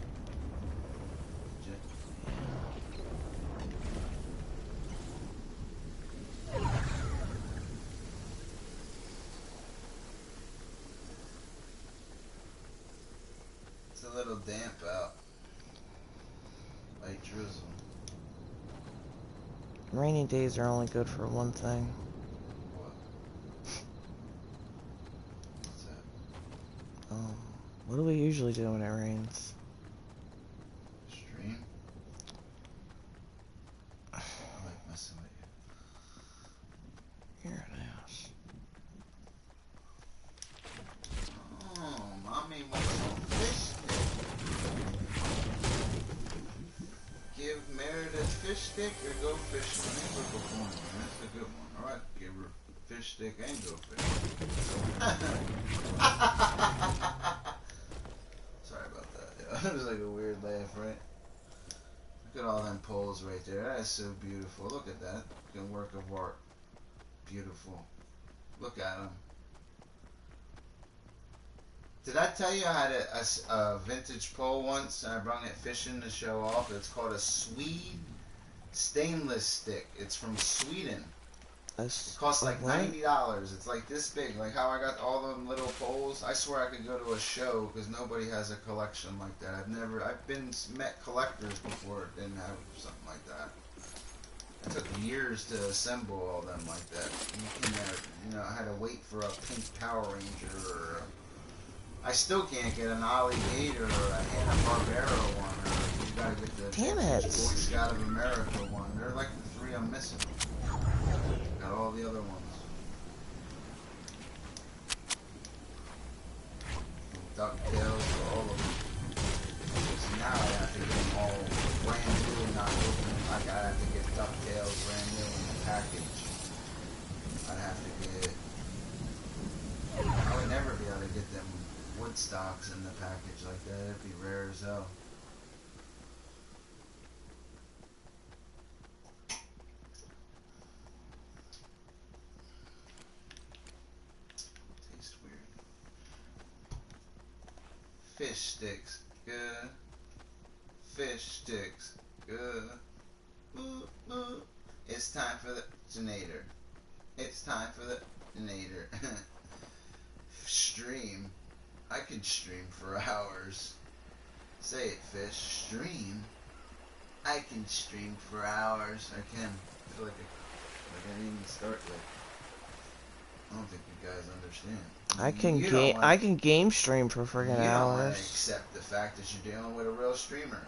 It's a little damp out. Light drizzle. Rainy days are only good for one thing. What? What's that? What do we usually do when it rains? Stream? I like messing with you. Here it is. Oh, mommy wants some fish stick. Give Meredith fish stick or go fishing. I think we're both one, man. That's a good one. Alright, give her fish stick and go fishing. Sorry about that. Yeah, it was like a weird laugh, right? Look at all them poles right there. That is so beautiful. Look at that. Good work of art. Beautiful. Look at them. Did I tell you I had a vintage pole once and I brought it fishing to show off? It's called a Swede stainless stick. It's from Sweden. It costs like $90. It's like this big. Like how I got all them little poles. I swear I could go to a show because nobody has a collection like that. I've met collectors before that didn't have something like that. It took years to assemble all them like that. I had to wait for a pink Power Ranger or I still can't get an Ollie Gator or a Hanna-Barbera one, or you gotta get the Boy Scout of America one. They're like the three I'm missing. Got all the other ones. DuckTales, all of them. So now I have to get them all brand new and not open. Like I have to get DuckTales brand new in the package. I'd have to get... I would never be able to get them Woodstocks in the package like that. It'd be rare as hell. Tastes weird. Fish sticks, good. Fish sticks, good. Ooh, ooh. It's time for the genator. It's time for the genator. Stream. I can stream for hours. Say it, fish. Stream? I can stream for hours. I can. I feel like I didn't even start yet. I don't think you guys understand. I can game stream for friggin' hours. You don't want to accept the fact that you're dealing with a real streamer.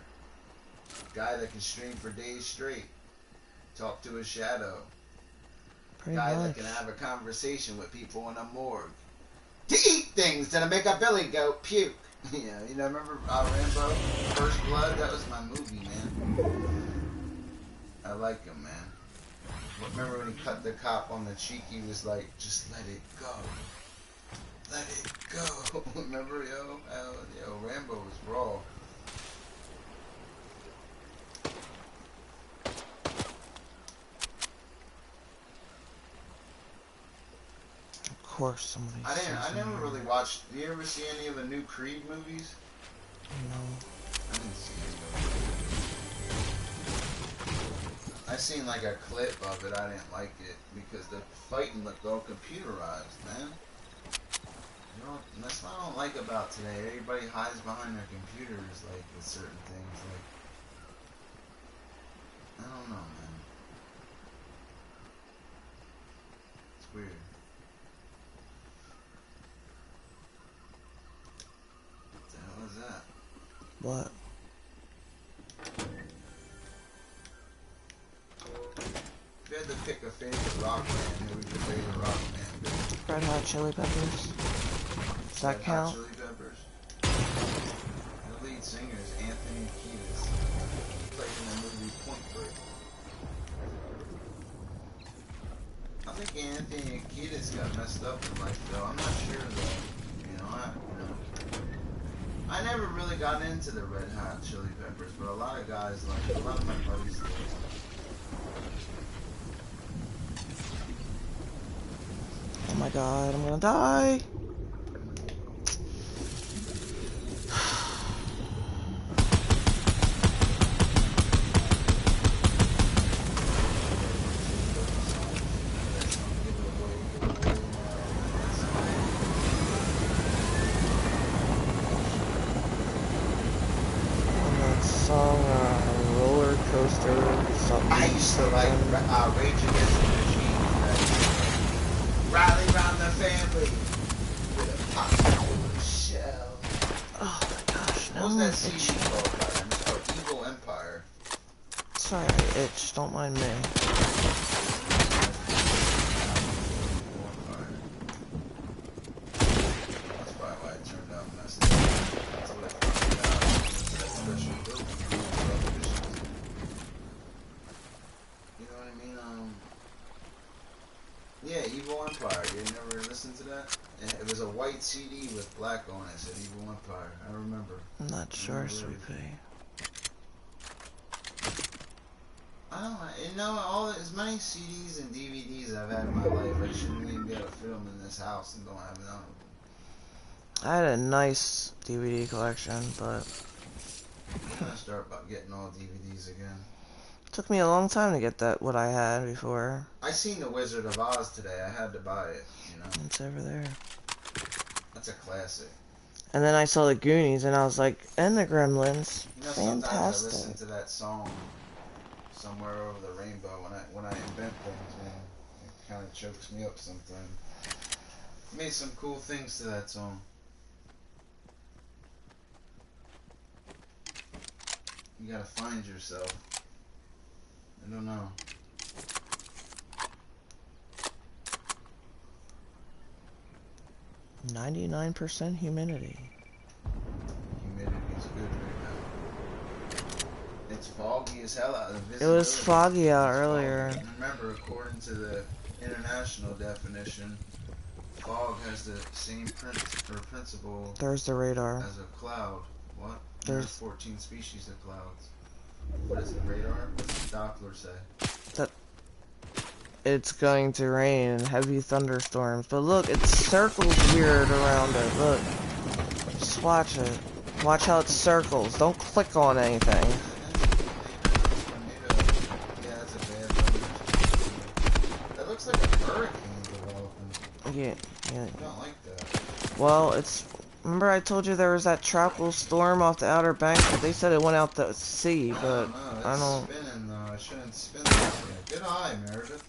A guy that can stream for days straight. Talk to his shadow. A guy that can have a conversation with people in a morgue. To eat things that'll make a billy goat puke. Yeah, remember Rambo? First Blood? That was my movie, man. I like him, man. Remember when he cut the cop on the cheek? He was like, just let it go. Let it go. Remember, yo, Rambo was raw. Of course, somebody. I never really watched. Do you ever see any of the new Creed movies? No. I didn't see any of them. I seen like a clip of it. I didn't like it because the fighting looked all computerized, man. That's what I don't like about today. Everybody hides behind their computers, like with certain things. Like, I don't know, man. It's weird. What the hell is that? What? If you had to pick a favorite rock band, who would your favorite rock band be? Red Hot Chili Peppers. Does that count? Red Hot Chili Peppers. The lead singer is Anthony Kiedis. He played in the movie Point Break. I think Anthony Kiedis got messed up in life, though. I'm not sure, though. I never really got into the Red Hot Chili Peppers, but a lot of guys like it. A lot of my buddies did. my god, I'm gonna die. Roller coaster, something. I used to like Rage Against the Machine. Rally round the family with a popcorn shell. Oh my gosh, no. What was that CD called by them? It's called Evil Empire. Sorry, I itch. Don't mind me. That's probably why it turned out messed up. That's what I found out. That special building. You know what I mean? Yeah, Evil Empire. You never listened to that? It was a white CD with black on it. It said Evil Empire. I remember. I'm not sure, Sweet Pea. I don't know. You know, as many CDs and DVDs I've had in my life, I shouldn't even be able to fit them in this house and don't have none of them. I had a nice DVD collection, but I'm gonna start about getting all DVDs again. it took me a long time to get that, what I had before. I seen The Wizard of Oz today. I had to buy it, you know. It's over there. That's a classic. And then I saw the Goonies, and I was like, and the Gremlins. You know, sometimes I Fantastic. listen to that song, Somewhere Over the Rainbow, when I invent things, man. It kind of chokes me up sometimes. Made some cool things to that song. You gotta find yourself. I don't know. 99% humidity. Humidity's good right now. It's foggy as hell out. It was foggy out earlier. Foggy. Remember, according to the international definition, fog has the same principle There's the radar. as a cloud. What? There's 14 species of clouds. What is it, radar? What does the Doppler say? That it's going to rain and heavy thunderstorms. But look, it circles weird around it. Look. Just watch it. Watch how it circles. Don't click on anything. Yeah, that's a bad thunderstorm. That looks like a hurricane developing. Yeah. I don't like that. Well, it's... Remember I told you there was that tropical storm off the Outer Banks, but they said it went out to sea, but I don't... It's spinning though. It shouldn't spin like that. Good eye, Meredith.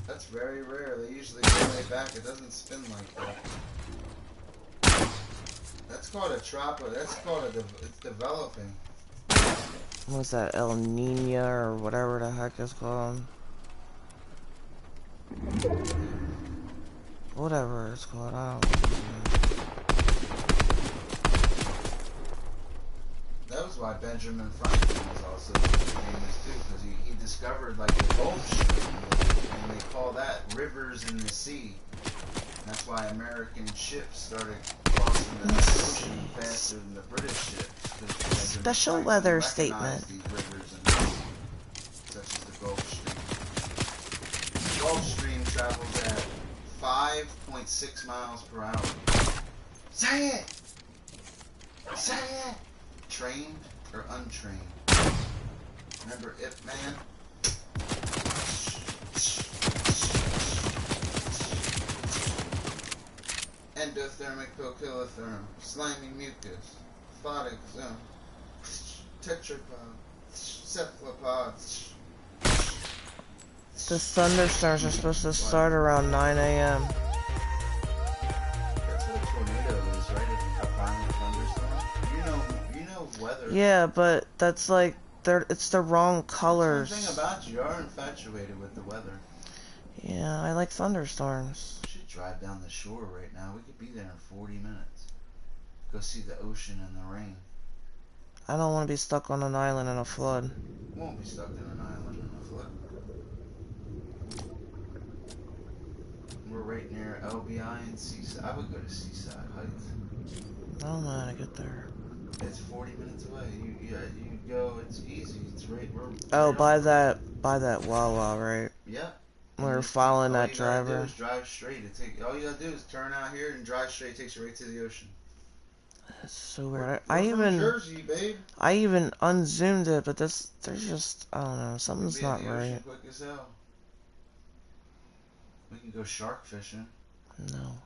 That's very rare. They usually go way back. It doesn't spin like that. That's called a tropical. That's called it's developing. What's that, El Nino or whatever the heck it's called? Whatever it's called, I don't know. That was why Benjamin Franklin was also famous too, because he discovered like the Gulf Stream, and they call that rivers in the sea. That's why American ships started crossing the ocean faster than the British ships. Special weather statement. These rivers in the sea, such as the Gulf Stream. The Gulf Stream travels at 5.6 miles per hour. Say it! Say it! Trained or untrained? Remember Ip Man? Endothermic poikilotherm, slimy mucus, photic zone, tetrapod, cephalopod. The thunderstorms are supposed to start around 9 a.m. That's what a tornado is, right? A violent thunderstorm. You know weather. Yeah, but that's like it's the wrong colors. That's one thing about you are infatuated with the weather. Yeah, I like thunderstorms. We should drive down the shore right now. We could be there in 40 minutes. Go see the ocean in the rain. I don't want to be stuck on an island in a flood. We won't be stuck in an island in a flood. We're right near LBI and Seaside. I would go to Seaside Heights. I don't know how to get there. It's 40 minutes away. You go. It's easy. It's right. Oh, by that Wawa, right? Yep. We're following that All you gotta do driver. is drive straight. All you gotta do is turn out here and drive straight. It takes you right to the ocean. That's so weird. We're from Jersey, babe. I even unzoomed it, but there's just, I don't know, something's not the right. ocean quick as hell. We can go shark fishing. No.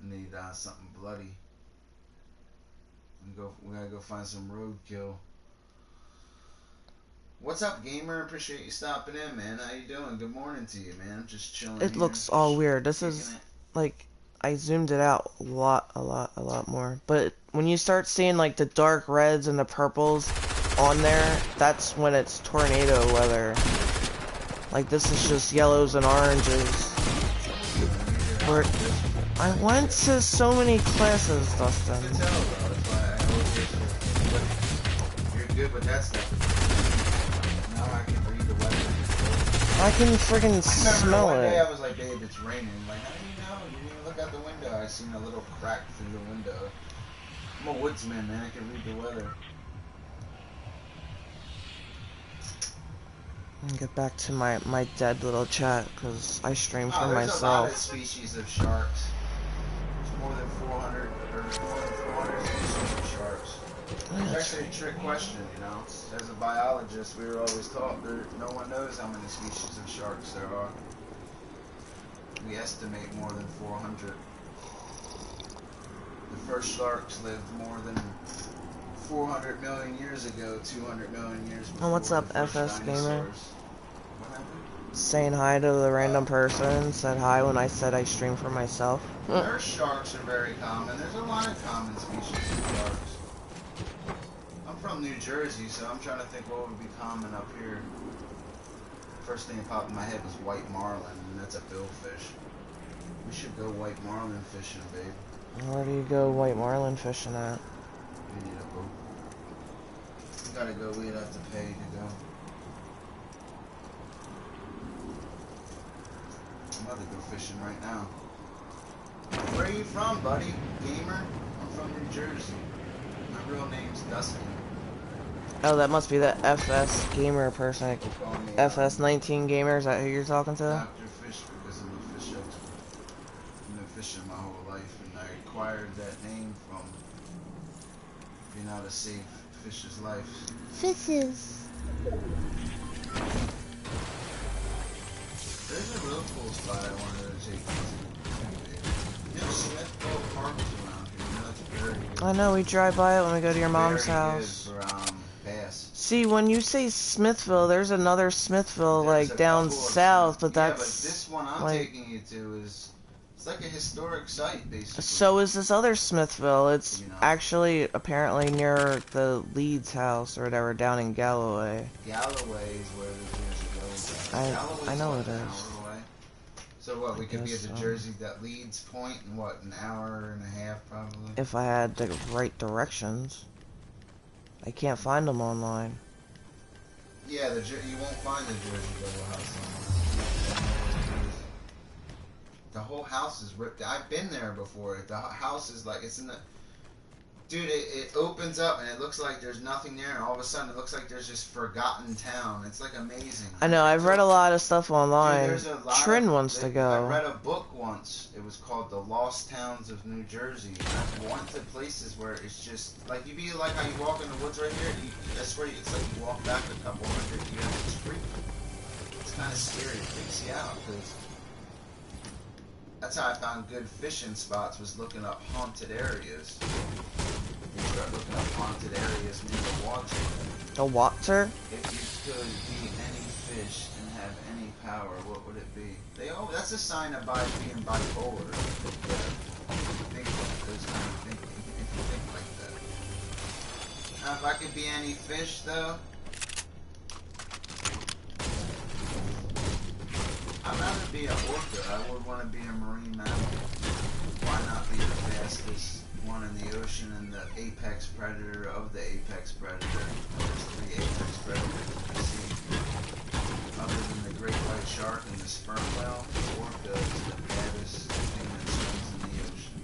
Need something bloody. We gotta go find some roadkill. What's up, gamer? Appreciate you stopping in, man. How you doing? Good morning to you, man. I'm just chilling. It looks all weird. This is like, I zoomed it out a lot more. But when you start seeing like the dark reds and the purples on there, that's when it's tornado weather. Like this is just yellows and oranges. I went to so many classes, Dustin. You're good with that stuff. Now I can read the weather. I can friggin' smell one it. day I was like, babe, it's raining. Like, how do you know? You didn't even look out the window. I seen a little crack through the window. I'm a woodsman, man. I can read the weather. Get back to my dead little chat, because I stream for there's myself. A lot of species of sharks. There's more than 400 species of sharks. It's actually a trick question, you know. As a biologist, we were always taught no one knows how many species of sharks there are. We estimate more than 400. The first sharks lived more than 400 million years ago, 200 million years before. Oh, what's up, the first FS Gamer? dinosaurs. What happened? Saying hi to the random person. Said hi when I said I stream for myself. Nurse sharks are very common. There's a lot of common species of sharks. I'm from New Jersey, so I'm trying to think what would be common up here. First thing that popped in my head was white marlin, and that's a billfish. We should go white marlin fishing, babe. Where do you go white marlin fishing at? We need a boat. We gotta go. We'd have to pay to go. I'm about to go fishing right now. Where are you from, buddy? Gamer? I'm from New Jersey. My real name's Dustin. Oh, that must be the FS Gamer person. FS19 Gamer, is that who you're talking to? Dr. Fish, because I'm a fish expert. I've been fishing my whole life, and I acquired that name from being out of safe fish's life. Fishes. There's a real cool spot I wanted to take you to. You know, Smithville Park is around here. You know, that's very good. I know, we drive by it when we go to your mom's house. Good for, bass. See, when you say Smithville, there's another Smithville, There's like, down south, but that's... Yeah, but this one I'm like, taking you to is... It's like a historic site, basically. So is this other Smithville. It's You know? actually apparently near the Leeds house or whatever down in Galloway. Galloway is where the Jersey goes. I know like it an is. hour away. So what, we could be at the so. Jersey that Leeds point in what, an hour and a half probably? If I had the right directions. I can't find them online. Yeah, you won't find the Jersey Devil house online. The whole house is ripped. I've been there before. The house is like, it's in the... Dude, it opens up and it looks like there's nothing there, and all of a sudden it looks like there's this forgotten town. It's like amazing. I know, I've read a lot of stuff online. Dude, Trin wants to go. I read a book once. It was called The Lost Towns of New Jersey. I went to places where it's just like you be like how you walk in the woods right here. I swear it's like you walk back a couple hundred years. It's freaky. It's kind of scary. It freaks you out because that's how I found good fishing spots, was looking up haunted areas. You start looking up haunted areas near the water. The water? If you could be any fish and have any power, what would it be? That's a sign of being bipolar. If you think like those kind of thinking, if you think like that. Now, if I could be any fish, though, I'd rather be an orca. I would want to be a marine mammal. Why not be the fastest one in the ocean and the apex predator of the apex predator? There's 3 apex predators in the sea. Other than the great white shark and the sperm whale, the orca is the baddest thing that swims in the ocean.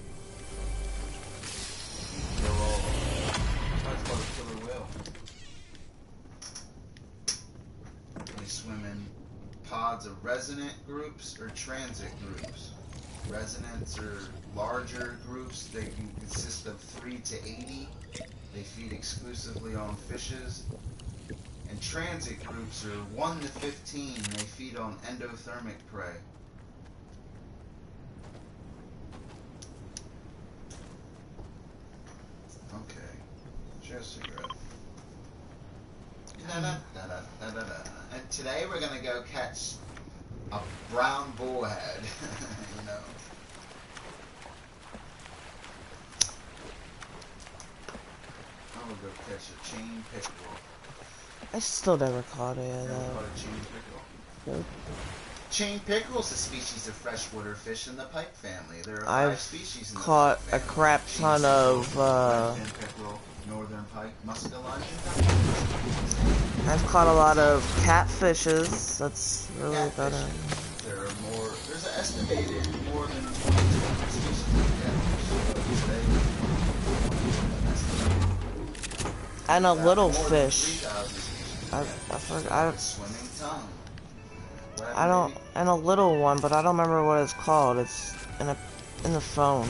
Kill all. That's why it's called a killer whale. They swim in pods odds of resident groups or transit groups. Residents are larger groups. They can consist of 3 to 80. They feed exclusively on fishes. And transit groups are 1 to 15. They feed on endothermic prey. Okay. Share a cigarette. And today we're gonna go catch a brown bullhead. You know. I'm gonna go catch a chain pickerel. I still never caught it. Never caught a chain pickerel? Nope. Chain pickerel is a species of freshwater fish in the pike family. There are 5 I've species in the caught pike a family. crap ton of Redfin pickerel, northern pike, muskellunge. I've caught a lot of catfishes. That's really better. There are more. There's an estimated more than 20 species of catfish. And a little fish. I forgot. Swimming tongue. I don't. And a little one, but I don't remember what it's called. It's in the phone.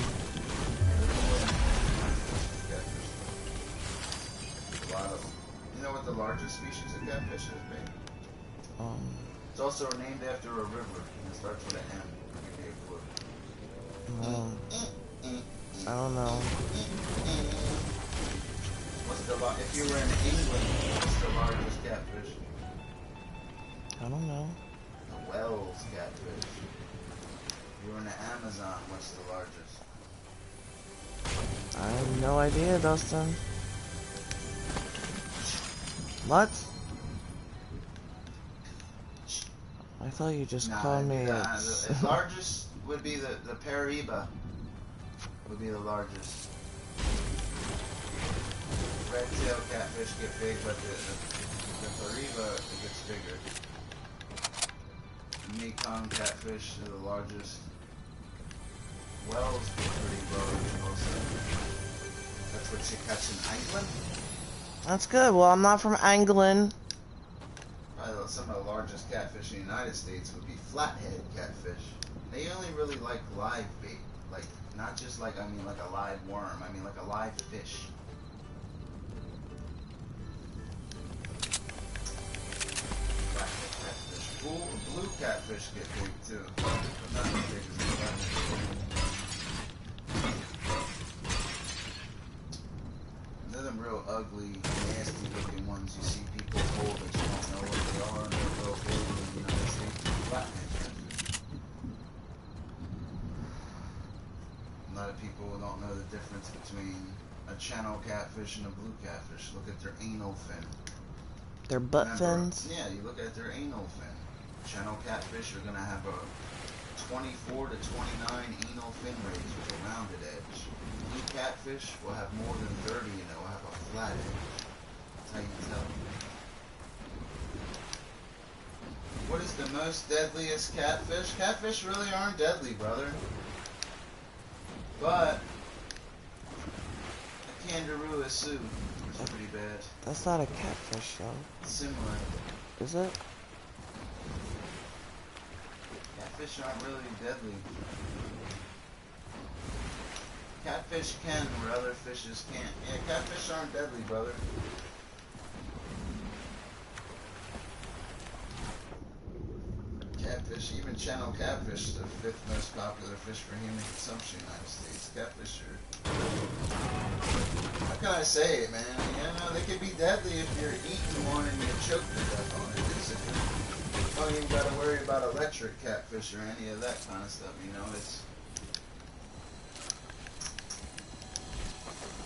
You know what the largest species of catfish is, babe? It's also named after a river, and it starts with an M. I'll give you a clue. I don't know. If you were in England, what's the largest catfish? I don't know. The Wells catfish. If you were in the Amazon, what's the largest? I have no idea, Dustin. What? I thought you just called me. The largest would be the Paraíba. Would be the largest. Red-tailed catfish get big, but the Paraíba it gets bigger. Mekong catfish are the largest. Wells get pretty large also. That's what you catch in England? That's good. Well, I'm not from England. Probably some of the largest catfish in the United States would be flathead catfish. They only really like live bait. Like, not just like, I mean like a live worm. I mean like a live fish. Blue catfish get big too, but not as big as the flathead. They're them real ugly, nasty looking ones you see people hold that you don't know what they are, and they're real big in the United States. Flathead catfish. A lot of people don't know the difference between a channel catfish and a blue catfish. Look at their anal fin. Their butt fins? Yeah, you look at their anal fin. Channel catfish are going to have a 24 to 29 anal fin rays with a rounded edge. Blue catfish will have more than 30 and it will have a flat edge. That's how you tell. What is the most deadliest catfish? Catfish really aren't deadly, brother. But a kangaroo is Sue. It's pretty bad. That's not a catfish, though. Similar. Is it? Catfish aren't really deadly. Catfish can where other fishes can't. Yeah, catfish aren't deadly, brother. Catfish, even channel catfish, is the 5th most popular fish for human consumption in the United States. Catfish are... How can I say it, man? You know, they could be deadly if you're eating one and you're choking to death on it. You don't even got to worry about electric catfish or any of that kind of stuff, you know, it's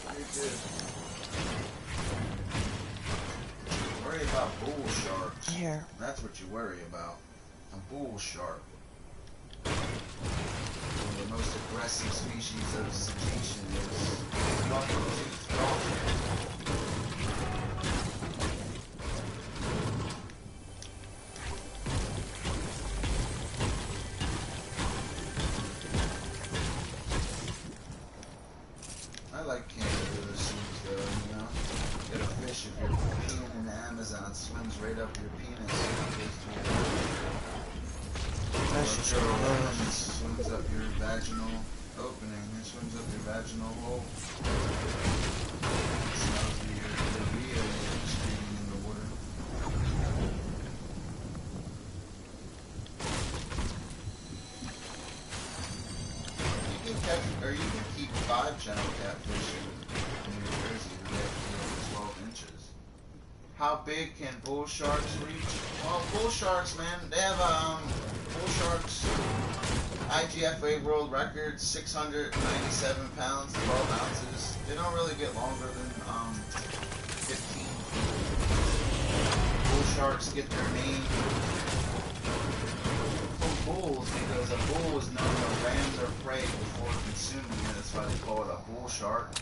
pretty good. Worry about bull sharks. Here. That's what you worry about. A bull shark. One of the most aggressive species of cetacean is buck-toothed dolphin. I like kangaroos, though, you know. Get a fish if you're peeing in the Amazon, swims right up your penis and goes to your It swims up your vaginal opening. It swims up your vaginal hole. It smells your diarrhea you're screaming in the water. You can catch, or you can keep 5 gentle catfish in New Jersey that they have 12 inches. How big can bull sharks reach? Well, bull sharks, man, they have bull sharks IGFA world record 697 pounds, 12 ounces. They don't really get longer than 15. Bull sharks get their name from bulls because a bull is known to ram their prey before consuming it. That's why they call it a bull shark.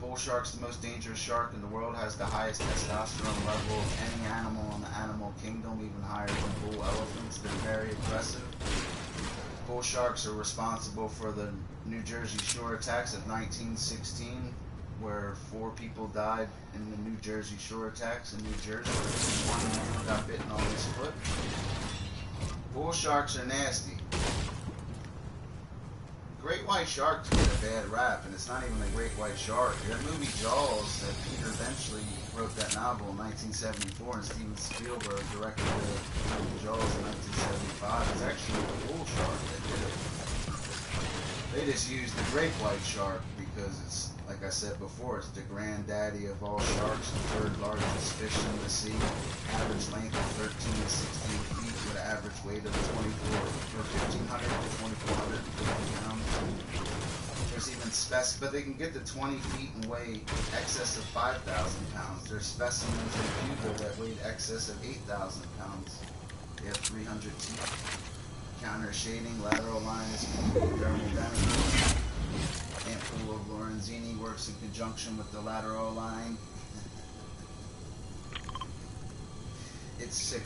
Bull shark's the most dangerous shark in the world, has the highest testosterone level of any animal in the animal kingdom, even higher than bull elephants. They're very aggressive. Bull sharks are responsible for the New Jersey shore attacks of 1916, where 4 people died in the New Jersey shore attacks in New Jersey. 1 man got bitten on his foot. Bull sharks are nasty. Great white sharks get a bad rap, and it's not even a great white shark. That movie Jaws, that Peter Benchley wrote that novel in 1974, and Steven Spielberg directed the movie Jaws in 1975. It's actually a bull shark that did it. They just used the great white shark because it's, like I said before, it's the granddaddy of all sharks, the 3rd largest fish in the sea, average length of 13 to 16 feet with an average weight of 1,500 to 2,450 pounds. There's even but they can get to 20 feet and weigh excess of 5,000 pounds. There's specimens in Cuba that weighed excess of 8,000 pounds. They have 300 teeth. Counter shading, lateral line is dermal venom. Ampoule of Lorenzini works in conjunction with the lateral line. It's sick.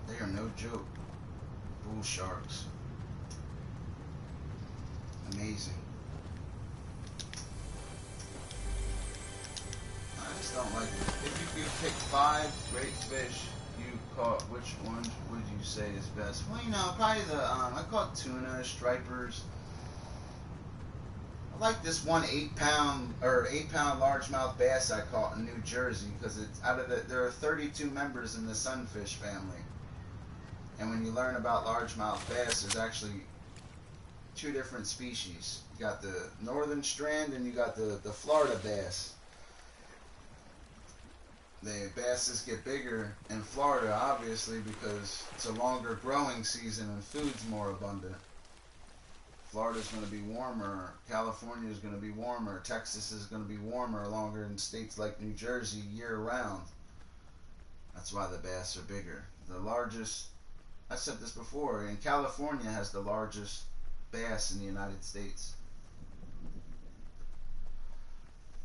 They are no joke. Bull sharks. Amazing. I just don't like it. If you could pick 5 great fish you caught, which one would you say is best? Well, you know, probably the, I caught tuna, stripers. I like this one 8-pound largemouth bass I caught in New Jersey because it's there are 32 members in the sunfish family. And when you learn about largemouth bass, there's actually 2 different species. You got the northern strand and you got the Florida bass. The basses get bigger in Florida, obviously, because it's a longer growing season and food's more abundant. Florida's going to be warmer, California is going to be warmer, Texas is going to be warmer, longer in states like New Jersey year-round. That's why the bass are bigger. The largest, I said this before, and California has the largest bass in the United States.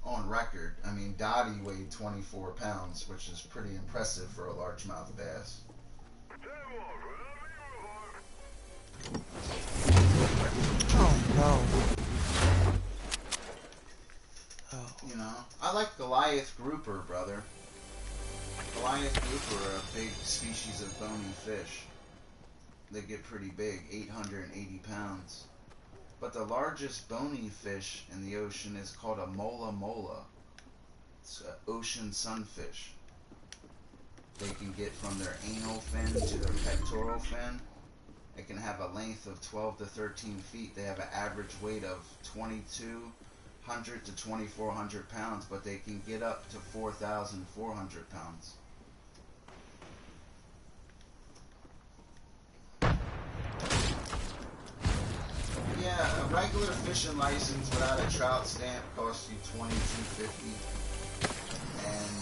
On record. I mean, Dottie weighed 24 pounds, which is pretty impressive for a largemouth bass. Oh, no. Oh. You know, I like Goliath grouper, brother. Goliath grouper are a big species of bony fish. They get pretty big, 880 pounds. But the largest bony fish in the ocean is called a mola mola. It's an ocean sunfish. They can get from their anal fin to their pectoral fin. It can have a length of 12 to 13 feet. They have an average weight of 2,200 to 2,400 pounds, but they can get up to 4,400 pounds. Yeah, a regular fishing license without a trout stamp costs you $22.50, and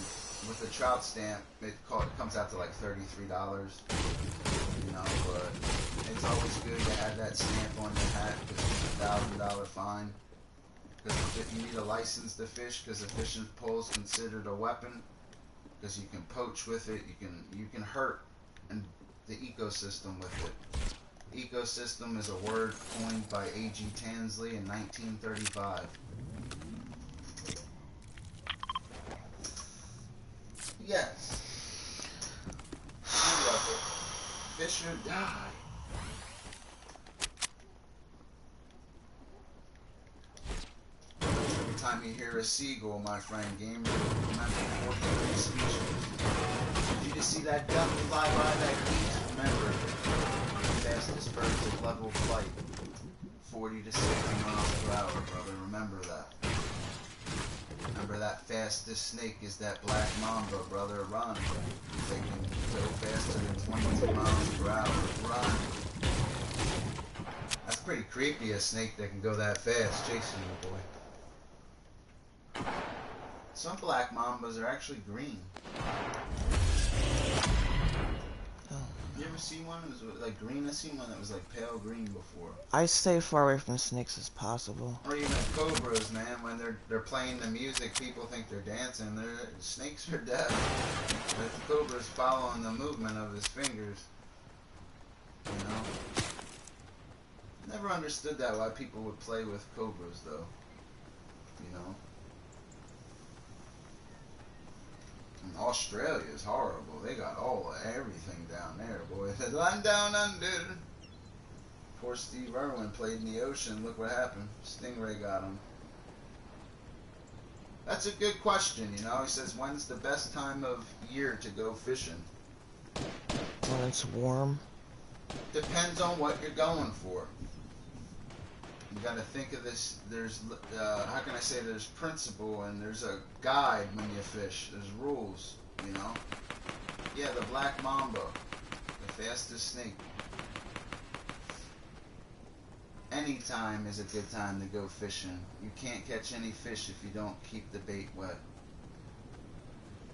with a trout stamp, it comes out to like $33. You know, but it's always good to have that stamp on your hat because it's a $1,000 fine. Because if you need a license to fish, because a fishing pole is considered a weapon, because you can poach with it, you can hurt and the ecosystem with it. Ecosystem is a word coined by A.G. Tansley in 1935. Yes. should die. Every time you hear a seagull, my friend gamer, remember 43 species. Did you just see that duck fly by that geese? Remember, the fastest birds at level flight, 40 to 60 miles per hour, brother. Remember that. Remember that fastest snake is that black mamba, brother. Run. They can go faster than 22 miles per hour. Run. That's pretty creepy, a snake that can go that fast chasing you, boy. Some black mambas are actually green. You ever see one that was like green? I seen one that was like pale green before. I stay far away from snakes as possible. Or even cobras, man. When they're playing the music, people think they're dancing. Snakes are deaf. The cobra's following the movement of his fingers. You know. Never understood that, why people would play with cobras, though. You know. And Australia is horrible. They got everything down there, boy. It says, I'm down under. Poor Steve Irwin played in the ocean. Look what happened. Stingray got him. That's a good question, you know. He says, when's the best time of year to go fishing? When it's warm. Depends on what you're going for. You got to think of this. There's, how can I say, there's principle and there's a guide when you fish. There's rules, you know. Yeah, the black mamba, the fastest snake. Any time is a good time to go fishing. You can't catch any fish if you don't keep the bait wet.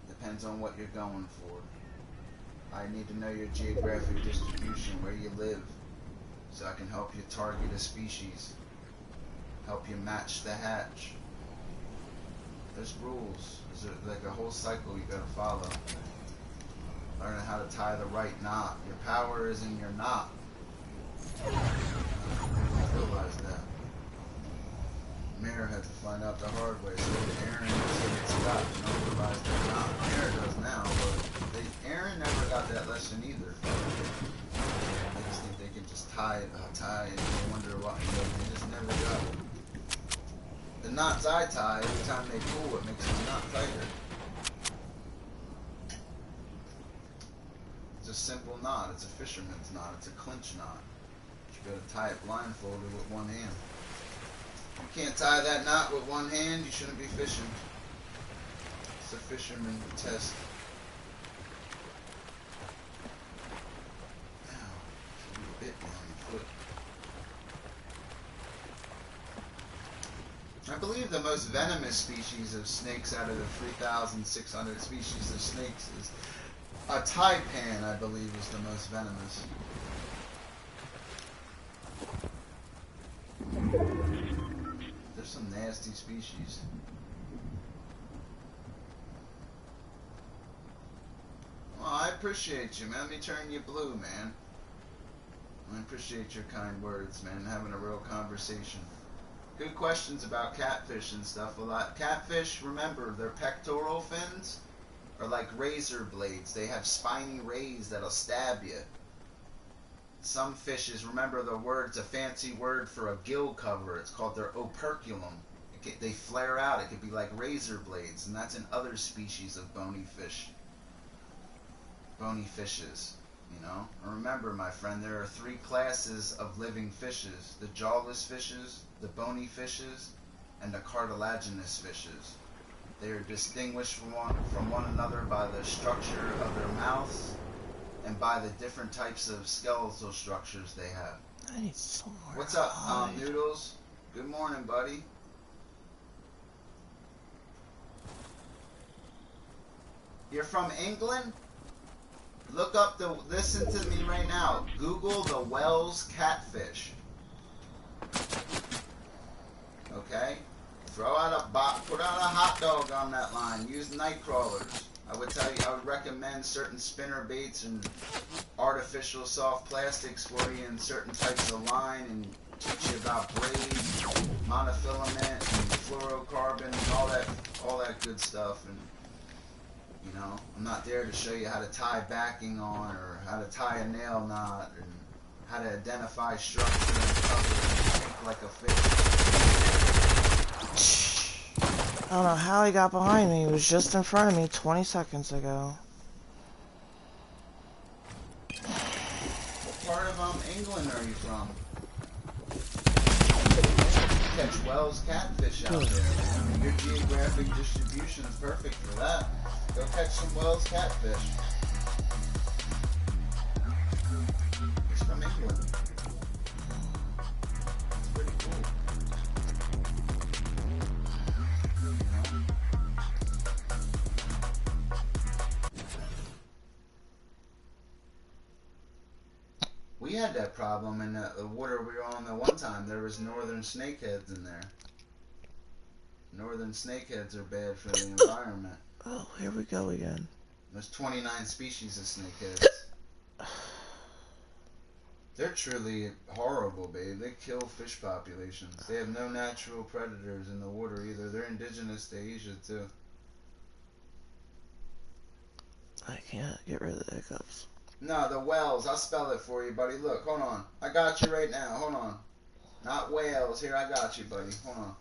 Depends on what you're going for. I need to know your geographic distribution, where you live, so I can help you target a species. Help you match the hatch. There's rules. There's like a whole cycle you gotta follow. Learning how to tie the right knot. Your power is in your knot. I realize that. Mayor had to find out the hard way. So Aaron and Scott don't realize they're not. Mayor does now, but Aaron never got that lesson either. They just think they can just tie and they wonder why. They just never got it. The knots I tie, every time they pull, it makes the knot tighter. It's a simple knot. It's a fisherman's knot. It's a clinch knot. You gotta tie it blindfolded with one hand. If you can't tie that knot with one hand, you shouldn't be fishing. It's a fisherman test. Ow, it's a bit on your foot. I believe the most venomous species of snakes out of the 3,600 species of snakes is a taipan, I believe, is the most venomous. There's some nasty species. Well, I appreciate you, man. Let me turn you blue, man. I appreciate your kind words, man. Having a real conversation. Good questions about catfish and stuff. A lot. Catfish, remember, their pectoral fins are like razor blades. They have spiny rays that'll stab you. Some fishes, remember the word's a fancy word for a gill cover. It's called their operculum. They flare out. It could be like razor blades, and that's in other species of bony fish. Bony fishes, you know. And remember, my friend, there are 3 classes of living fishes: the jawless fishes, the bony fishes, and the cartilaginous fishes. They are distinguished from one another by the structure of their mouths and by the different types of skeletal structures they have. I need some more. What's up, Noodles? Good morning, buddy. You're from England? Listen to me right now. Google the Wells catfish. Okay? Put out a hot dog on that line. Use night crawlers. I would recommend certain spinner baits and artificial soft plastics for you and certain types of line, and teach you about braid, monofilament, and fluorocarbon, and all that good stuff. And You know, I'm not there to show you how to tie backing on or how to tie a nail knot and how to identify structure and cover and think like a fish. I don't know how he got behind me. He was just in front of me 20 seconds ago. What part of England are you from? You catch Wells catfish out there, man. Your geographic distribution is perfect for that. Go catch some Wells catfish. It's from England. It's pretty cool. You know? We had that problem in the water we were on the one time. There was northern snakeheads in there. Northern snakeheads are bad for the environment. Oh, here we go again. There's 29 species of snakeheads. They're truly horrible, babe. They kill fish populations. They have no natural predators in the water either. They're indigenous to Asia, too. I can't get rid of the hiccups. No, the whales. I'll spell it for you, buddy. Look, hold on. I got you right now. Hold on. Not whales. Here, I got you, buddy. Hold on.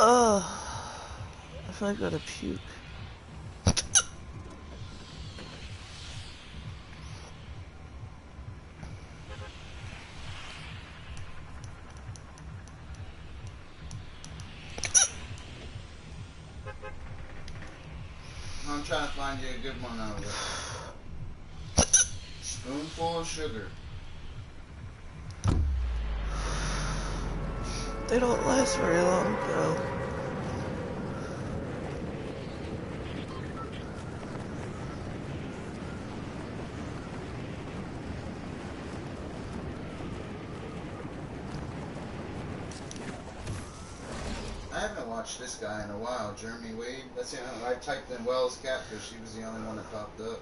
Ugh. I feel like I gotta puke. I'm trying to find you a good one out of it. Spoonful of sugar. They don't last very long, though. I haven't watched this guy in a while. Jeremy Wade. That's I typed in Wells catfish. He was the only one that popped up.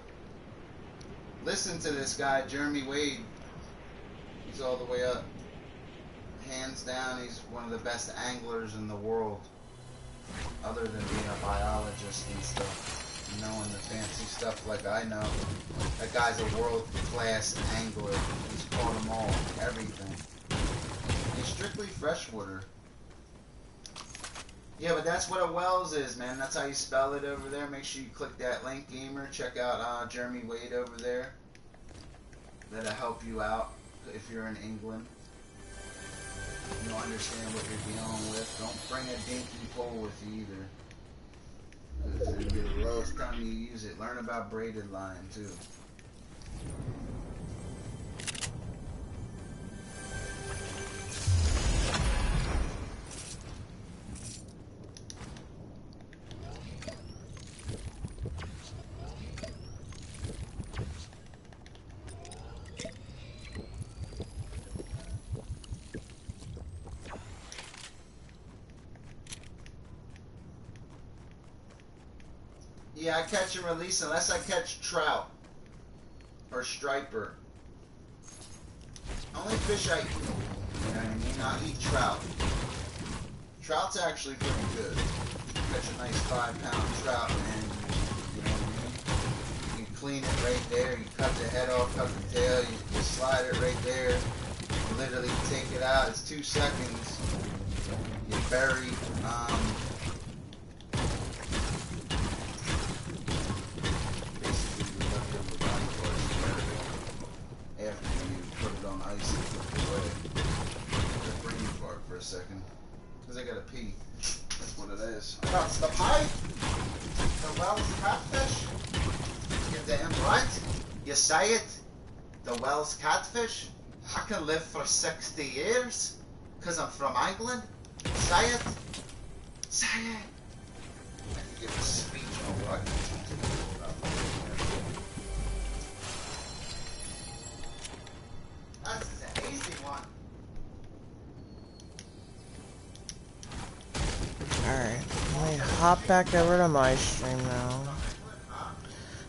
Listen to this guy, Jeremy Wade. He's all the way up. Hands down, he's one of the best anglers in the world. Other than being a biologist and stuff. Knowing the fancy stuff like I know. That guy's a world-class angler. He's caught them all. Everything. He's strictly freshwater. Yeah, but that's what a Wells is, man. That's how you spell it over there. Make sure you click that link, gamer. Check out Jeremy Wade over there. That'll help you out if you're in England. You don't understand what you're dealing with. Don't bring a dinky pole with you either. Because it'll be the lowest time you use it. Learn about braided line, too. Yeah, I catch and release unless I catch trout or striper. Only fish I eat. You know what I mean? I eat trout. Trout's actually pretty good. You catch a nice 5-pound trout, man. You know what I mean? You can clean it right there. You cut the head off, cut the tail. You slide it right there. You literally take it out. It's 2 seconds. You bury. A second, because I gotta pee. That's what it is. That's the pipe. The Wells catfish. You're damn right. You say it. The Wells catfish. I can live for 60 years because I'm from England. Say it. Say it. I can give a speech on what I can teach you about. That's an easy one. Alright, pop back over to my stream now.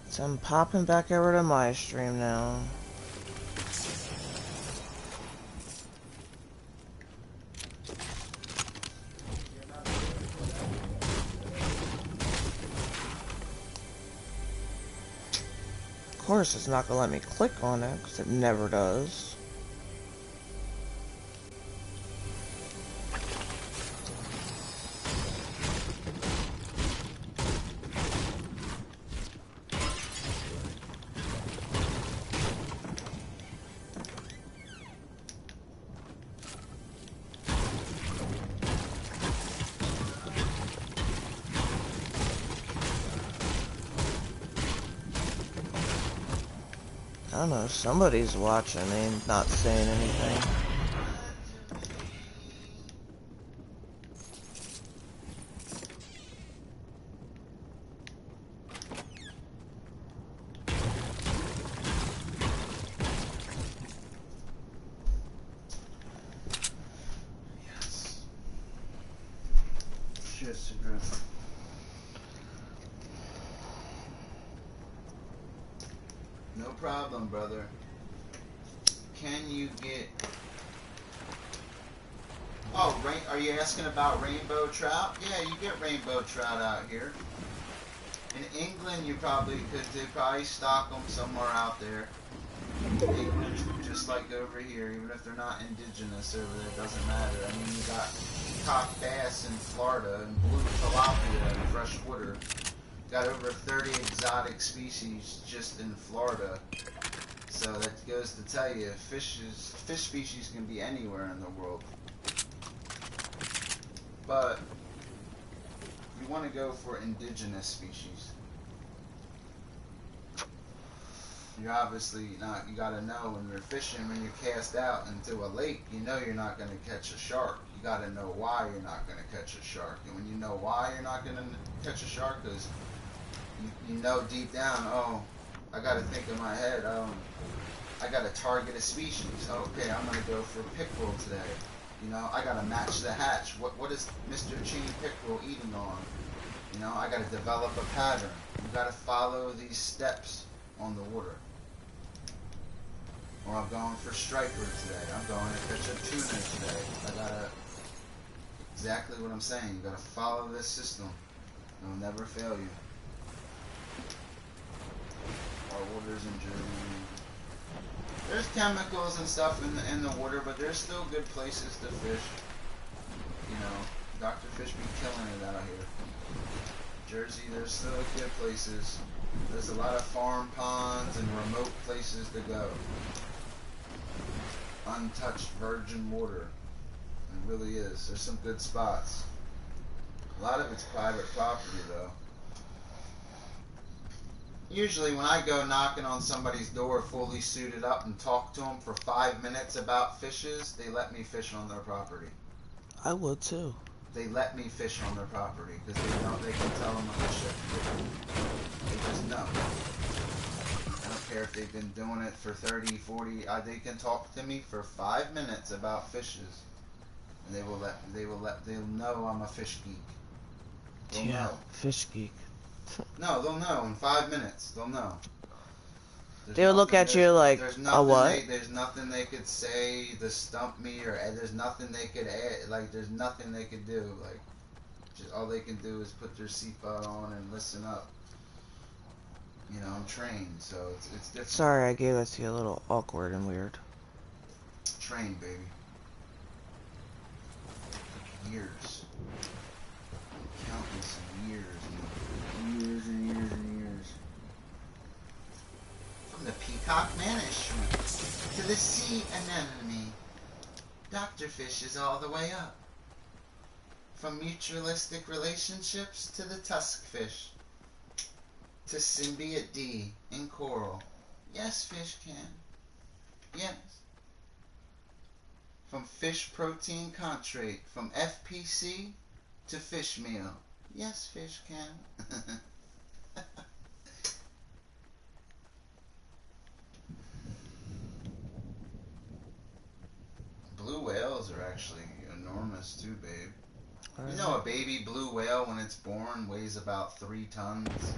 So I'm popping back over to my stream now. Of course, it's not gonna let me click on it because it never does. I don't know, somebody's watching and not saying anything. Yes. Shit, cigarette. No problem, brother. Can you get... Oh, are you asking about rainbow trout? Yeah, you get rainbow trout out here. In England, you probably could. They probably stock them somewhere out there. England, just like over here, even if they're not indigenous over there, it doesn't matter. I mean, you got peacock bass in Florida and blue tilapia in freshwater. Got over 30 exotic species just in Florida. So that goes to tell you, fish species can be anywhere in the world. But you want to go for indigenous species. You're obviously not, you got to know when you're fishing, when you're cast out into a lake, you know you're not going to catch a shark. You got to know why you're not going to catch a shark. And when you know why you're not going to catch a shark, because you know deep down, oh, I got to think in my head, I got to target a species. Okay, I'm going to go for pickerel today. You know, I got to match the hatch. What is Mr. Chin pickerel eating on? You know, I got to develop a pattern. You got to follow these steps on the water. Or I'm going for striper today. I'm going to catch a tuna today. I got to... Exactly what I'm saying. You got to follow this system. It'll never fail you. Our water's in Germany. There's chemicals and stuff in the water, but there's still good places to fish. You know, Dr. Fish be killing it out here. Jersey, there's still good places. There's a lot of farm ponds and remote places to go. Untouched virgin water. It really is. There's some good spots. A lot of it's private property, though. Usually when I go knocking on somebody's door fully suited up and talk to them for 5 minutes about fishes, they let me fish on their property. I would too. They let me fish on their property because they know they can tell them I'm a ship. They just know. I don't care if they've been doing it for 30, 40, they can talk to me for 5 minutes about fishes. And they'll know I'm a fish geek. They'll know. Fish geek. No, they'll know in 5 minutes. They'll know. They'll look at you like, a what? There's nothing they could say to stump me, or there's nothing they could add. Like, there's nothing they could do. Like, just all they can do is put their seatbelt on and listen up. You know, I'm trained, so it's different. Sorry, I gave that to you a little awkward and weird. Trained, baby. Years. Countless years. Years and years and years. From the peacock management to the sea anemone, Dr. Fish is all the way up. From mutualistic relationships to the tusk fish, to symbiote D in coral. Yes, fish can. Yes. From fish protein contrate, from FPC to fish meal. Yes, fish can. Blue whales are actually enormous too, babe. You know, a baby blue whale, when it's born, weighs about 3 tons.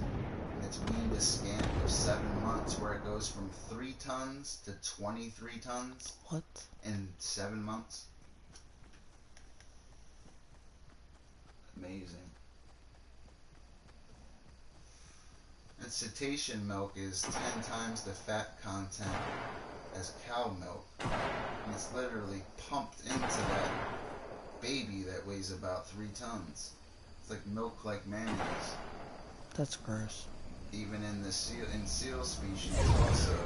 And its weaned a scant of 7 months, where it goes from 3 tons to 23 tons. What? In 7 months. Amazing. And cetacean milk is 10 times the fat content as cow milk. And it's literally pumped into that baby that weighs about 3 tons. It's like milk like mayonnaise. That's gross. Even in the seal species also,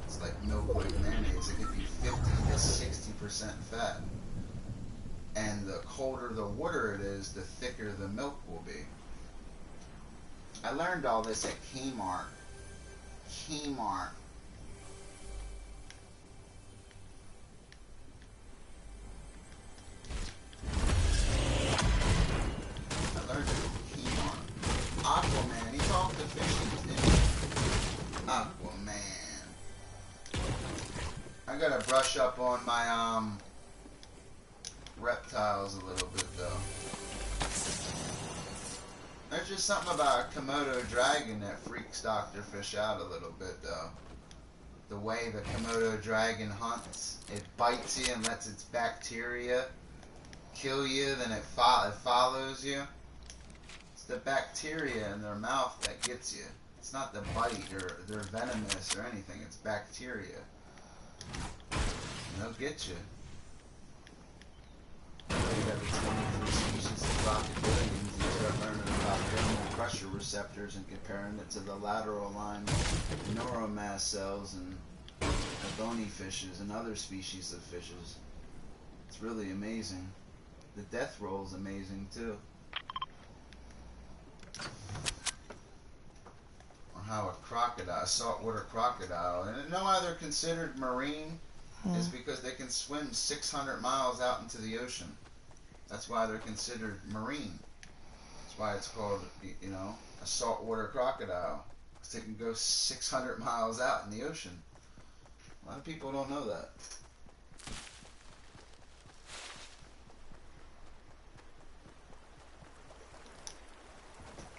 it's like milk like mayonnaise. It could be 50 to 60% fat. And the colder the water it is, the thicker the milk will be. I learned all this at Kmart. Kmart. I learned it at Kmart. Aquaman, he talked to fishies, didn't he? Aquaman. I gotta brush up on my, reptiles a little bit, though. There's just something about a Komodo dragon that freaks Dr. Fish out a little bit, though. The way the Komodo dragon hunts, it bites you and lets its bacteria kill you, then it follows you. It's the bacteria in their mouth that gets you. It's not the bite, or they're venomous or anything. It's bacteria. And they'll get you. You got the 23 species of crocodilians, you start learning about dermal pressure receptors and comparing it to the lateral line neuromast cells and bony fishes and other species of fishes. It's really amazing. The death roll is amazing too. Or how a saltwater crocodile, and you know why they're considered marine? Is because they can swim 600 miles out into the ocean. That's why they're considered marine. That's why it's called, you know, a saltwater crocodile. Because they can go 600 miles out in the ocean. A lot of people don't know that.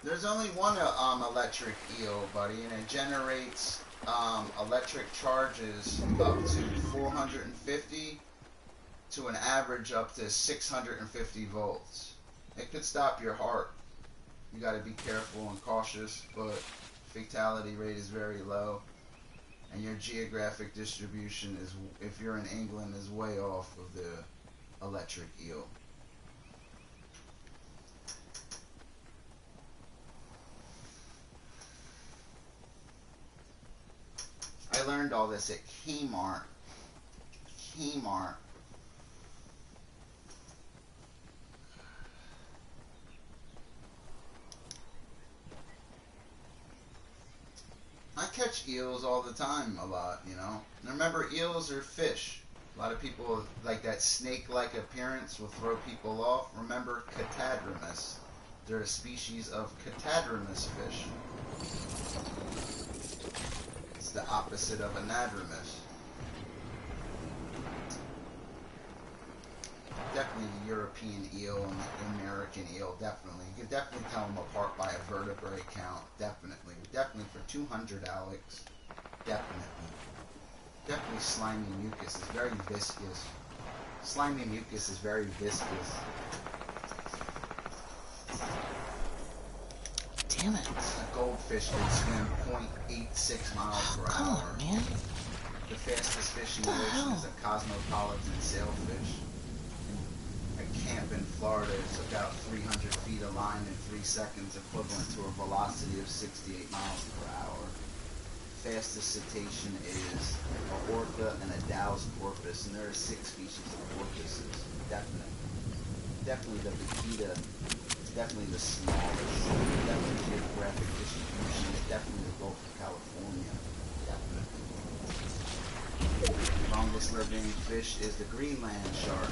There's only one electric eel, buddy, and it generates electric charges up to 450 to an average up to 650 volts. It could stop your heart. You got to be careful and cautious, but fatality rate is very low, and your geographic distribution is, if you're in England, is way off of the electric eel. I learned all this at Kmart. Kmart. I catch eels all the time, a lot, you know. And remember, eels are fish. A lot of people, like that snake-like appearance, will throw people off. Remember, catadromous. They're a species of catadromous fish. It's the opposite of anadromous. Definitely the European eel and the American eel, definitely. You can definitely tell them apart by a vertebrae count, definitely. Definitely for 200, Alex. Definitely. Definitely slimy mucus is very viscous. Slimy mucus is very viscous. Damn it. A goldfish can swim 0.86 miles per hour. Come on, man. The fastest fish in the ocean is a cosmopolitan sailfish. A camp in Florida is about 300 feet of line in 3 seconds, equivalent to a velocity of 68 miles per hour. Fastest cetacean is an orca and a Dow's porpoise, and there are 6 species of porpoises. Definitely. Definitely the vaquita. It's definitely the smallest. Definitely geographic distribution. It's definitely the Gulf of California. Definitely. The longest living fish is the Greenland shark.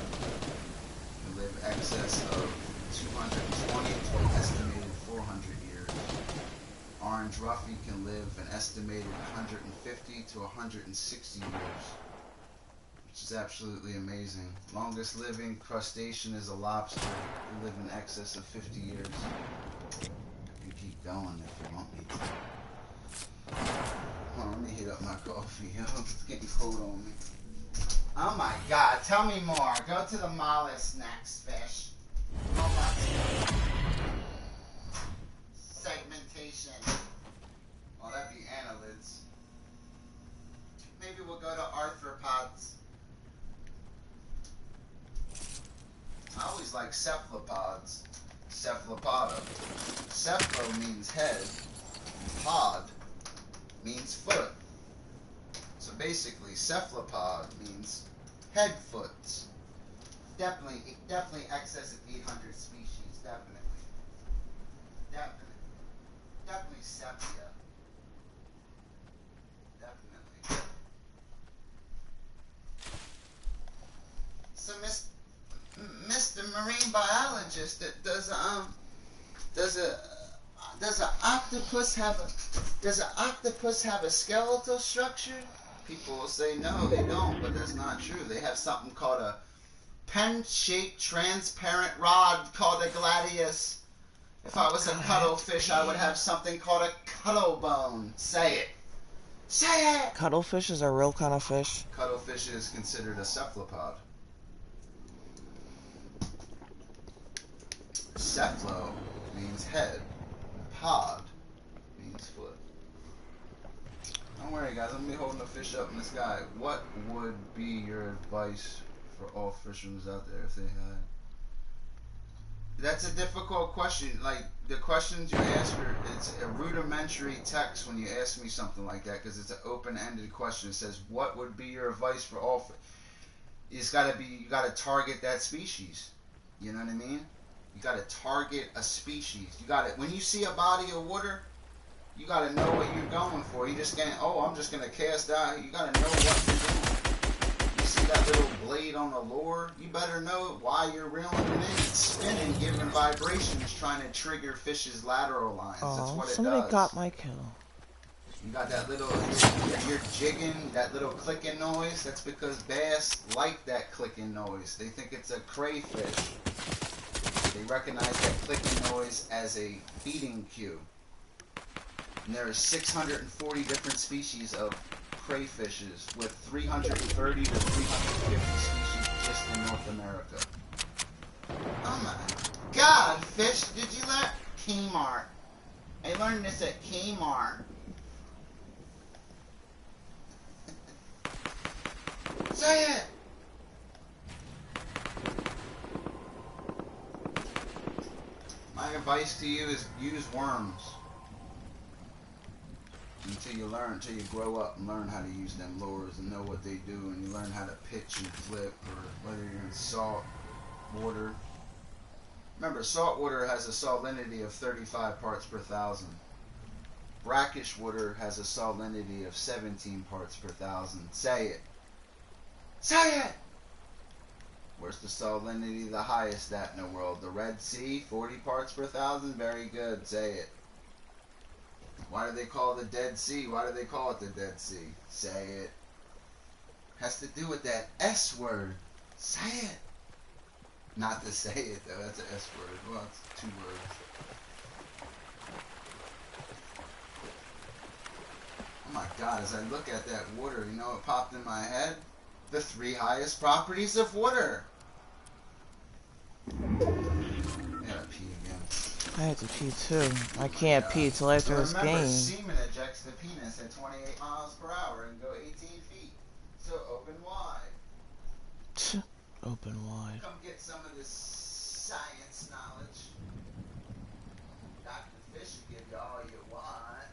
Can live excess of 220 to an estimated 400 years. Orange roughy can live an estimated 150 to 160 years, which is is absolutely amazing. Longest living crustacean is a lobster. They live in excess of 50 years. You can keep going if you want me to. Oh, let me heat up my coffee, yo. It's getting cold on me. Oh my god, tell me more. Go to the mollusk next, fish. Segmentation. Well, that'd be annelids. Maybe we'll go to arthropods. I always like cephalopods. Cephalopoda. Cephalo means head. Pod means foot. So basically, cephalopod means head foots. Definitely excess of 800 species. Definitely sepia. Definitely. So, Mr. Marine Biologist, does an octopus have a skeletal structure? People will say no, they don't, but that's not true. They have something called a pen-shaped transparent rod called a gladius. If I was a cuttlefish, I would have something called a cuttlebone. Say it. Say it! Cuttlefish is a real kind of fish. Cuttlefish is considered a cephalopod. Cephalo means head. Pod means foot. Don't worry, guys. I'm going to be holding a fish up in the sky. What would be your advice for all fishermen out there if they had? That's a difficult question. Like, the questions you ask it's a rudimentary text when you ask me something like that, because it's an open-ended question. It says, what would be your advice for all you got to target that species. You know what I mean? You got to target a species. You got to, when you see a body of water, you got to know what you're going for. You just can't, I'm just going to cast out. You got to know what you're doing. You see that little blade on the lure? You better know why you're reeling it in. It's spinning, giving vibrations, trying to trigger fish's lateral lines. That's what it does. Somebody got my kill. You got that little, you're jigging, that little clicking noise. That's because bass like that clicking noise. They think it's a crayfish. They recognize that clicking noise as a feeding cue. And there are 640 different species of crayfishes, with 330 to 350 species just in North America. Oh my god, fish, did you learn? Kmart. I learned this at Kmart. Say it! My advice to you is use worms. Until you grow up and learn how to use them lures and know what they do, and you learn how to pitch and flip, or whether you're in salt water. Remember, salt water has a salinity of 35 parts per thousand. Brackish water has a salinity of 17 parts per thousand. Say it. Say it! Where's the salinity the highest at in the world? The Red Sea, 40 parts per thousand? Very good. Say it. Why do they call it the Dead Sea? Why do they call it the Dead Sea? Say it. Has to do with that S word. Say it. Not to say it, though. That's an S word. Well, it's 2 words. Oh my god, as I look at that water, you know what popped in my head? The 3 highest properties of water. I gotta pee again. I have to pee too. I can't pee till after this remember, game. semen ejects the penis at 28 miles per hour and go 18 feet. So open wide. Open wide. Come get some of this science knowledge. Dr. Fish will give you all you want.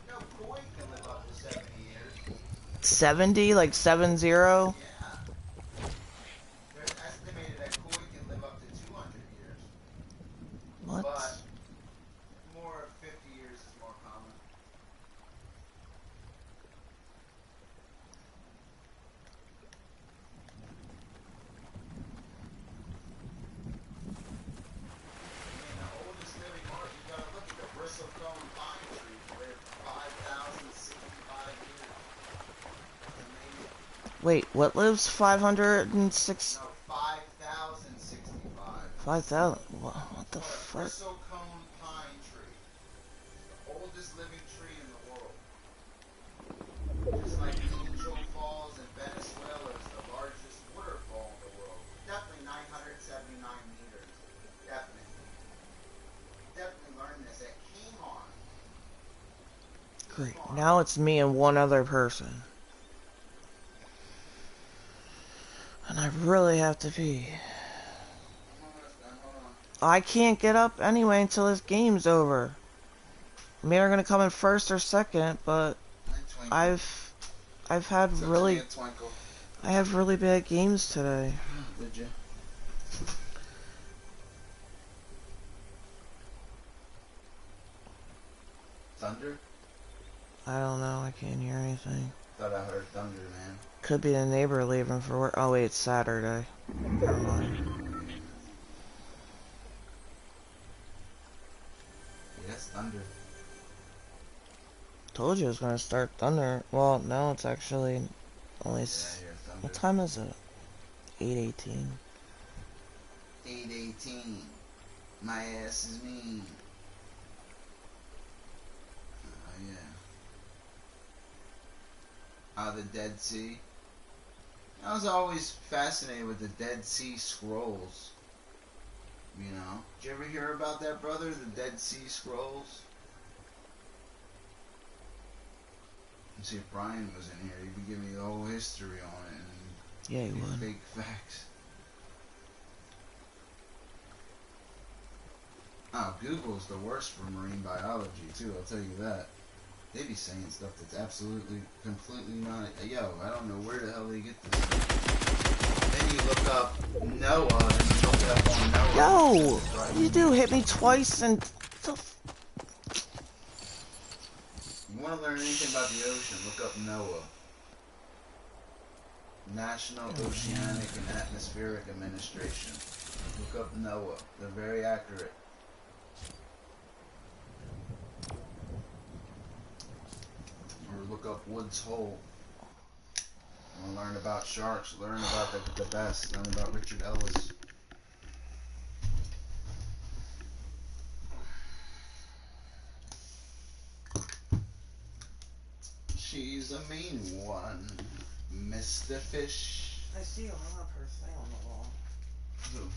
You know, koi can live up to 70 years. 70? Like 70? Yeah. There's estimated that koi can live up to 200 years. What? But more 50 years is more common. In the oldest living art, you gotta look at the bristlecone pine tree. They live 5,065 years. It's amazing. Wait, what lives 506? No, 5,065. 5,000? What the fuck? Bristlecone pine tree. The oldest living tree in the world. Just like Angel Falls in Venezuela is the largest waterfall in the world. Definitely 979 meters. Definitely. Definitely learned this. It came on. Great. Now it's me and one other person. And I really have to pee. I can't get up anyway until this game's over. I mean, they're gonna come in first or second, but I've had really, I have really bad games today. Did you? Thunder? I don't know. I can't hear anything. Thought I heard thunder, man. Could be the neighbor leaving for work. Oh wait, it's Saturday. Never mind. Yes, thunder. Told you it was gonna start thunder. Well, no, it's actually only. Yeah, I hear thunder. What time is it? 8:18. 8:18. My ass is mean. Oh yeah. The Dead Sea. I was always fascinated with the Dead Sea Scrolls. You know, did you ever hear about that, brother? The Dead Sea Scrolls? Let's see if Brian was in here. He could give me the whole history on it. And Yeah, he would. fake facts. Oh, Google's the worst for marine biology, too. I'll tell you that. They be saying stuff that's absolutely, completely not... Yo, I don't know where the hell they get this. Then you look up Noah, and you look it up on Noah. Yo! What do you do? Hit me twice and... You want to learn anything about the ocean, look up NOAA. National Oceanic and Atmospheric Administration. Look up NOAA. They're very accurate. Or look up Woods Hole. You want to learn about sharks, learn about the best, learn about Richard Ellis. She's a mean one, Mr. Fish. I see you hung up her thing on the wall. Who?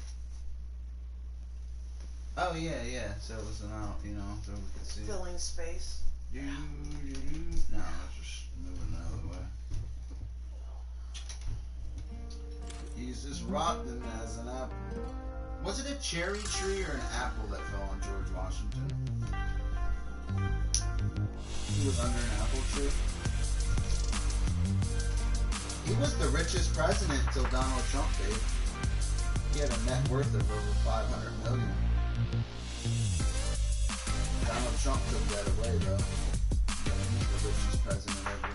Oh yeah. So it was an out, you know, so we could see. Filling space. No, let's just move it another way. He's just rotten as an apple. Was it a cherry tree or an apple that fell on George Washington? He was under an apple tree. He was the richest president until Donald Trump did. He had a net worth of over $500 million. Donald Trump took that away, though. Yeah, he's the richest president ever.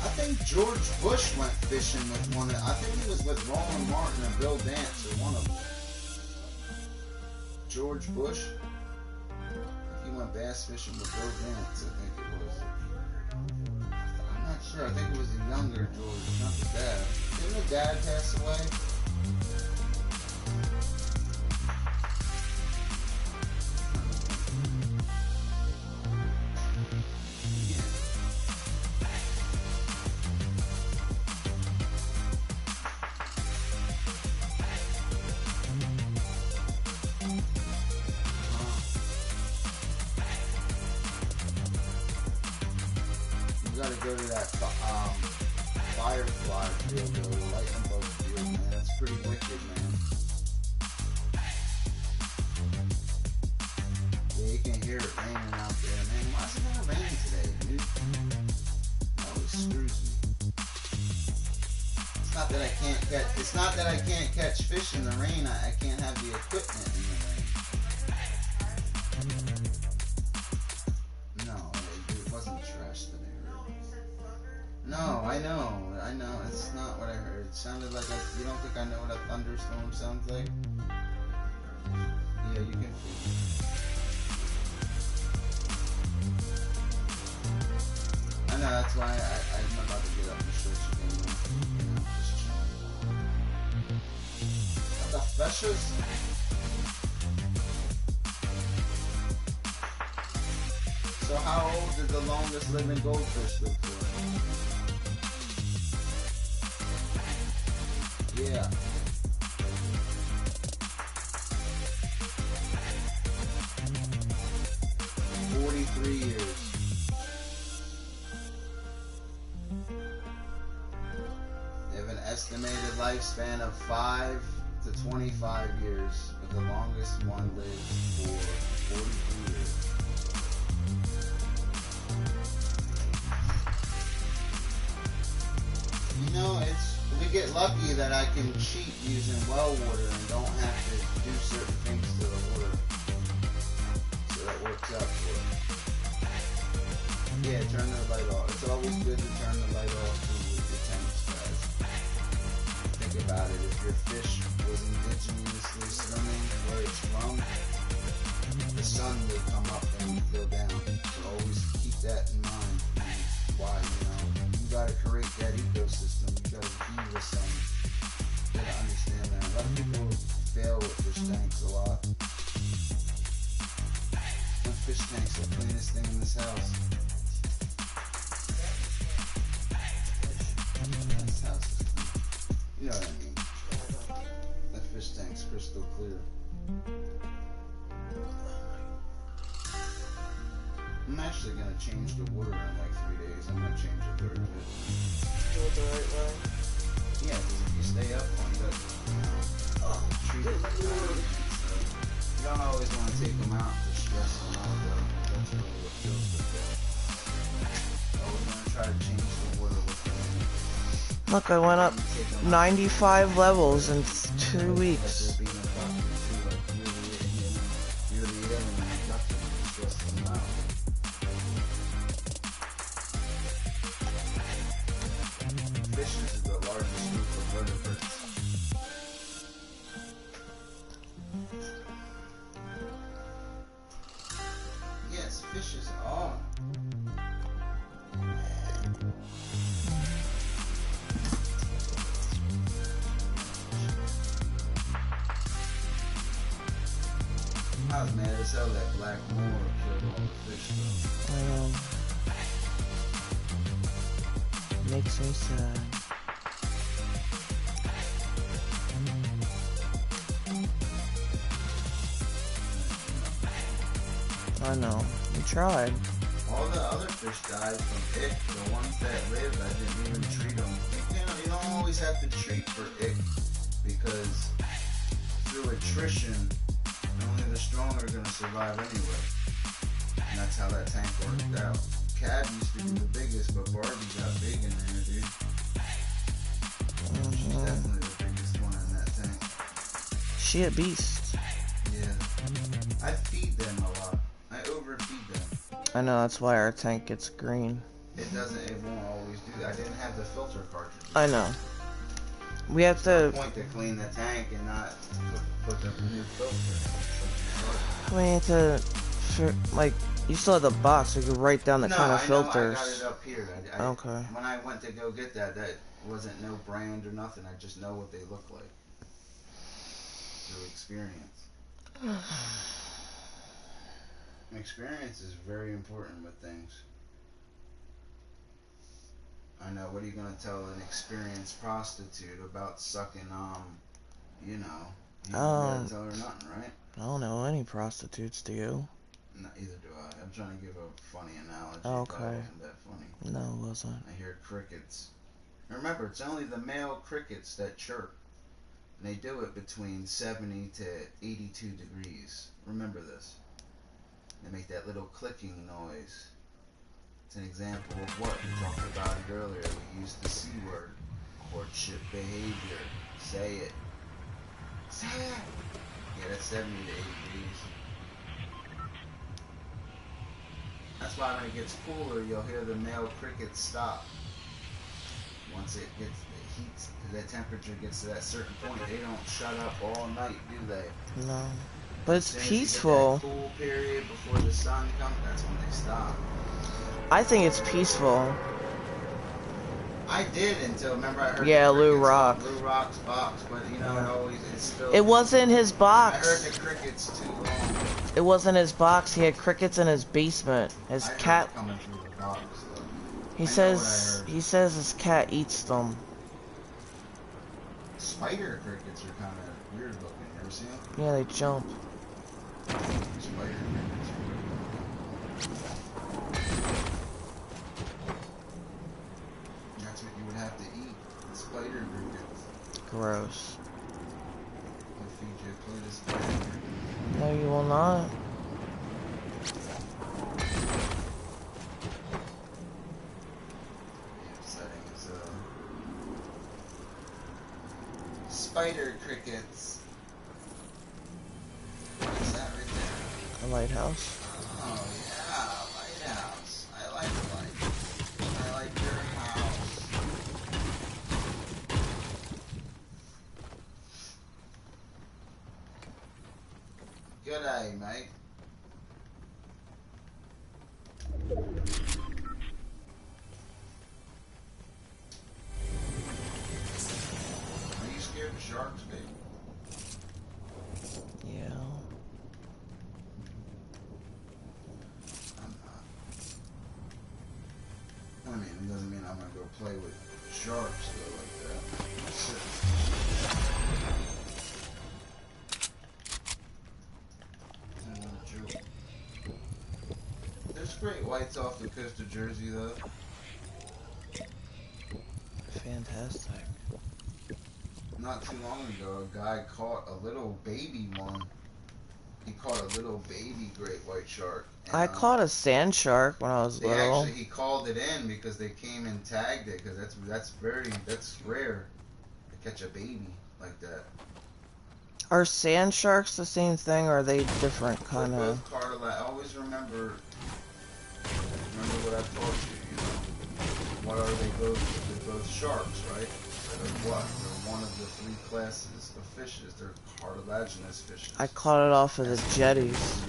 I think George Bush went fishing with one of... I think he was with Roland Martin and Bill Dance, or one of them. George Bush. He went bass fishing with Bill Dance, I think it was. I'm not sure. I think it was a younger George, not the dad. Didn't the dad pass away? Go to that firefly field, though, lightning bug field, man. That's pretty wicked, man. Yeah, you can hear it raining out there, man. Why is it gonna rain today, dude? That always screws me. It's not that I can't catch. It's not that I can't catch fish in the rain. I can't have the equipment in the rain. No, it wasn't trash today. No, I know. I know, it's not what I heard. It sounded like you don't think I know what a thunderstorm sounds like? Yeah, you can feel it. I know, that's why I'm about to get up and stretch again. You know, just chilling. The fishes? So how old did the longest living goldfish live for? Yeah. 43 years. They have an estimated lifespan of 5 to 25 years, but the longest one lives for 43 years. You know, we get lucky that I can cheat using well water and don't have to do certain things to the water. So that works out for it. Yeah, turn the light off. It's always good to turn the light off with your tanks, guys. Think about it. If your fish was indigenously swimming where it's from, the sun would come up and go down. So always keep that in mind. Why, you gotta create that ecosystem. You gotta be the sun. You gotta understand that. A lot of people fail with fish tanks a lot. My fish tank's the cleanest thing in this house. This house is clean. You know what I mean? That fish tank's crystal clear. I'm actually gonna change the water in like 3 days. I'm gonna change it very bit. Do it the right way. Yeah, because if you stay up on it, treat it like water. So you don't always want to take them out to stress them out, though. That's really what feels good. Always want to try to change the water with them. Look, I went up 95 levels in 2 weeks. Fishes is the largest group of vertebrates. Yes, fishes are. I was mad as hell that black moor killed all the fish though. I know. Makes me sad. I know. We tried. All the other fish died from ick. The ones that lived, I didn't even treat them. You don't always have to treat for ick because through attrition, only the strong are going to survive anyway. And that's how that tank worked out. Cad used to be the biggest, but Barbie got big in there, dude. She's definitely the biggest one in that tank. She a beast. Yeah. I feed them a lot. I overfeed them. I know, that's why our tank gets green. It won't always do that. I didn't have the filter cartridge. I know. We have to... point to clean the tank and not put the new filter in. We need to... Like, you still have the box, so you can write down the kind of filters. I got it up here. Okay. When I went to go get that wasn't no brand or nothing. I just know what they look like through experience. Experience is very important with things. I know. What are you gonna tell an experienced prostitute about sucking you know? You don't tell her nothing, right? I don't know any prostitutes, do you? No, either do I. I'm trying to give a funny analogy. Okay. That wasn't that funny. No, it wasn't. I hear crickets. Remember, it's only the male crickets that chirp. And they do it between 70 to 82 degrees. Remember this. They make that little clicking noise. It's an example of what we talked about it earlier. We used the C word. Courtship behavior. Say it. Say it. Yeah, that's 70 to 80 degrees. That's why when it gets cooler, you'll hear the male crickets stop. Once once it heats, the temperature gets to that certain point, they don't shut up all night, do they? No. But it's As soon peaceful. as you get that cool period before the sun comes, that's when they stop. I think it's peaceful. I did until, remember I heard Lou Rock. Lou Rock's box, but you know, it's still... It wasn't his box. I heard the crickets too long. It wasn't his box. He had crickets in his basement. His cat... Heard it coming through the box, though. He says his cat eats them. Spider crickets are kind of weird looking. You ever seen them? Yeah, they jump. Spider crickets. That's what you would have to eat. The spider crickets. Gross. They'll feed you a plate of spider crickets. No, you will not. Setting is spider crickets. What's that right there? A lighthouse. Oh yeah, lighthouse. I like the light. I like your house. Good day, mate. Are you scared of sharks, babe? Yeah. I'm not. I mean, it doesn't mean I'm gonna go play with sharks though like that. There's great whites off the coast of Jersey though. Fantastic. Not too long ago, a guy caught a little baby one. He caught a little baby great white shark. And, I caught a sand shark when I was little. He called it in because they came and tagged it because that's rare to catch a baby like that. Are sand sharks the same thing, or are they different kind of? Both cartilage. Always remember what I taught you. You know, what are they both? They're both sharks, right? They're what? They're one of the three classes of fishes. They're cartilaginous fishes. I caught it off of the jetties.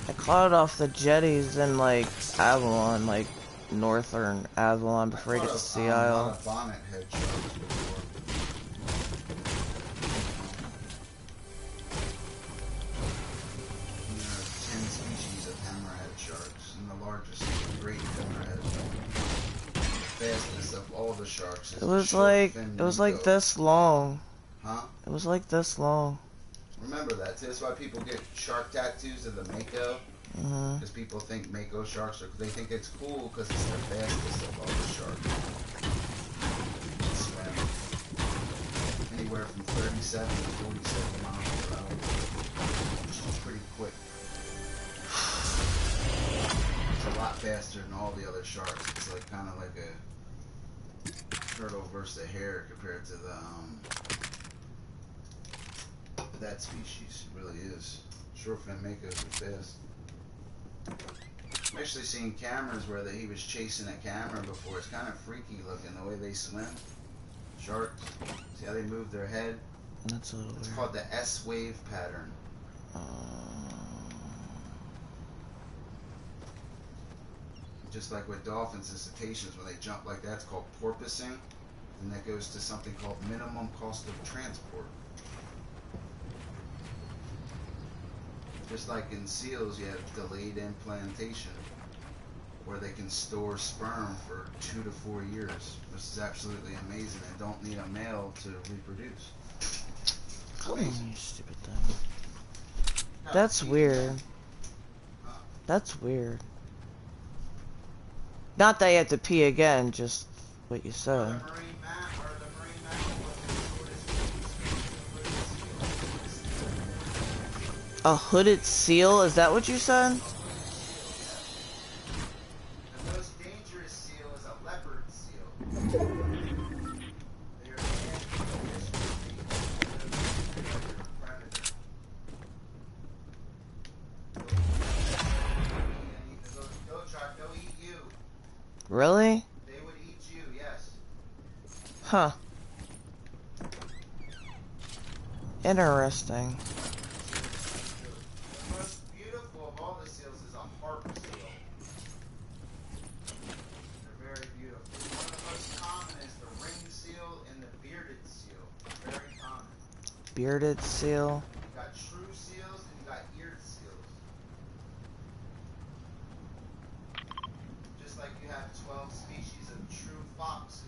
I caught it off the jetties in like Avalon, like northern Avalon before you get to Sea Isle. A bonnet head sharks before. There are 10 species of hammerhead sharks, and the largest is the great hammerhead. The fastest of all the sharks is It was like this long. Huh? It was like this long. Remember that. That's why people get shark tattoos of the mako. Because people think mako sharks they think it's cool because it's the fastest of all the sharks. They swim anywhere from 37 to 47 miles per hour, which is pretty quick. It's a lot faster than all the other sharks. It's like kind of like a turtle versus a hare compared to that species. It really is. Shortfin makos are fast. I've actually seen cameras where he was chasing a camera before. It's kind of freaky looking the way they swim. Sharks. See how they move their head? That's a little weird. It's called the S-wave pattern. Just like with dolphins and cetaceans, when they jump like that, it's called porpoising. And that goes to something called minimum cost of transport. Just like in seals, you have delayed implantation, where they can store sperm for 2 to 4 years, which is absolutely amazing. They don't need a male to reproduce. Come on, you stupid thing. That's weird. That's weird. Not that you have to pee again, just what you said. A hooded seal? Is that what you said? The most dangerous seal is a leopard seal. They are predator. They'll eat you. Really? They would eat Huh. Interesting. The most beautiful of all the seals is a harp seal. They're very beautiful. One of the most common is the ring seal and the bearded seal. Very common. Bearded seal. You got true seals and you got eared seals. Just like you have 12 species of true foxes.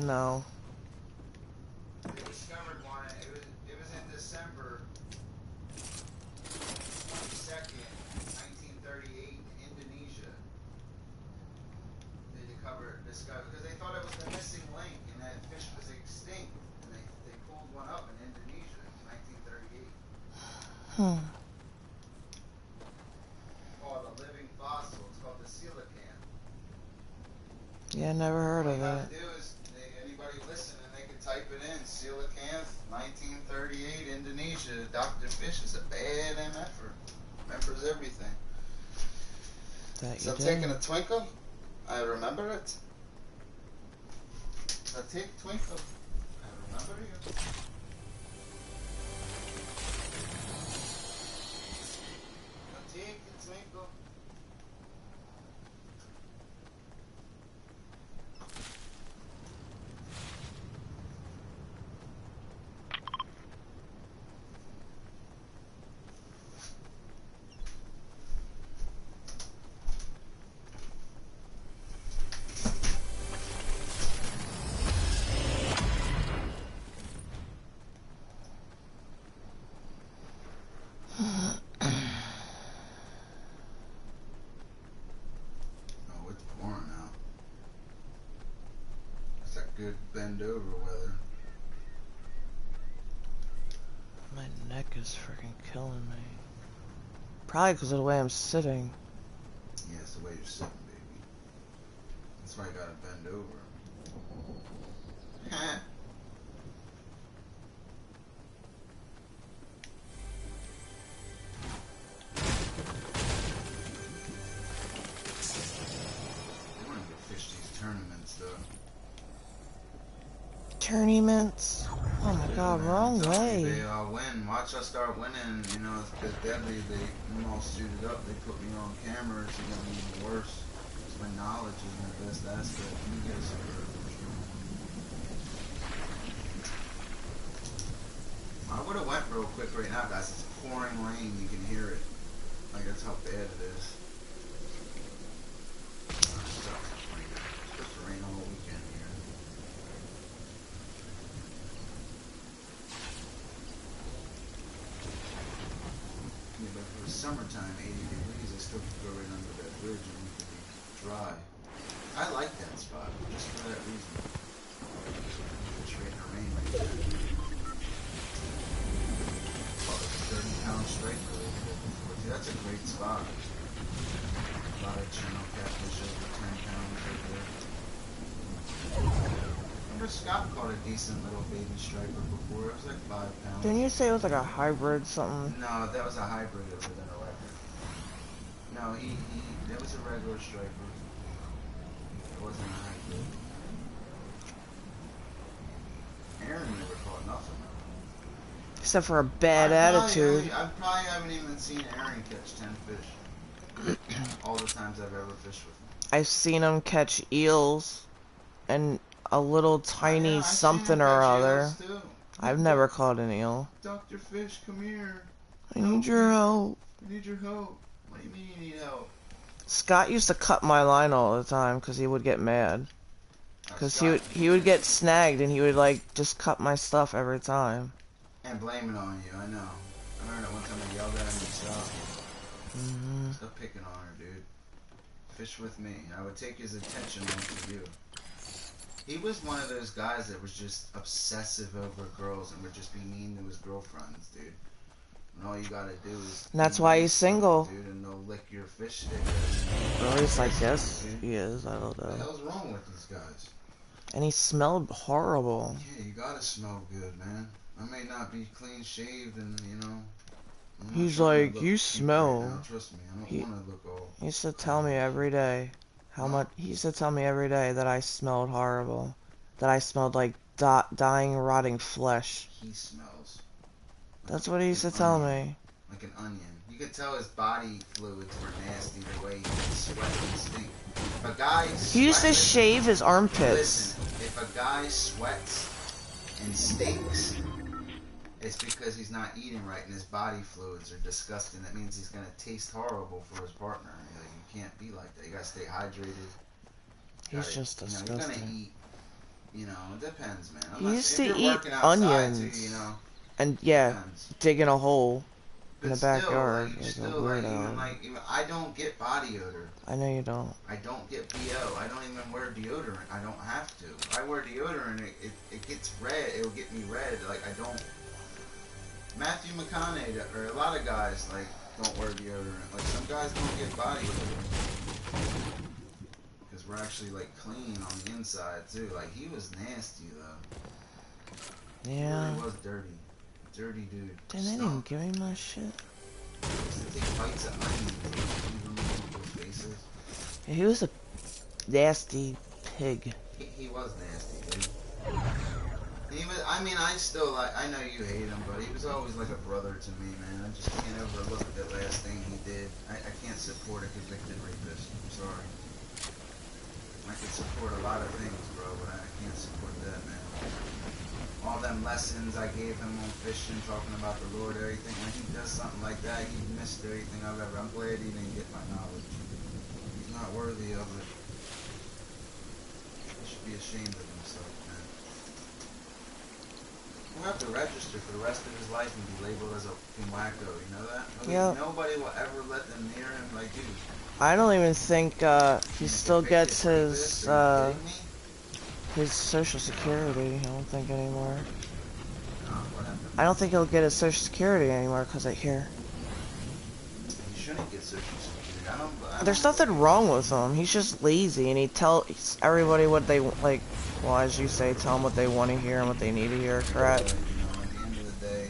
No. They discovered one. It was in December 22nd, 1938, in Indonesia. They discovered because they thought it was the missing link, and that fish was extinct, and they pulled one up in Indonesia in 1938. Called a living fossil. It's called the coelacanth. Yeah, never heard of All you it. gotta do is, anybody listening, they can type it in, coelacanth, 1938, Indonesia. Dr. Fish is a bad MFer. Remembers everything. So I'm taking a twinkle. I remember it. So take twinkle. I remember you. So take a twinkle. Good bend over weather. My neck is freaking killing me. Probably because of the way I'm sitting. Yeah, it's the way you're sitting, baby. That's why you gotta bend over. Huh. They want to go fish these tournaments, though. Tournaments? Oh my god, wrong way. They all win. Watch us start winning. You know, it's deadly. I'm all suited up. They put me on camera. It's gonna be even worse. It's my knowledge is my best aspect. You guys I would have went real quick right now, guys. It's pouring rain. You can hear it. Like, that's how bad it is. It's supposed to rain all weekend here. Yeah, but if it was summertime, 80 degrees, I still could go right under that bridge and we could be dry. I like that spot, just for that reason. It's right in the rain like that. Oh, there's a 30-pound strike really good before. See, that's a great spot. A lot of channel catfish over 10 pounds right there. Remember Scott caught a decent little baby striper before. It was like 5 pounds. Didn't you say it was like a hybrid something? No, that was a hybrid other than a record. No, that was a regular striper. It wasn't a hybrid. Aaron never caught nothing. Except for a bad attitude. I probably haven't even seen Aaron catch 10 fish. All the times I've ever fished with him. I've seen him catch eels and a little tiny something or other. I've never caught an eel. Dr. Fish, come here. I need your help. I need your help. What do you mean you need help? Scott used to cut my line all the time because he would get mad. Because he would get snagged and he would like just cut my stuff every time. And blame it on you, I know. I remember that one time I yelled at him and stopped. Stop picking on her, dude. Fish with me. I would take his attention off of you. He was one of those guys that was just obsessive over girls and would just be mean to his girlfriends, dude. And all you gotta do is. And that's why he's single. Dude, and they'll lick your fish stick. Or at least I guess he is. I don't know. What the hell's wrong with these guys? And he smelled horrible. Yeah, you gotta smell good, man. I may not be clean shaved and, you know. He's like, you smell. Right now. Trust me, I don't want to look all. He used to tell me every day how much. He used to tell me every day that I smelled horrible. That I smelled like dying, rotting flesh. He smells. That's what he used to tell me. Like an onion. You could tell his body fluids were nasty the way he would sweat and stink. If a guy He used to shave his armpits. Listen, if a guy sweats and stinks, it's because he's not eating right and his body fluids are disgusting. That means he's going to taste horrible for his partner. You can't be like that. You got to stay hydrated. He's just disgusting. You're going to eat, you know, it depends, man. He used to eat onions. Too, you know, and yeah, digging a hole in the backyard. Still, like, even, I don't get body odor. I know you don't. I don't get BO. I don't even wear deodorant. I don't have to. If I wear deodorant, it gets red. It'll get me red. Like, I don't. Matthew McConaughey, or a lot of guys, like, don't wear deodorant. Like, some guys don't get body odor. Because we're actually, like, clean on the inside, too. Like, he was nasty, though. Yeah. He really was dirty. Dirty dude. Damn, they didn't give him my shit. He used to take bites at people's faces. Yeah, he was a nasty pig. He was nasty, dude. He was, I mean, I still like. I know you hate him, but he was always like a brother to me, man. I just can't overlook that last thing he did. I can't support a convicted rapist. I'm sorry. I can support a lot of things, bro, but I can't support that, man. All them lessons I gave him on fishing, talking about the Lord, everything. When he does something like that, he missed everything I've ever. I'm glad he didn't get my knowledge. He's not worthy of it. He should be ashamed of himself, man. He'll have to register for the rest of his life and be labeled as a fucking wacko. You know that? Yeah. Nobody will ever let them near him like you. I don't even think he still gets his social security. I don't think anymore. I don't think he'll get his social security anymore because I hear. He shouldn't get social security. I don't There's nothing wrong with him. He's just lazy, and he tells everybody what they like. Well, as you say, tell them what they want to hear and what they need to hear. Correct. You know, at the end of the day,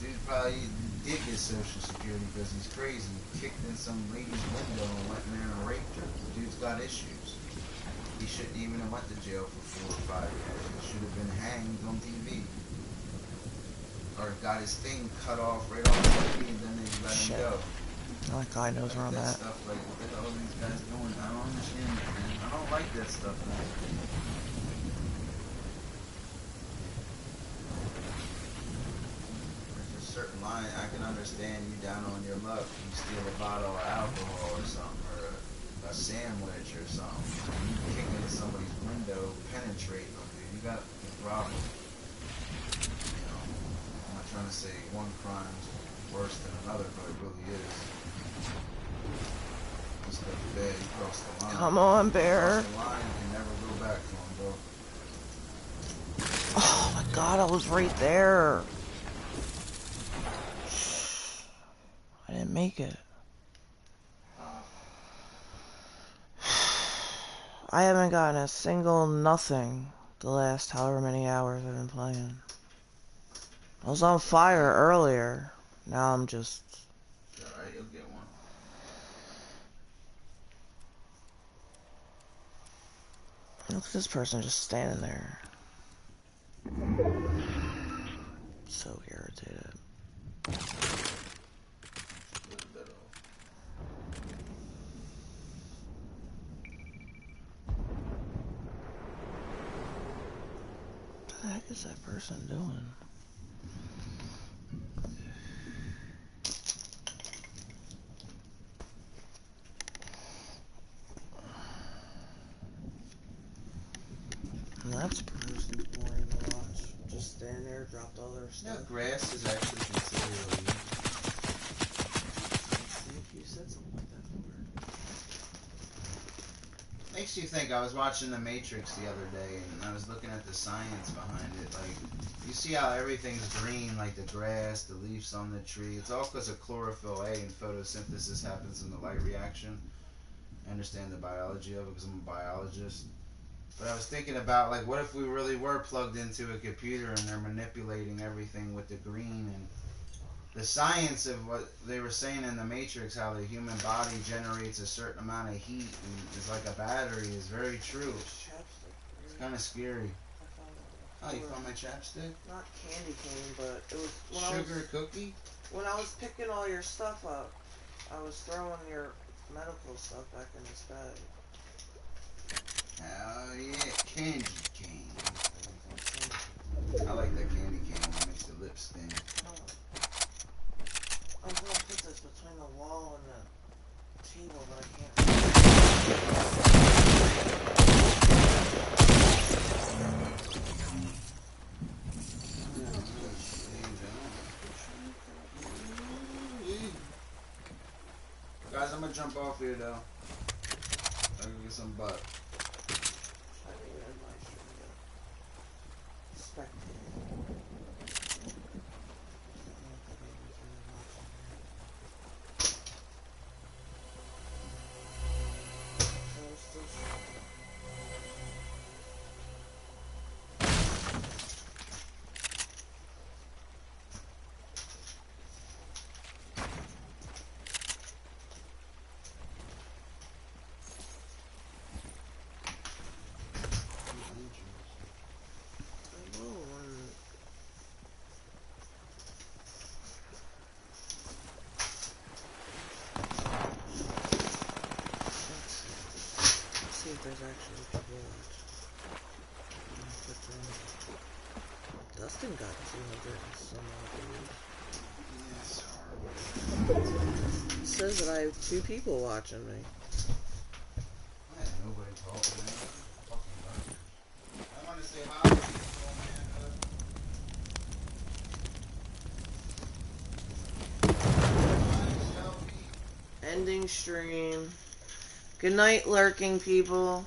dude probably did get social security because he's crazy. He kicked in some lady's window and went in there and raped her. The dude's got issues. He shouldn't even have went to jail for 4 or 5 years. He should have been hanged on TV. Or got his thing cut off right off TV and then they let him go. That guy knows where I'm at. Stuff, like, what the hell are these guys doing? I don't understand that, man. I don't like that stuff, man. There's a certain line, I can understand you down on your luck. You steal a bottle of alcohol or something, or a sandwich or something. You kick into somebody's window, penetrate them, dude. You got a problem. You know, I'm not trying to say one crime's worse than another, but it really is. Come on, Bear. Oh my god, I was right there. I didn't make it. I haven't gotten a single nothing the last however many hours I've been playing. I was on fire earlier. Now I'm just... Alright, you'll get one. Look at this person just standing there. So irritated. What the heck is that person doing? That's bruised and boring to watch. Just stand there, dropped all their stuff. Yeah, grass is actually considered illegal. You said something like that before. Makes makes you think. I was watching The Matrix the other day, and I was looking at the science behind it. Like, you see how everything's green, like the grass, the leaves on the tree. It's all because of chlorophyll A and photosynthesis happens in the light reaction. I understand the biology of it because I'm a biologist. But I was thinking about, like, what if we really were plugged into a computer and they're manipulating everything with the green, and the science of what they were saying in The Matrix, how the human body generates a certain amount of heat and is like a battery, is very true. It's kind of scary. Oh, you found my chapstick? Not candy cane, but it was... Sugar cookie? When I was picking all your stuff up, I was throwing your medical stuff back in this bag. Oh yeah, candy cane. I like that candy cane. It makes the lips sting. I was gonna put this between the wall and the table, but I can't. Guys, I'm gonna jump off here though. I can get some butt. There's actually people watching. Dustin got 200 and some odd views. It says that I have 2 people watching me. I had nobody talking, man. I want to say hi to people, man. Ending stream. Good night, lurking people.